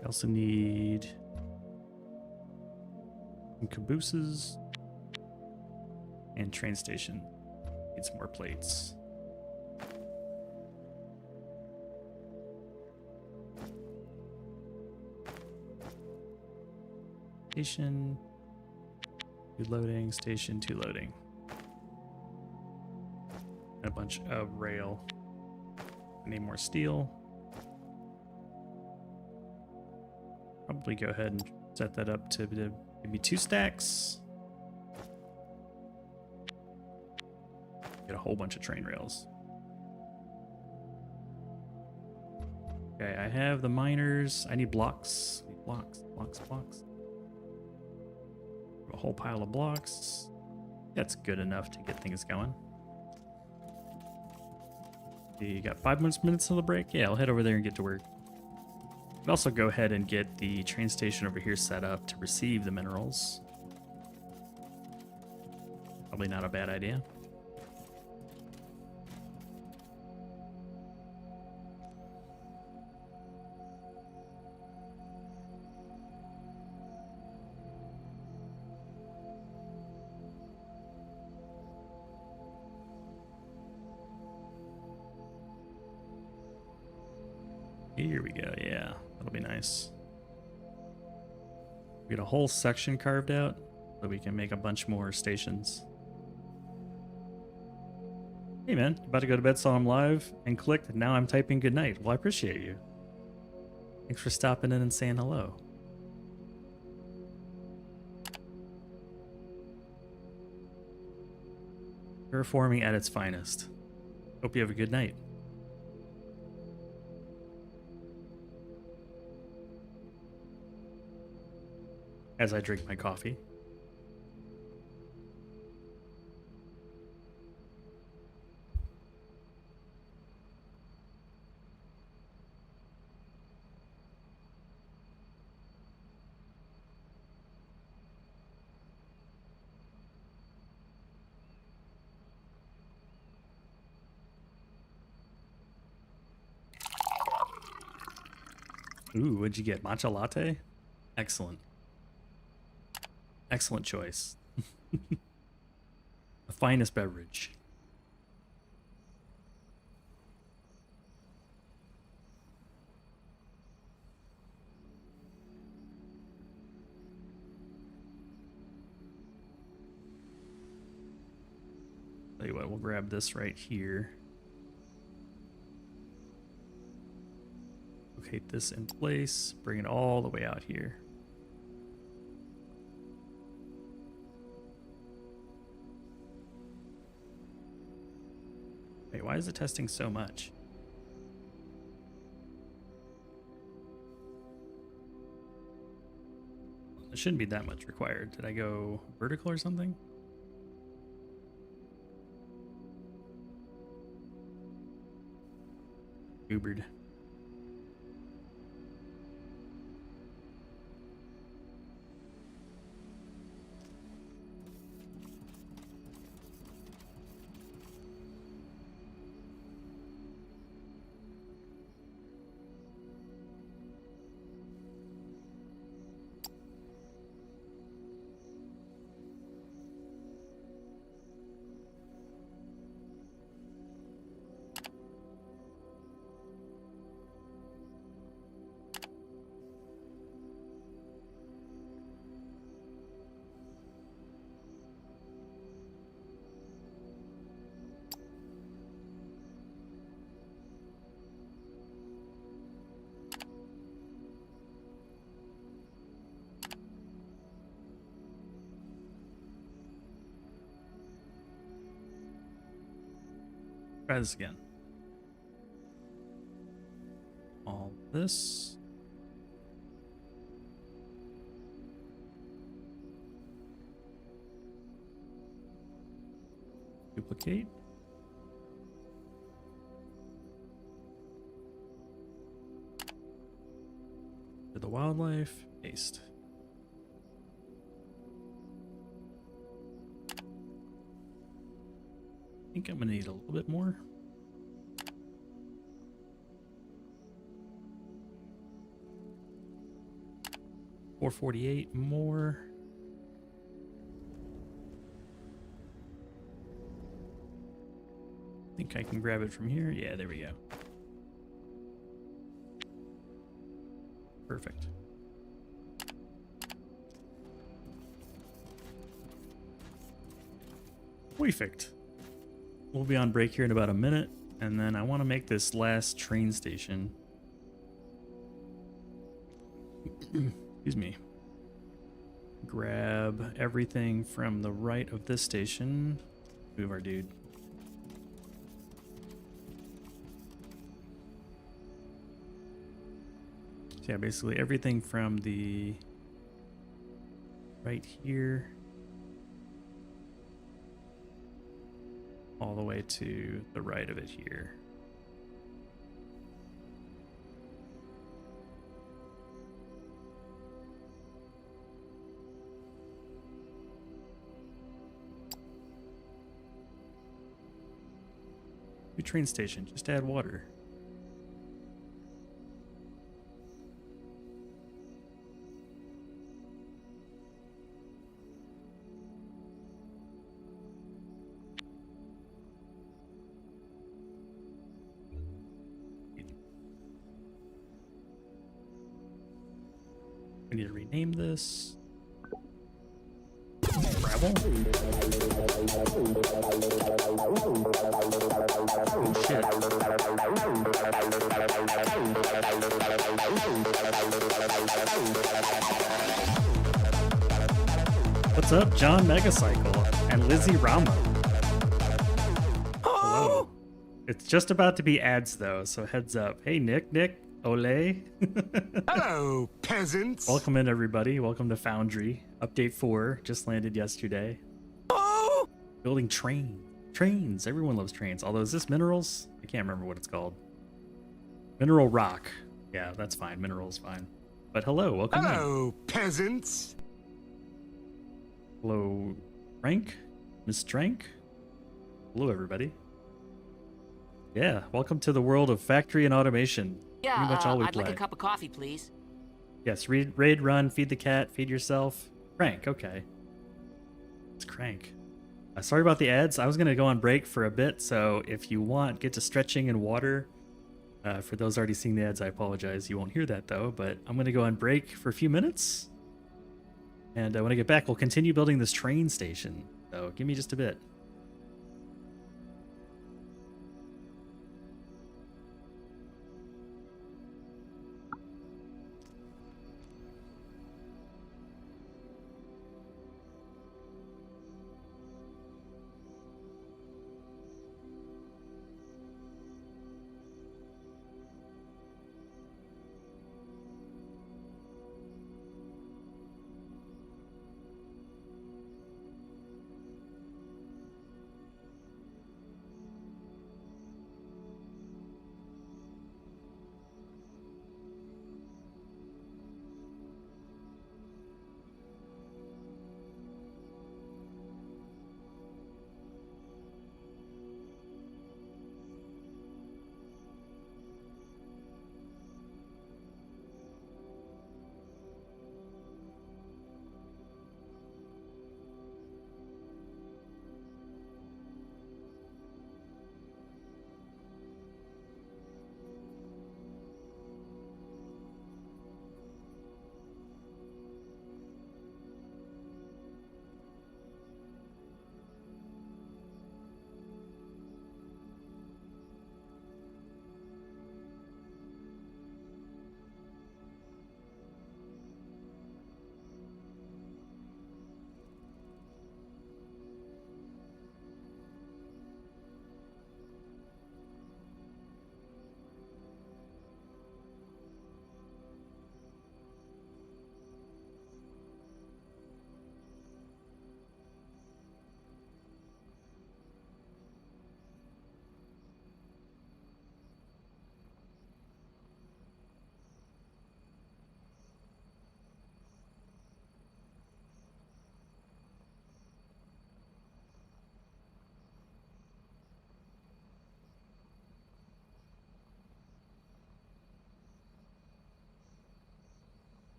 Speaker 1: I also need some cabooses and train station. Need some more plates. Station, 2 loading, station, 2 loading. And a bunch of rail. I need more steel. Probably go ahead and set that up to give me 2 stacks. Get a whole bunch of train rails. Okay, I have the miners. I need blocks. Blocks. A whole pile of blocks. That's good enough to get things going. You got 5 minutes till the break? Yeah, I'll head over there and get to work. I'll also go ahead and get the train station over here set up to receive the minerals. Probably not a bad idea. Here we go, yeah, that'll be nice. We get a whole section carved out so we can make a bunch more stations. Hey man, about to go to bed, saw I'm live and clicked, and now I'm typing goodnight. Well, I appreciate you. Thanks for stopping in and saying hello. Terraforming at its finest. Hope you have a good night. As I drink my coffee. Ooh, what'd you get? Matcha latte? Excellent. Excellent choice. The finest beverage. Tell you what, we'll grab this right here. Locate this in place, bring it all the way out here. Wait, why is it testing so much? It shouldn't be that much required. Did I go vertical or something? Ubered. Try this again. All this. Duplicate. To the wildlife, paste. I think I'm gonna need a little bit more. $448 more. I think I can grab it from here. Yeah, there we go. Perfect. Perfect. We'll be on break here in about a minute, and then I want to make this last train station. Excuse me. Grab everything from the right of this station. Move our dude. So yeah, basically everything from the right here all the way to the right of it here. New train station, just add water. We need to rename this. Gravel? Oh shit. What's up, John Megacycle and Lizzie Rama? Hello. It's just about to be ads though, so heads up. Hey Nick, ole.
Speaker 2: Hello, peasants.
Speaker 1: Welcome in everybody. Welcome to Foundry. Update 4 just landed yesterday.
Speaker 2: Oh!
Speaker 1: Building trains. Everyone loves trains. Although is this minerals? I can't remember what it's called. Mineral rock. Yeah, that's fine. Mineral's fine. But hello, welcome in.
Speaker 2: Hello, peasants.
Speaker 1: Hello, Frank, Miss Trank. Hello, everybody. Yeah, welcome to the world of factory and automation.
Speaker 3: Yeah,
Speaker 1: Pretty much all we
Speaker 3: I'd
Speaker 1: play.
Speaker 3: like a cup of coffee, please.
Speaker 1: Yes, raid, run, feed the cat, feed yourself. Crank, okay. It's Crank. Sorry about the ads. I was going to go on break for a bit, so if you want, get to stretching and water. For those already seeing the ads, I apologize. You won't hear that, though, but I'm going to go on break for a few minutes. And when I get back, we'll continue building this train station. So give me just a bit.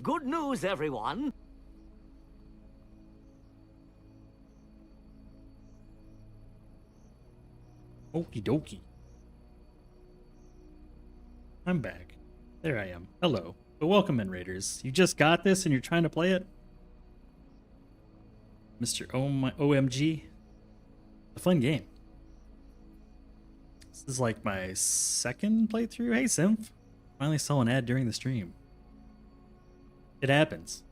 Speaker 5: Good news, everyone.
Speaker 1: Okie dokie. I'm back. There I am. Hello. But welcome in, Raiders. You just got this and you're trying to play it? Mr. OMG. A fun game. This is like my second playthrough. Hey, Symph. Finally saw an ad during the stream. It happens.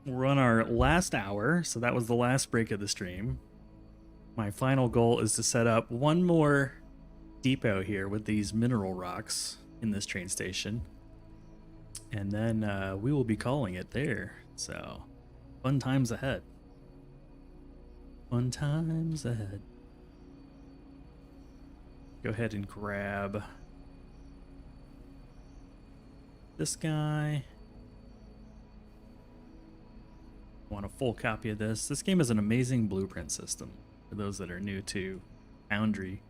Speaker 1: We're on our last hour, so that was the last break of the stream. My final goal is to set up one more depot here with these mineral rocks in this train station. And then we will be calling it there. So, fun times ahead. Fun times ahead. Go ahead and grab this guy. Want a full copy of this. This game is an amazing blueprint system for those that are new to Foundry.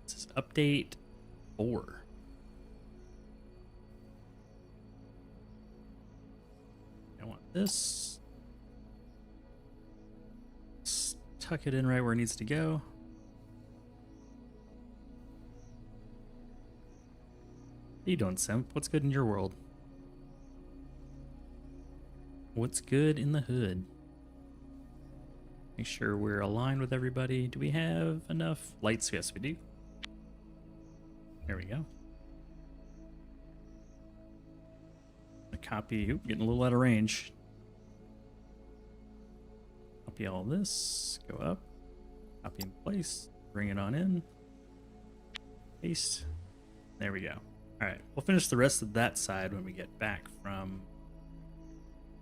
Speaker 1: This is update 4. I want this. Let's tuck it in right where it needs to go. How you doing, Simp? What's good in your world? What's good in the hood? Make sure we're aligned with everybody. Do we have enough lights? Yes, we do. There we go. A copy. Oop, getting a little out of range. Copy all this. Go up. Copy in place. Bring it on in. Paste. There we go. Alright, we'll finish the rest of that side when we get back from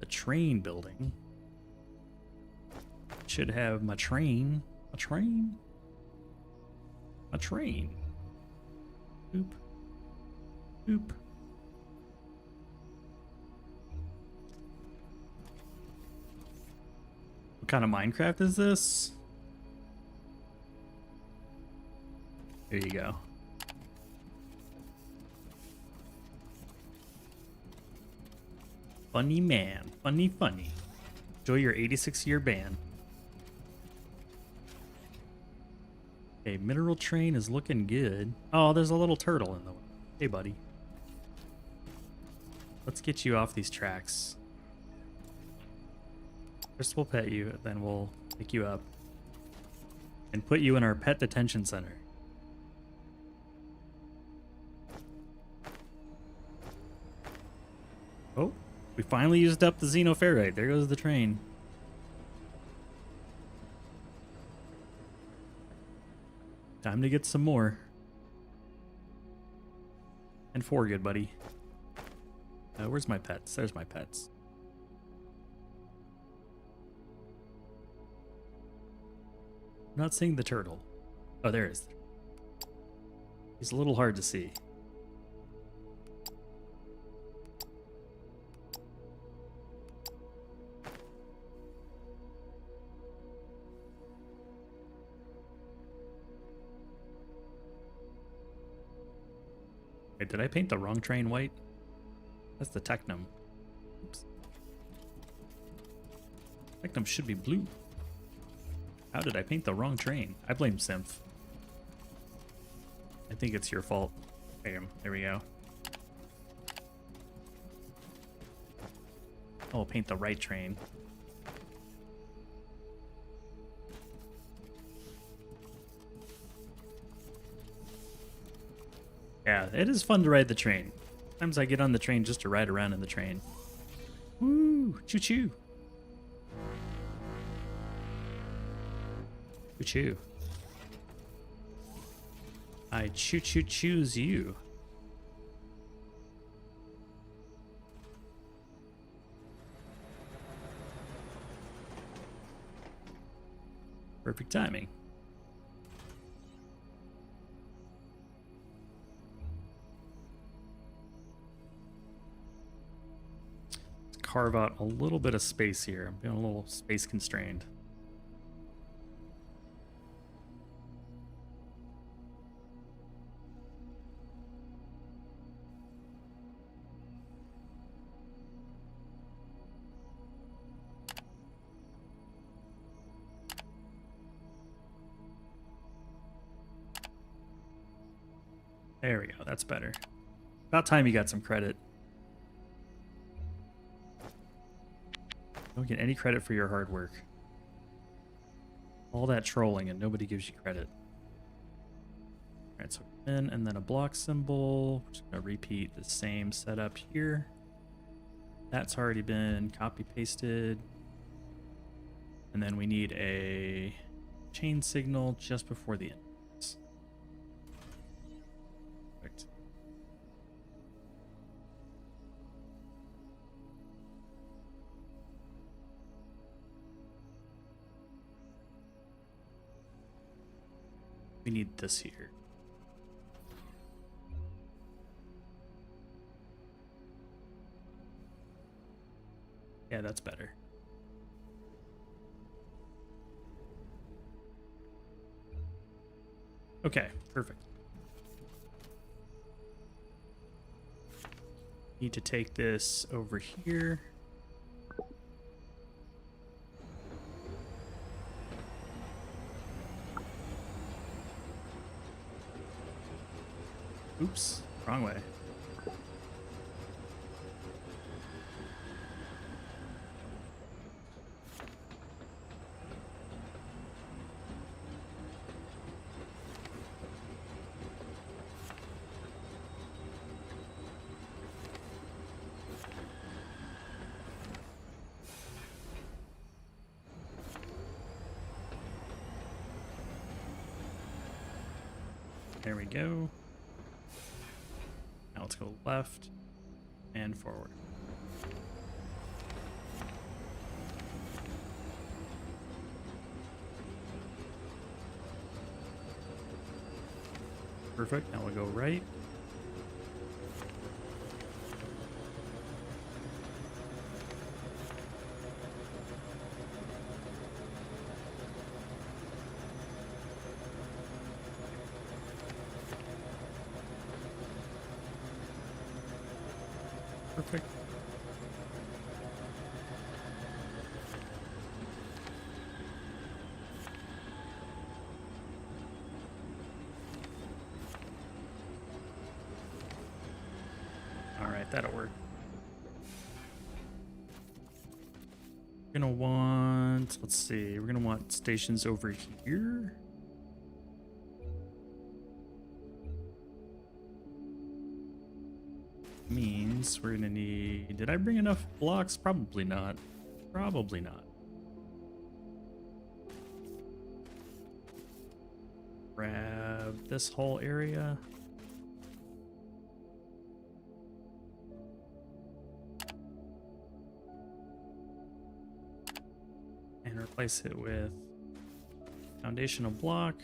Speaker 1: the train building. Should have my train. A train? A train. Oop. Oop. What kind of Minecraft is this? There you go. Funny man. Funny, funny. Enjoy your 86-year ban. Okay, mineral train is looking good. Oh, there's a little turtle in the way. Hey, buddy. Let's get you off these tracks. First we'll pet you, then we'll pick you up and put you in our pet detention center. Oh, we finally used up the xenoferrite. There goes the train. Time to get some more. And 4 good, buddy. Where's my pets? There's my pets. I'm not seeing the turtle. Oh, there is. He's a little hard to see. Wait, did I paint the wrong train white? That's the Technum. Oops. Technum should be blue. How did I paint the wrong train? I blame Symph. I think it's your fault. Bam, there we go. I'll paint the right train. Yeah, it is fun to ride the train. Sometimes I get on the train just to ride around in the train. Woo! Choo-choo! Choo-choo. I choo-choo-choose you. Perfect timing. Let's carve out a little bit of space here. I'm being a little space constrained. There we go. That's better. About time you got some credit. Don't get any credit for your hard work. All that trolling and nobody gives you credit. Alright, so in and then a block symbol. We're just gonna repeat the same setup here. That's already been copy pasted. And then we need a chain signal just before the end. Perfect. We need this here. Yeah, that's better. Okay, perfect. Need to take this over here. Oops, wrong way. There we go. Now let's go left and forward. Perfect. Now we'll go right. Perfect. All right, that'll work. We're gonna want, let's see, we're gonna want stations over here. Means we're gonna need, did I bring enough blocks? Probably not. Probably not. Grab this whole area. And replace it with foundational block.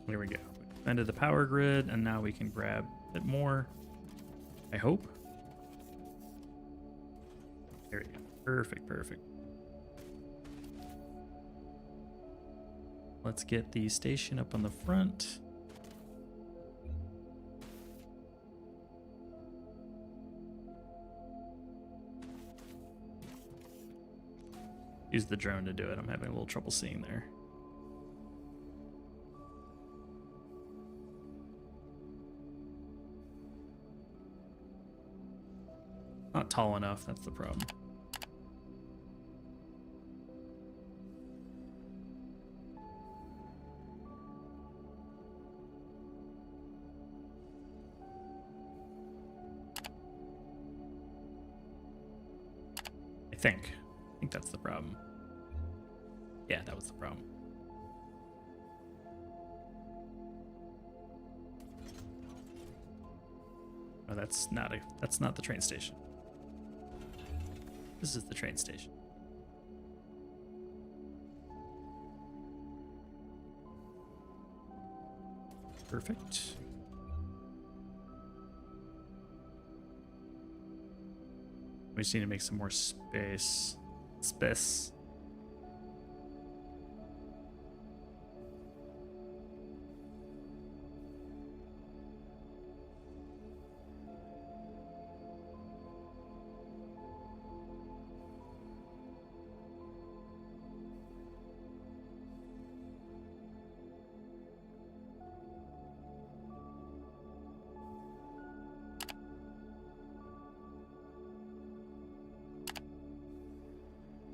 Speaker 1: There we go. Expanded the power grid, and now we can grab a bit more. I hope. There we go. Perfect, perfect. Let's get the station up on the front. Use the drone to do it. I'm having a little trouble seeing there. Not tall enough, that's the problem. I think that's the problem. Yeah, that was the problem. Oh, that's not the train station. This is the train station. Perfect. We just need to make some more space. Space.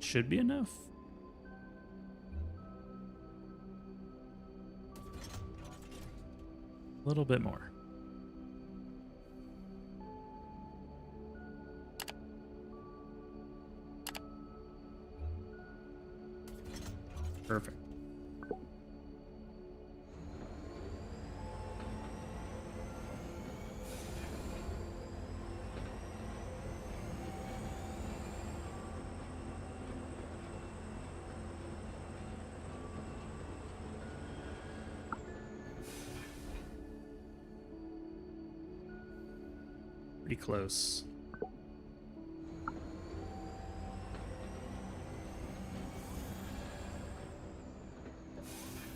Speaker 1: Should be enough. A little bit more. Perfect. Pretty close.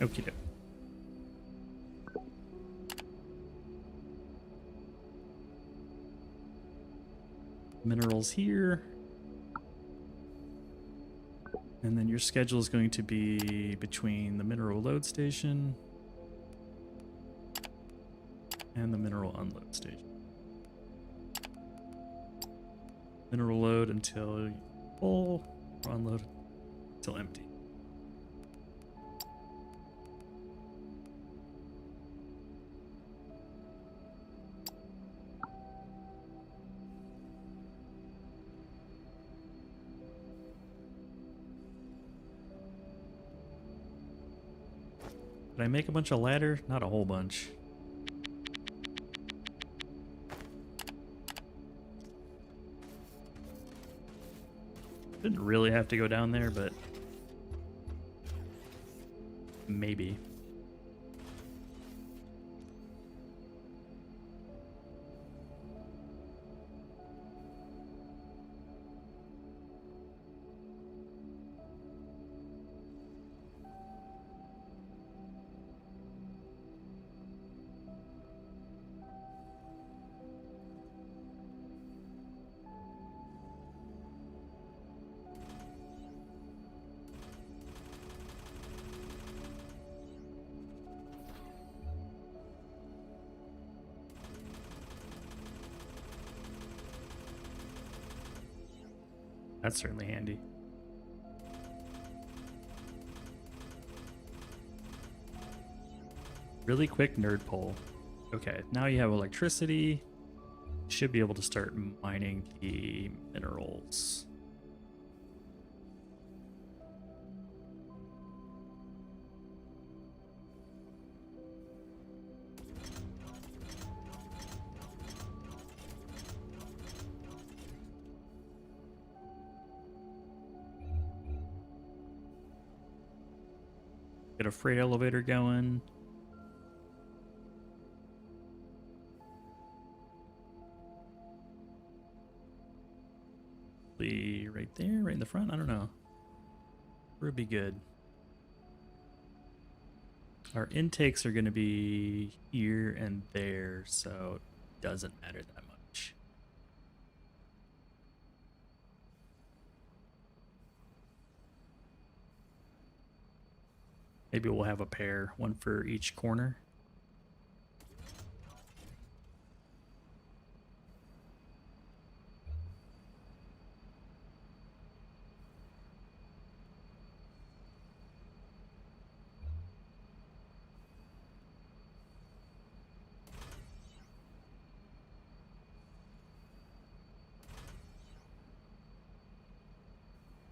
Speaker 1: Okie doke. Minerals here. And then your schedule is going to be between the mineral load station and the mineral unload station. Mineral load until full, or unload until empty. Did I make a bunch of ladder? Not a whole bunch. Didn't really have to go down there, but maybe. That's certainly handy. Really quick nerd poll. Okay, now you have electricity. You should be able to start mining the minerals. Get a freight elevator going. Be right there, right in the front. I don't know. Where would be good? Our intakes are going to be here and there, so it doesn't matter that much. Maybe we'll have a pair, one for each corner.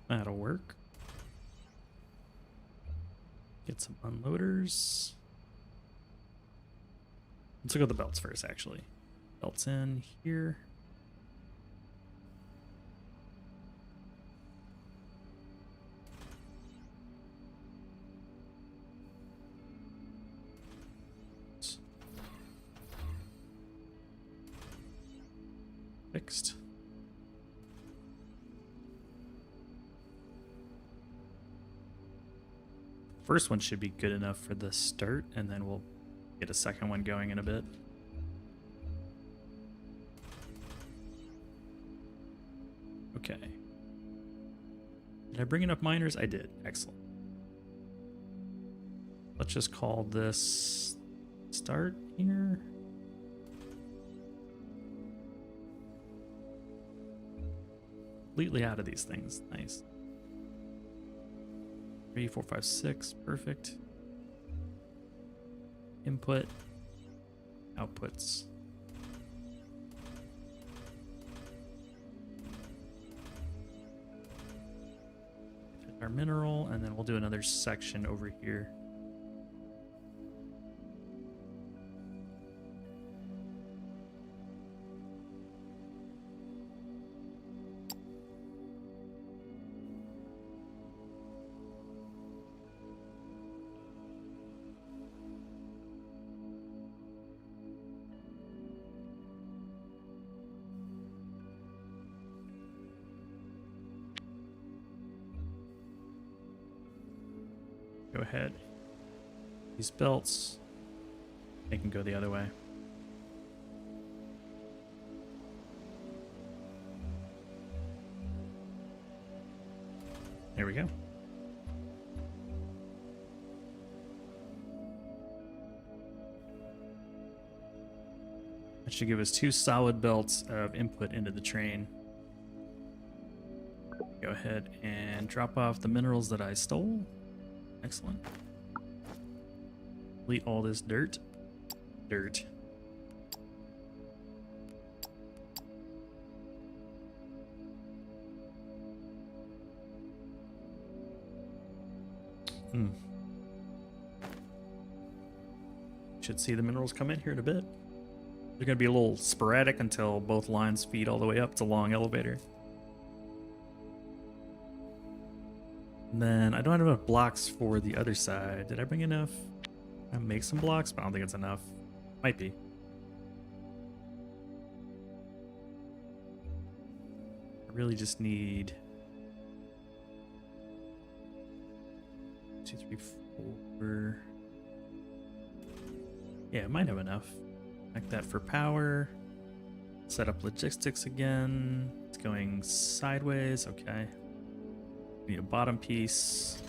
Speaker 1: That'll work. Get some unloaders. Let's look at the belts first, actually. Belts in here. Fixed. First one should be good enough for the start, and then we'll get a second one going in a bit. Okay. Did I bring enough miners? I did. Excellent. Let's just call this start here. Completely out of these things. Nice. 3, 4, 5, 6. Perfect. Input. Outputs. Our mineral, and then we'll do another section over here. Go ahead. These belts, they can go the other way. There we go. That should give us 2 solid belts of input into the train. Go ahead and drop off the minerals that I stole. Excellent. Delete all this dirt. Dirt. Should see the minerals come in here in a bit. They're going to be a little sporadic until both lines feed all the way up. It's a long elevator. And then I don't have enough blocks for the other side. Did I bring enough? I make some blocks, but I don't think it's enough. Might be. I really just need 2, 3, 4. Yeah, I might have enough. Like that for power. Set up logistics again. It's going sideways. Okay. Need a bottom piece.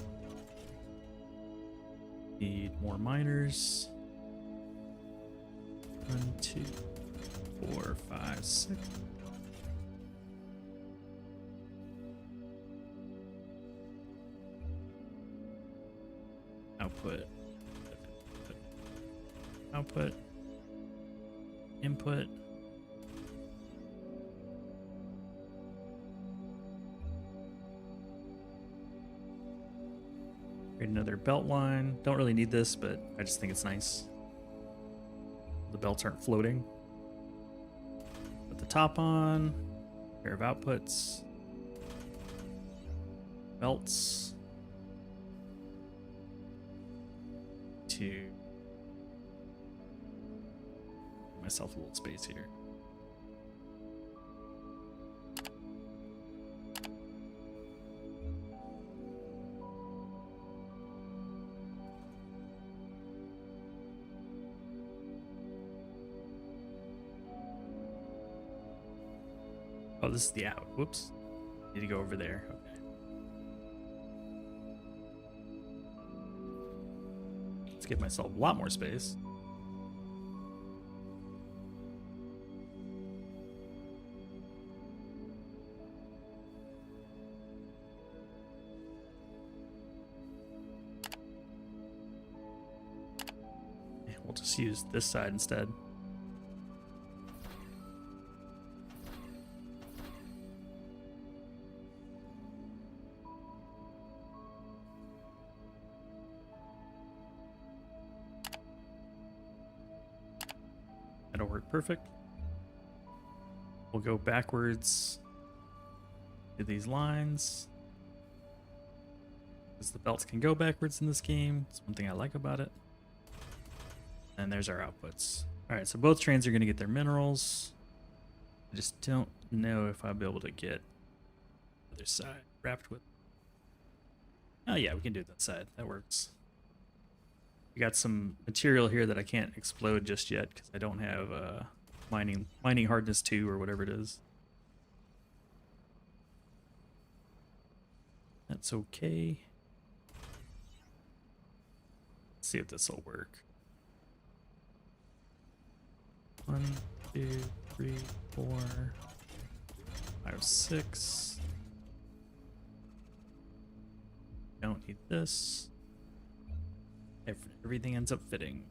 Speaker 1: Need more miners. 1, 2, 4, 5, 6. Output. Output. Input. Create another belt line. Don't really need this, but I just think it's nice. The belts aren't floating. Put the top on. Pair of outputs. Belts. 2. Myself a little space here. Oh, this is the out. Whoops. Need to go over there. Okay. Let's give myself a lot more space. We'll just use this side instead. That'll work perfect. We'll go backwards to these lines. Because the belts can go backwards in this game. It's one thing I like about it. And there's our outputs. Alright, so both trains are going to get their minerals. I just don't know if I'll be able to get the other side wrapped with. Oh yeah, we can do that side. That works. We got some material here that I can't explode just yet because I don't have mining hardness 2 or whatever it is. That's okay. Let's see if this will work. 1, 2, 3, 4, 5, 6. Don't need this. Everything ends up fitting.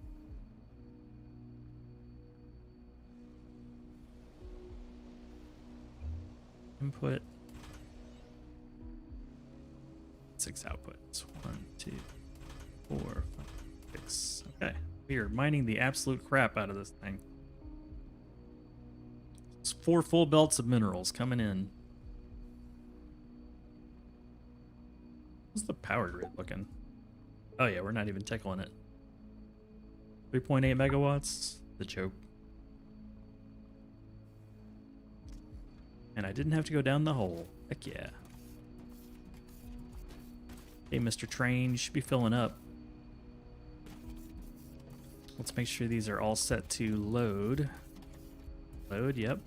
Speaker 1: Input. 6 outputs. 1, 2, 4, 5, 6. Okay. We are mining the absolute crap out of this thing. It's 4 full belts of minerals coming in. How's the power grid looking? Oh yeah, we're not even tickling it. 3.8 megawatts. The joke. And I didn't have to go down the hole. Heck yeah. Hey, Mr. Train, you should be filling up. Let's make sure these are all set to load. Load, yep.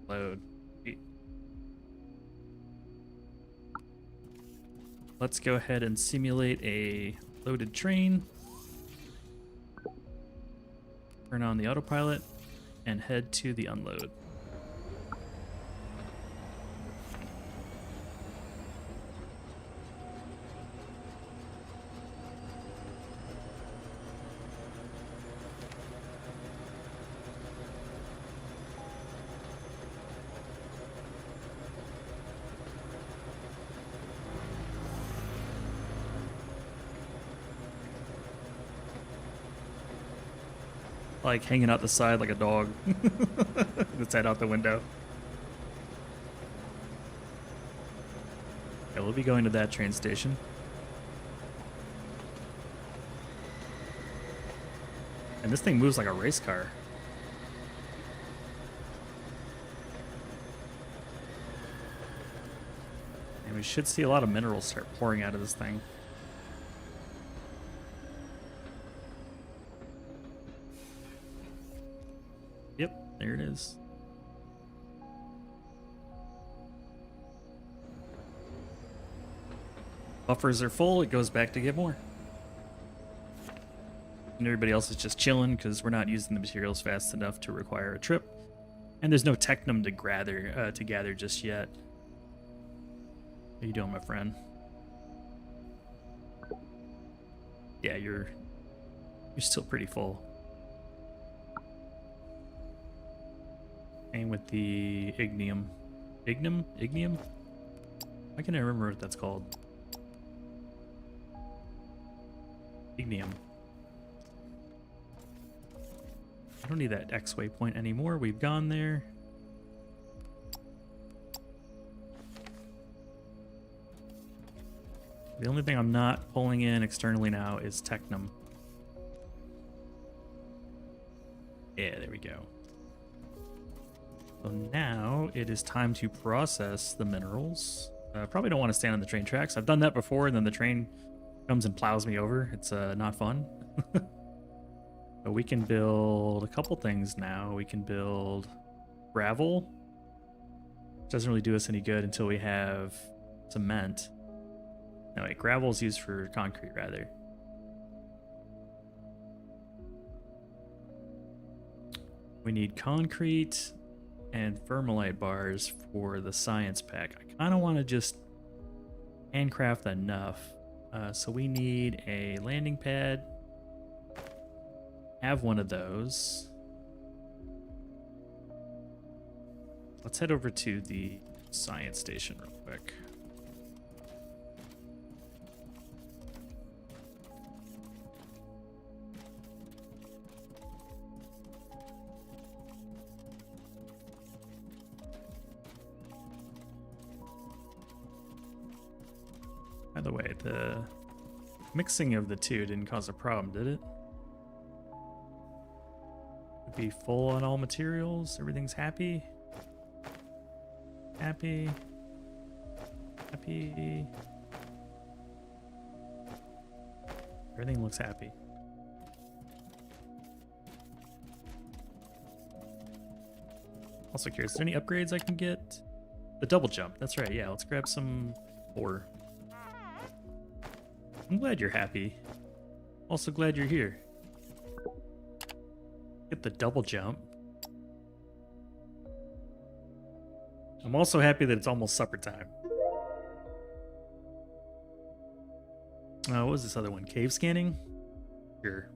Speaker 1: Load. Let's go ahead and simulate a loaded train. Turn on the autopilot and head to the unload. Like hanging out the side like a dog. That's head out the window. Yeah, we'll be going to that train station. And this thing moves like a race car. And we should see a lot of minerals start pouring out of this thing. Yep, there it is. Buffers are full, it goes back to get more. And everybody else is just chilling because we're not using the materials fast enough to require a trip. And there's no technum to gather just yet. How you doing, my friend? Yeah, you're still pretty full. Same with the ignium. Ignium? Why can't I remember what that's called? Ignium. I don't need that X waypoint anymore. We've gone there. The only thing I'm not pulling in externally now is technum. Yeah, there we go. So now it is time to process the minerals. Probably don't want to stand on the train tracks. I've done that before, and then the train comes and plows me over. It's not fun. But we can build a couple things now. We can build gravel. Doesn't really do us any good until we have cement. No, wait, gravel is used for concrete, rather. We need concrete and vermalite bars for the science pack. I kind of want to just handcraft enough. So we need a landing pad. Have one of those. Let's head over to the science station real quick. By the way, the mixing of the two didn't cause a problem, did it? Would be full on all materials. Everything's happy. Happy. Happy. Everything looks happy. Also curious, is there any upgrades I can get? The double jump, that's right, yeah, let's grab some ore. I'm glad you're happy. Also glad you're here. Get the double jump. I'm also happy that it's almost supper time. What was this other one? Cave scanning? Sure.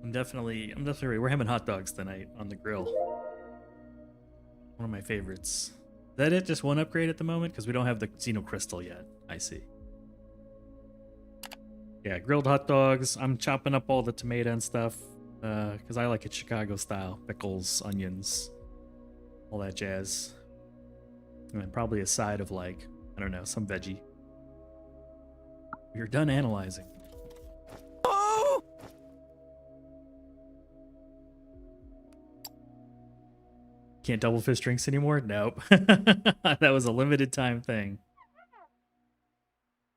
Speaker 1: I'm definitely ready. We're having hot dogs tonight on the grill. One of my favorites. Is that it? Just one upgrade at the moment? Because we don't have the Xeno Crystal yet. I see. Yeah, grilled hot dogs. I'm chopping up all the tomato and stuff because I like it Chicago style. Pickles, onions, all that jazz. And then probably a side of like, I don't know, some veggie. You're done analyzing.
Speaker 2: Oh!
Speaker 1: Can't double fist drinks anymore? Nope. That was a limited time thing.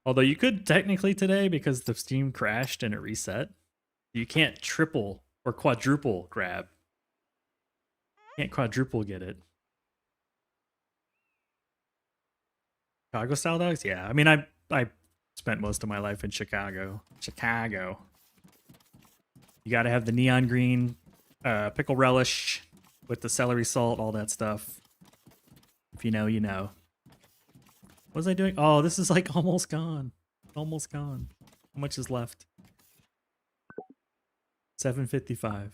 Speaker 1: Although you could technically today because the Steam crashed and it reset. You can't triple or quadruple grab. Can't quadruple get it. Chicago style dogs? Yeah. I mean, I spent most of my life in Chicago. Chicago. You got to have the neon green pickle relish with the celery salt, all that stuff. If you know, you know. What was I doing? Oh, this is like almost gone. Almost gone. How much is left? $7.55.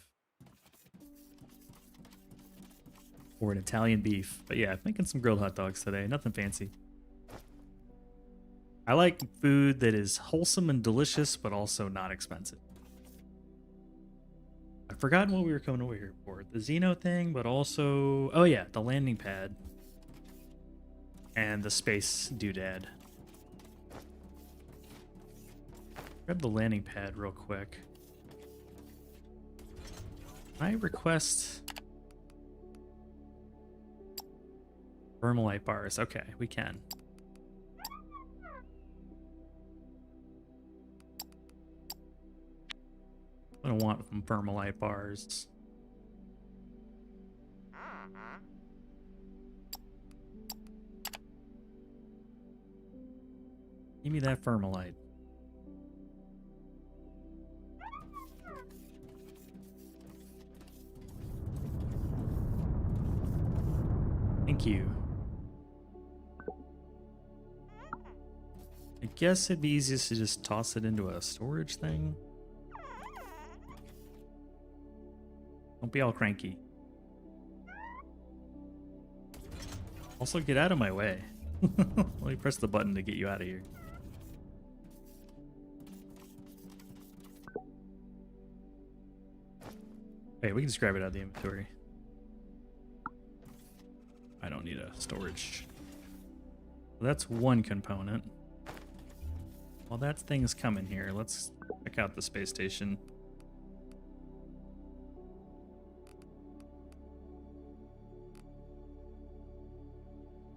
Speaker 1: Or an Italian beef. But yeah, making some grilled hot dogs today. Nothing fancy. I like food that is wholesome and delicious, but also not expensive. I've forgotten what we were coming over here for. The Xeno thing, but also... Oh yeah, the landing pad. And the space doodad. Grab the landing pad real quick. Can I request... Vermalite bars. Okay, we can. I don't want some Vermalite bars. Give me that Vermalite. Thank you. I guess it'd be easiest to just toss it into a storage thing. Don't be all cranky. Also, get out of my way. Let me press the button to get you out of here. Hey, we can just grab it out of the inventory. I don't need a storage. Well, that's one component. While that thing's coming here, let's check out the space station.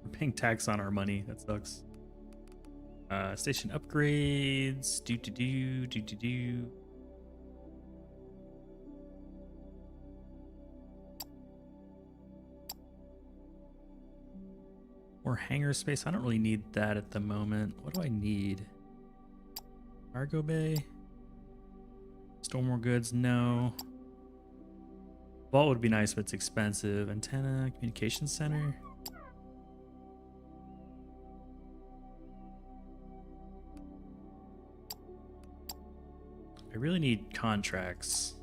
Speaker 1: We're paying tax on our money. That sucks. Station upgrades. Do. More hangar space. I don't really need that at the moment. What do I need? Cargo bay? Store more goods? No. Vault would be nice, but it's expensive. Antenna, communication center. I really need contracts.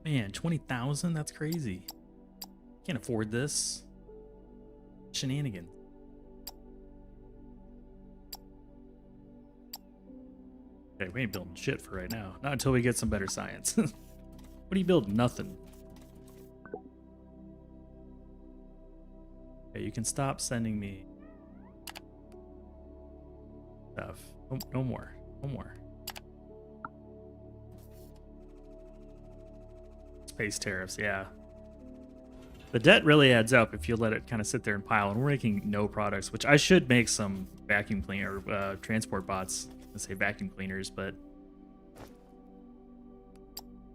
Speaker 1: Man, 20,000? That's crazy. Can't afford this. Shenanigan. Okay, we ain't building shit for right now. Not until we get some better science. What are you building? Nothing. Okay, you can stop sending me stuff. Oh, no more. No more. Space tariffs, yeah. The debt really adds up if you let it kind of sit there and pile. And we're making no products, which I should make some vacuum cleaner, transport bots. Let's say vacuum cleaners, but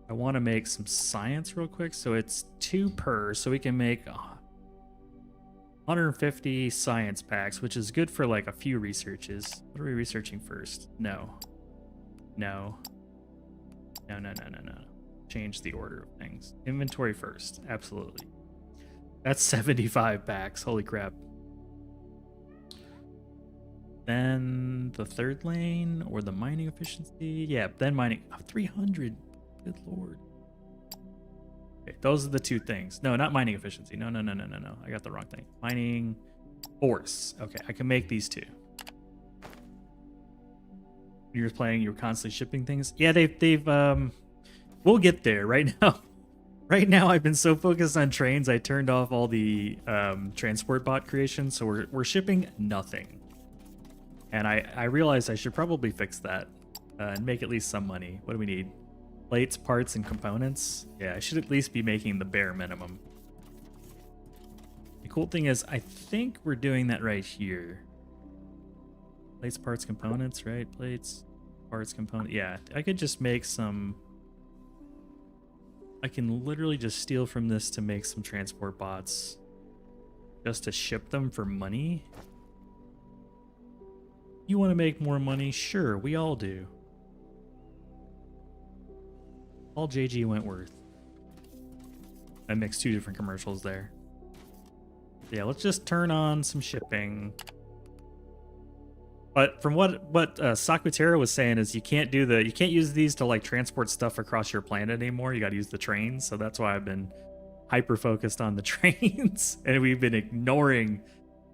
Speaker 1: I want to make some science real quick. So it's 2 per, so we can make 150 science packs, which is good for like a few researches. What are we researching first? No. No. No, no, no, no, no. Change the order of things. Inventory first. Absolutely. That's 75 packs. Holy crap. Then the third lane or the mining efficiency. Yeah, then mining. Oh, 300. Good lord. Okay, those are the two things. No, not mining efficiency. No, no, no, no, no, no. I got the wrong thing. Mining force. Okay, I can make these two. When you were playing, you were constantly shipping things. Yeah, they've we'll get there. Right now, right now I've been so focused on trains, I turned off all the transport bot creation, so we're shipping nothing. And I realized I should probably fix that and make at least some money. What do we need? Plates, parts, and components. Yeah, I should at least be making the bare minimum. The cool thing is, I think we're doing that right here. Plates, parts, components, right? Plates, parts, component. Yeah, I could just make some... I can literally just steal from this to make some transport bots. Just to ship them for money. You want to make more money? Sure, we all do. All JG Wentworth. I mixed two different commercials there. Yeah, let's just turn on some shipping. But from what Sakutera was saying is you can't use these to like transport stuff across your planet anymore. You got to use the trains. So that's why I've been hyper focused on the trains, and we've been ignoring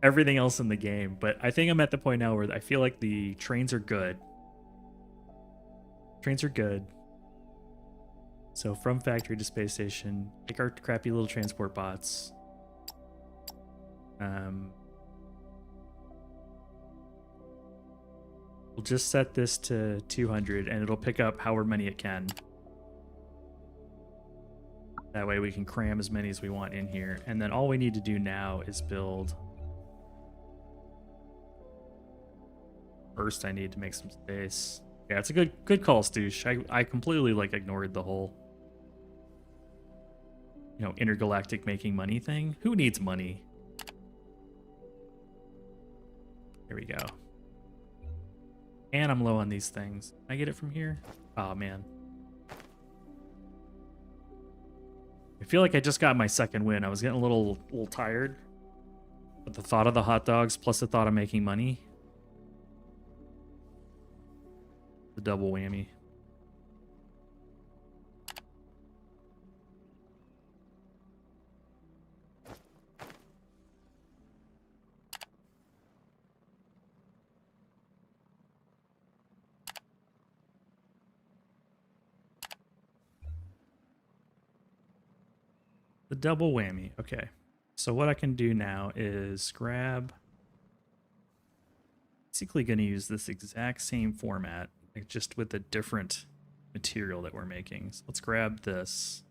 Speaker 1: everything else in the game. But I think I'm at the point now where I feel like the trains are good. Trains are good. So from factory to space station, take our crappy little transport bots. We'll just set this to 200 and it'll pick up however many it can. That way we can cram as many as we want in here. And then all we need to do now is build. First I need to make some space. Yeah, it's a good call, Stoosh. I completely like ignored the whole, you know, intergalactic making money thing. Who needs money? Here we go. And I'm low on these things. Can I get it from here? Oh man. I feel like I just got my second win. I was getting a little tired. But the thought of the hot dogs plus the thought of making money. The double whammy. The double whammy. Okay. So what I can do now is grab... Basically going to use this exact same format, like just with a different material that we're making. So let's grab this.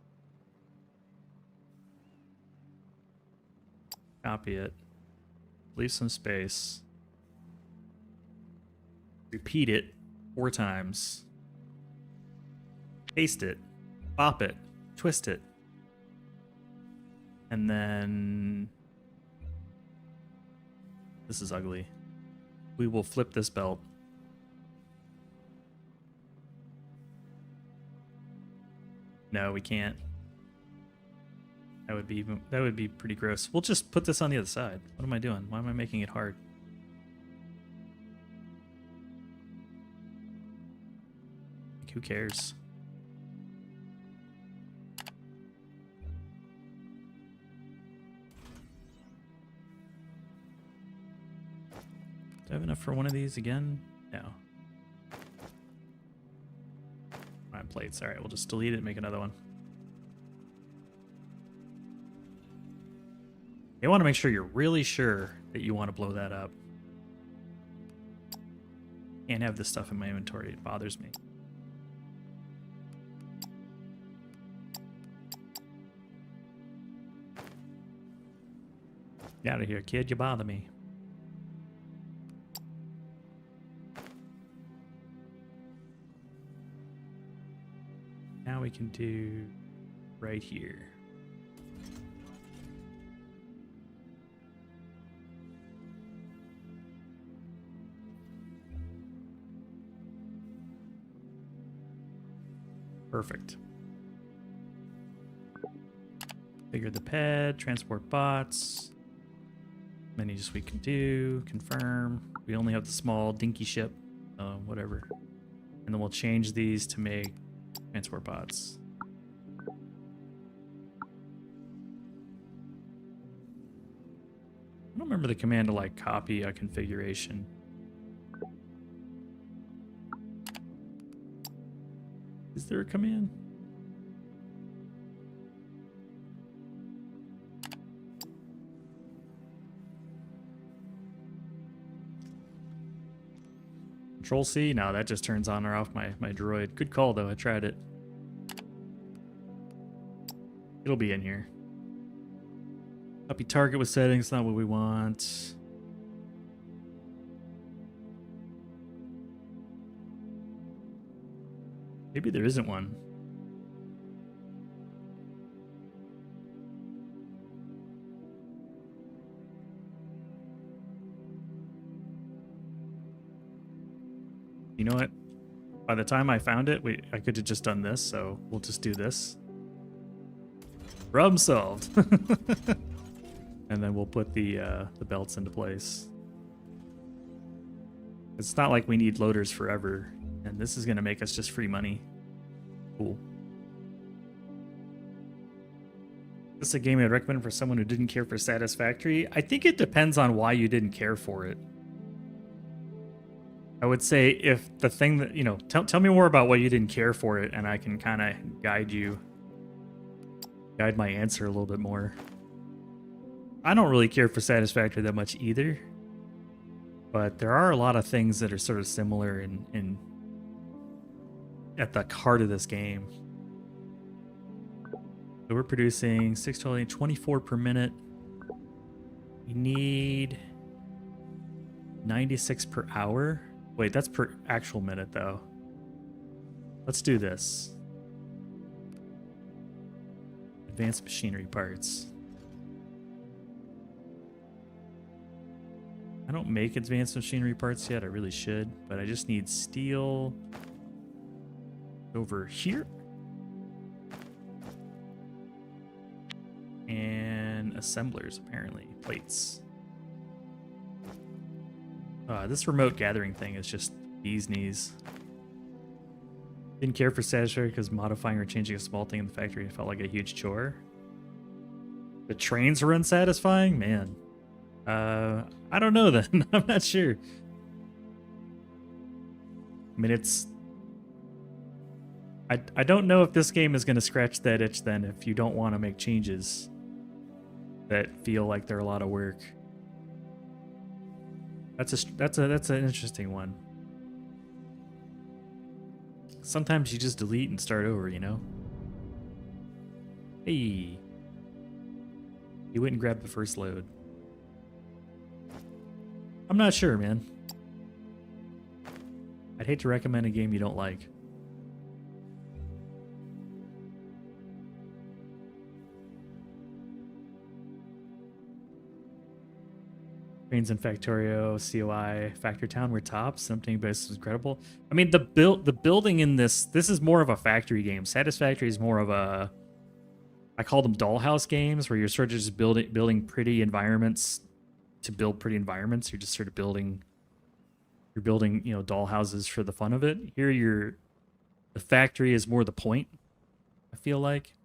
Speaker 1: Copy it. Leave some space. Repeat it 4 times. Paste it. Bop it. Twist it. And then this is ugly. We will flip this belt. No, we can't. That would be pretty gross. We'll just put this on the other side. What am I doing? Why am I making it hard? Like, who cares? Do I have enough for one of these again? No. Alright, plates. Alright, we'll just delete it and make another one. You want to make sure you're really sure that you want to blow that up. Can't have this stuff in my inventory. It bothers me. Get out of here, kid. You bother me. Now we can do right here. Perfect. Figure the ped, transport bots. Menus we can do, confirm. We only have the small dinky ship, whatever. And then we'll change these to make transport bots. I don't remember the command to like copy a configuration. Is there a command? Control C? No, that just turns on or off my droid. Good call though, I tried it. It'll be in here. Copy target with settings, not what we want. Maybe there isn't one. You know what? By the time I found it, I could have just done this, so we'll just do this. Problem solved. And then we'll put the belts into place. It's not like we need loaders forever, and this is gonna make us just free money. Cool. This is a game I'd recommend for someone who didn't care for Satisfactory. I think it depends on why you didn't care for it. I would say if the thing that, you know, tell me more about what you didn't care for it, and I can kind of guide my answer a little bit more. I don't really care for Satisfactory that much either, but there are a lot of things that are sort of similar in at the heart of this game. So we're producing 24 per minute. We need 96 per hour. Wait, that's per actual minute though. Let's do this. Advanced machinery parts. I don't make advanced machinery parts yet. I really should, but I just need steel over here. And assemblers, apparently. Plates. This remote gathering thing is just bee's knees. Didn't care for Satisfactory because modifying or changing a small thing in the factory felt like a huge chore. The trains were unsatisfying? Man. I don't know then. I'm not sure. I mean, it's... I don't know if this game is going to scratch that itch then if you don't want to make changes that feel like they're a lot of work. That's an interesting one. Sometimes you just delete and start over, you know? Hey. You went and grabbed the first load. I'm not sure, man. I'd hate to recommend a game you don't like. Trains in Factorio, COI, Factory Town were tops. Something base was incredible. I mean, the building in this is more of a factory game. Satisfactory is more of a, I call them dollhouse games, where you're sort of just building pretty environments to build pretty environments. You're just sort of building, you know, dollhouses for the fun of it. Here, the factory is more the point. I feel like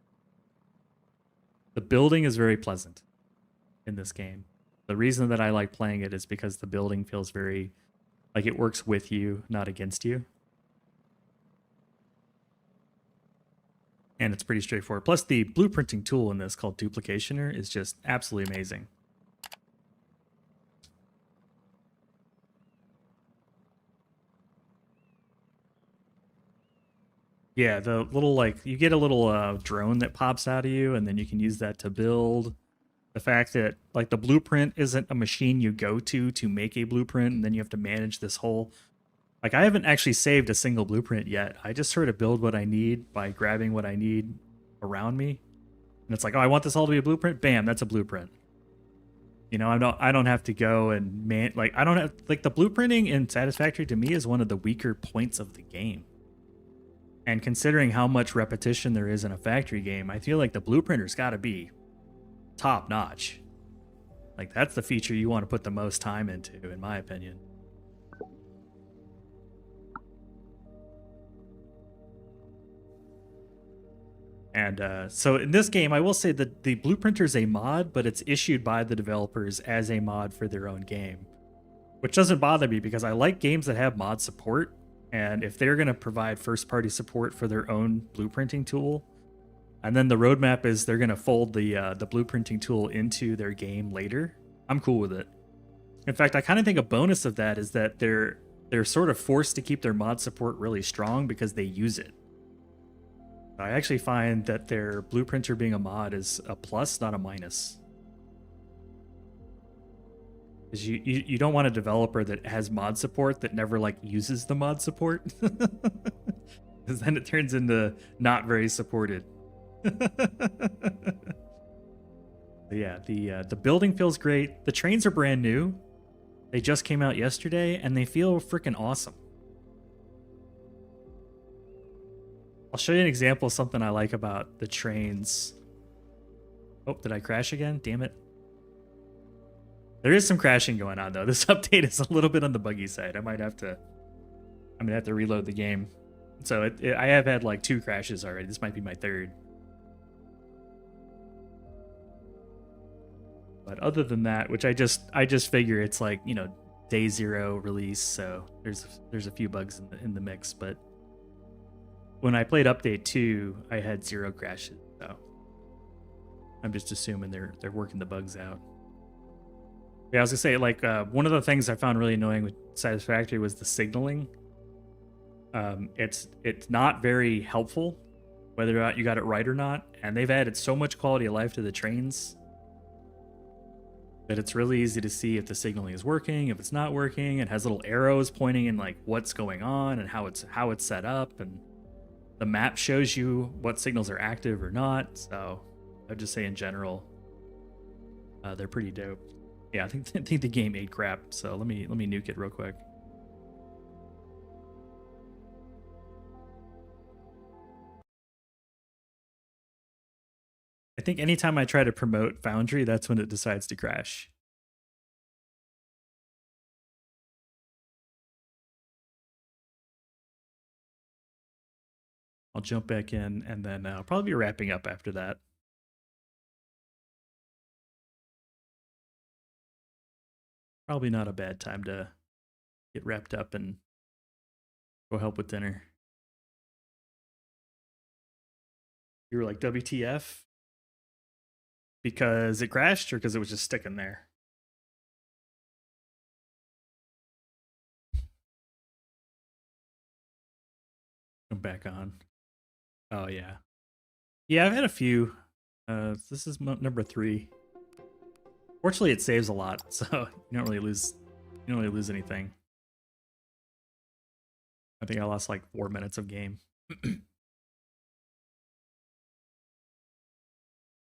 Speaker 1: the building is very pleasant in this game. The reason that I like playing it is because the building feels very like it works with you, not against you. And it's pretty straightforward. Plus, the blueprinting tool in this called Duplicationer is just absolutely amazing. Yeah, the little, like, you get a little drone that pops out of you, and then you can use that to build. The fact that, like, the blueprint isn't a machine you go to make a blueprint, and then you have to manage this whole... Like, I haven't actually saved a single blueprint yet. I just sort of build what I need by grabbing what I need around me. And it's like, oh, I want this all to be a blueprint? Bam, that's a blueprint. You know, I don't have to go and I don't have... Like, the blueprinting in Satisfactory, to me, is one of the weaker points of the game. And considering how much repetition there is in a factory game, I feel like the blueprinter's got to be top notch. Like, that's the feature you want to put the most time into, in my opinion. And so in this game, I will say that the blueprinter is a mod, but it's issued by the developers as a mod for their own game, which doesn't bother me because I like games that have mod support. And if they're going to provide first-party support for their own blueprinting tool, and then the roadmap is they're going to fold the blueprinting tool into their game later, I'm cool with it. In fact, I kind of think a bonus of that is that they're sort of forced to keep their mod support really strong because they use it. I actually find that their blueprinter being a mod is a plus, not a minus. Because you don't want a developer that has mod support that never like uses the mod support. Because then it turns into not very supported. Yeah, the building feels great. The trains are brand new. They just came out yesterday and they feel freaking awesome. I'll show you an example of something I like about the trains. Oh, did I crash again? Damn it. There is some crashing going on though. This update is a little bit on the buggy side. I'm gonna have to reload the game. So I have had like 2 crashes already. This might be my 3rd. But other than that, which I just figure it's like, you know, day 0 release, so there's a few bugs in the mix, but when I played update 2, I had 0 crashes, so I'm just assuming they're working the bugs out. Yeah, I was gonna say, like, one of the things I found really annoying with Satisfactory was the signaling. It's not very helpful, whether or not you got it right or not, and they've added so much quality of life to the trains that it's really easy to see if the signaling is working, if it's not working. It has little arrows pointing in like what's going on and how it's set up, and the map shows you what signals are active or not. So I'd just say in general, they're pretty dope. Yeah, I think the game ate crap. So let me nuke it real quick. I think anytime I try to promote Foundry, that's when it decides to crash. I'll jump back in, and then I'll probably be wrapping up after that. Probably not a bad time to get wrapped up and go help with dinner. You were like, WTF? Because it crashed or because it was just sticking there? Come back on. Oh, yeah. Yeah, I've had a few. This is number 3. Fortunately, it saves a lot, so you don't really lose anything. I think I lost like 4 minutes of game.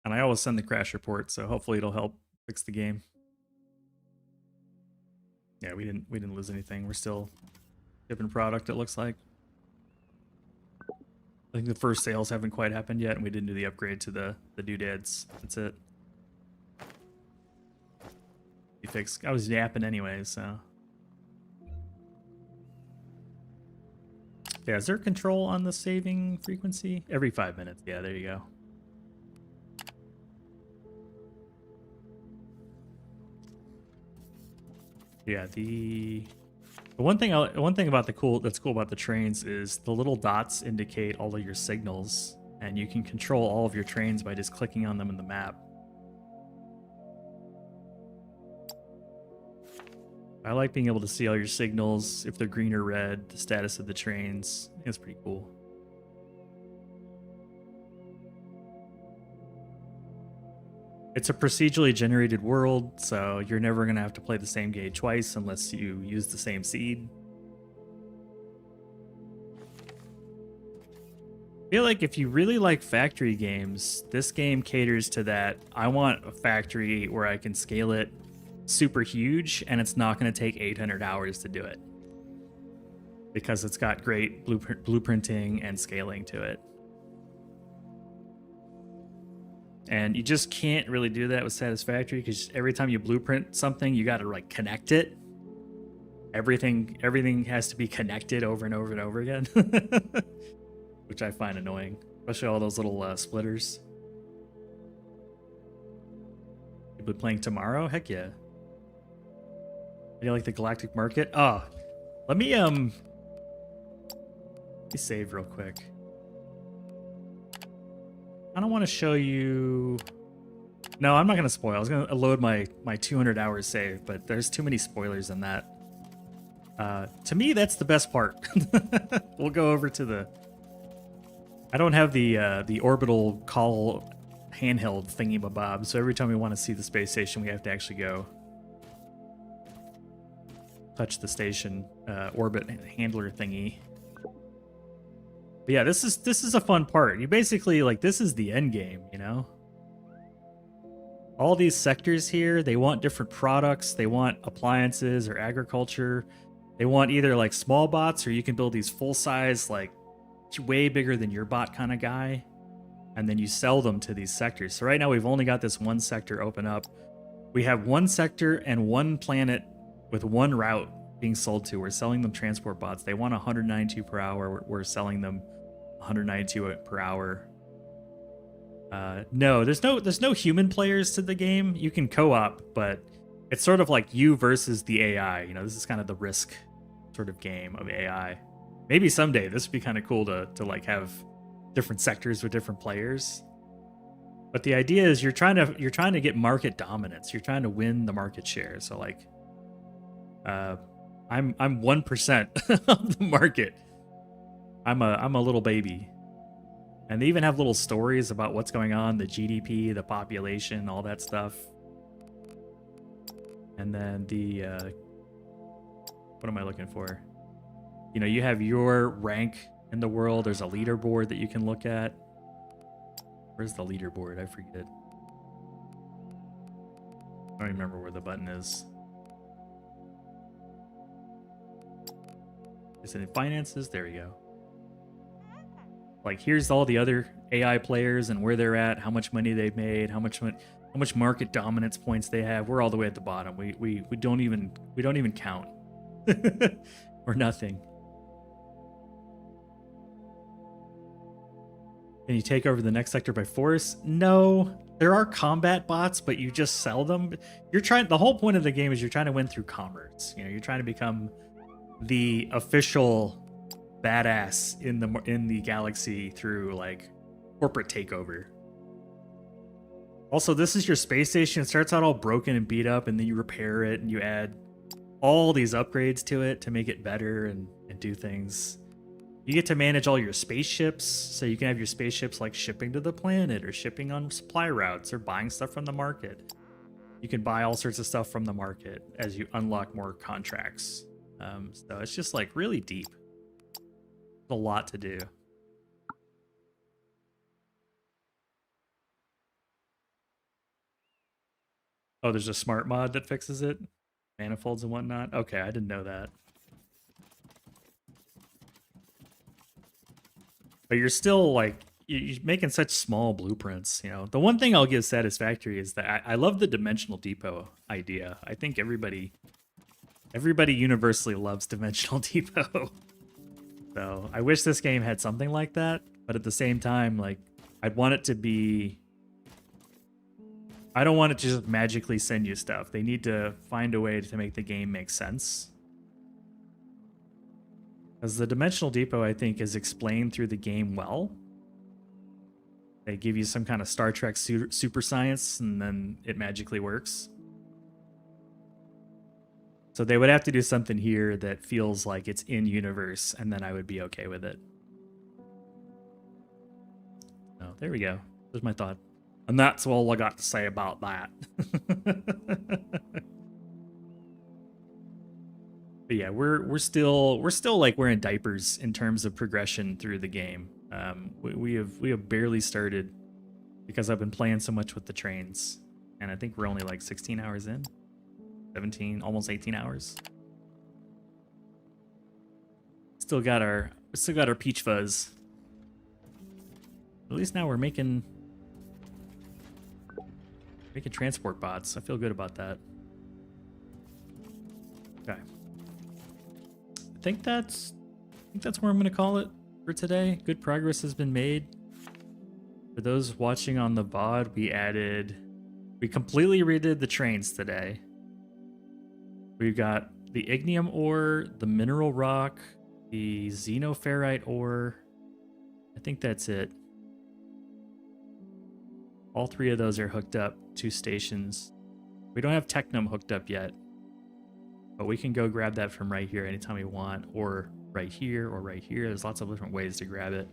Speaker 1: And I always send the crash report, so hopefully it'll help fix the game. Yeah, we didn't lose anything. We're still shipping product, it looks like. I think the first sales haven't quite happened yet, and we didn't do the upgrade to the doodads. That's it. You fixed. I was yapping anyway, so. Yeah, is there control on the saving frequency? Every 5 minutes. Yeah, there you go. Yeah, the one thing about that's cool about the trains is the little dots indicate all of your signals, and you can control all of your trains by just clicking on them in the map. I like being able to see all your signals, if they're green or red, the status of the trains. It's pretty cool. It's a procedurally generated world, so you're never going to have to play the same game twice unless you use the same seed. I feel like if you really like factory games, this game caters to that. I want a factory where I can scale it super huge, and it's not going to take 800 hours to do it. because it's got great blueprinting and scaling to it. And you just can't really do that with Satisfactory because every time you blueprint something, you got to like connect it. Everything has to be connected over and over and over again, which I find annoying, especially all those little splitters. You'll be playing tomorrow? Heck yeah. Do you like the Galactic Market? Oh, let me save real quick. I don't want to show you. No, I'm not going to spoil. I was going to load my 200 hours save, but there's too many spoilers in that. To me, that's the best part. We'll go over to the. I don't have the orbital call handheld thingy-mabob, so every time we want to see the space station, we have to actually go touch the station orbit handler thingy. But yeah, this is a fun part. You basically, like, this is the end game, you know? All these sectors here, they want different products. They want appliances or agriculture. They want either like small bots, or you can build these full-size, like way bigger than your bot kind of guy, and then you sell them to these sectors. So right now we've only got this one sector open up. We have one sector and one planet with one route being sold to. We're selling them transport bots. They want 192 per hour. We're selling them 192 per hour. No, there's no human players to the game. You can co-op, but it's sort of like you versus the AI. You know, this is kind of the Risk sort of game of AI. Maybe someday this would be kind of cool to like have different sectors with different players. But the idea is you're trying to get market dominance. You're trying to win the market share. So like, I'm 1% of the market. I'm a little baby. And they even have little stories about what's going on, the GDP, the population, all that stuff. And then the what am I looking for? You know, you have your rank in the world. There's a leaderboard that you can look at. Where's the leaderboard? I forget. I don't remember where the button is. Is it in finances? There we go. Like, here's all the other AI players and where they're at, how much money they've made, how much market dominance points they have. We're all the way at the bottom. We don't even count. Or nothing. Can you take over the next sector by force? No. There are combat bots, but you just sell them. The whole point of the game is you're trying to win through commerce. You know, you're trying to become the official badass in the galaxy through like corporate takeover. Also, this is your space station. It starts out all broken and beat up, and then you repair it and you add all these upgrades to it to make it better and do things. You get to manage all your spaceships, so you can have your spaceships like shipping to the planet or shipping on supply routes or buying stuff from the market. You can buy all sorts of stuff from the market as you unlock more contracts. So it's just like really deep. There's a lot to do. Oh, there's a smart mod that fixes it? Manifolds and whatnot? Okay, I didn't know that. But you're still like, you're making such small blueprints, you know. The one thing I'll give Satisfactory is that I love the Dimensional Depot idea. I think everybody universally loves Dimensional Depot. So I wish this game had something like that, but at the same time, like, I'd want it to be... I don't want it to just magically send you stuff. They need to find a way to make the game make sense. Because the Dimensional Depot, I think, is explained through the game well. They give you some kind of Star Trek super science, and then it magically works. So they would have to do something here that feels like it's in universe, and then I would be okay with it. Oh, there we go. There's my thought. And that's all I got to say about that. But yeah, we're still like we're in diapers in terms of progression through the game. We have barely started because I've been playing so much with the trains, and I think we're only like 16 hours in, 17, almost 18 hours. Still got our peach fuzz. At least now we're making transport bots. I feel good about that. Okay. I think that's where I'm gonna call it for today. Good progress has been made. For those watching on the VOD, we completely redid the trains today. We've got the ignium ore, the mineral rock, the xenoferrite ore. I think that's it. All three of those are hooked up to stations. We don't have Technum hooked up yet, but we can go grab that from right here anytime we want, or right here, or right here. There's lots of different ways to grab it.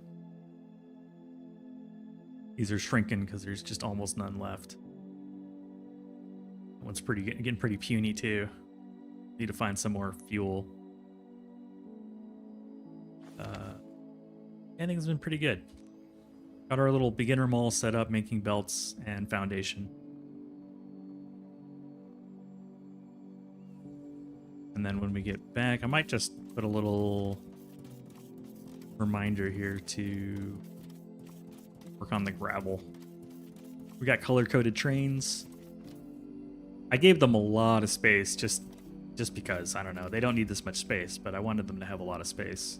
Speaker 1: These are shrinking because there's just almost none left. That one's getting pretty puny too. Need to find some more fuel. I think it's been pretty good. Got our little beginner mall set up, making belts and foundation. And then when we get back, I might just put a little reminder here to work on the gravel. We got color-coded trains. I gave them a lot of space just because, I don't know, they don't need this much space, but I wanted them to have a lot of space.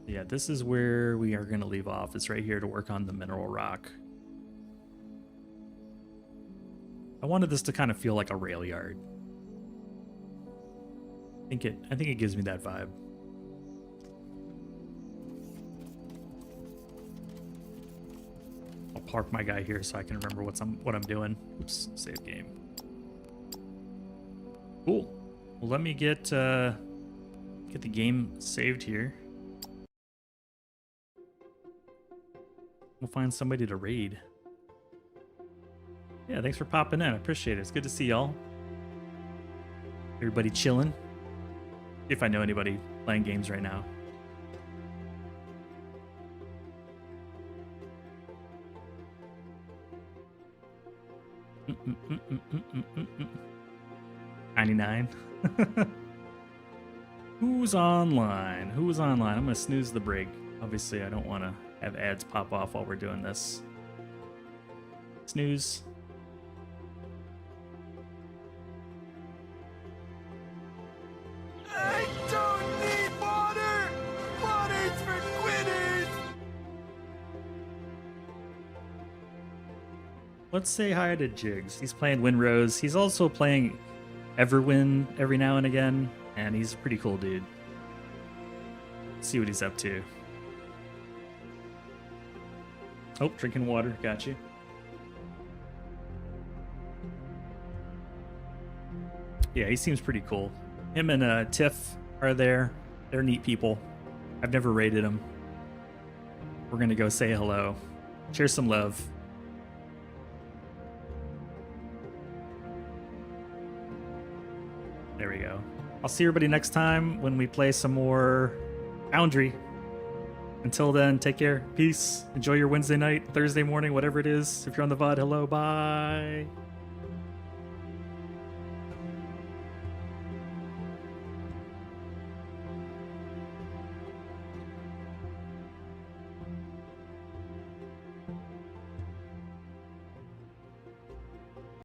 Speaker 1: Yeah, this is where we are going to leave off. It's right here to work on the mineral rock. I wanted this to kind of feel like a rail yard. I think it gives me that vibe. I'll park my guy here so I can remember what I'm doing. Oops, save game. Cool. Well, let me get the game saved here. We'll find somebody to raid. Yeah, thanks for popping in. I appreciate it. It's good to see y'all. Everybody chilling. If I know anybody playing games right now. Mm-mm-mm-mm-mm-mm-mm. 99. Who's online? Who's online? I'm gonna snooze the break. Obviously, I don't want to have ads pop off while we're doing this. Snooze.
Speaker 2: I don't need water! Water's for quitters!
Speaker 1: Let's say hi to Jigs. He's playing Winrose. He's also playing Everwin every now and again, and he's a pretty cool dude. Let's see what he's up to. Oh, drinking water. Got you. Yeah, he seems pretty cool. Him and Tiff are there. They're neat people. I've never raided them. We're gonna go say hello. Share some love. There we go. I'll see everybody next time when we play some more Foundry. Until then, take care. Peace. Enjoy your Wednesday night, Thursday morning, whatever it is. If you're on the VOD, hello, bye.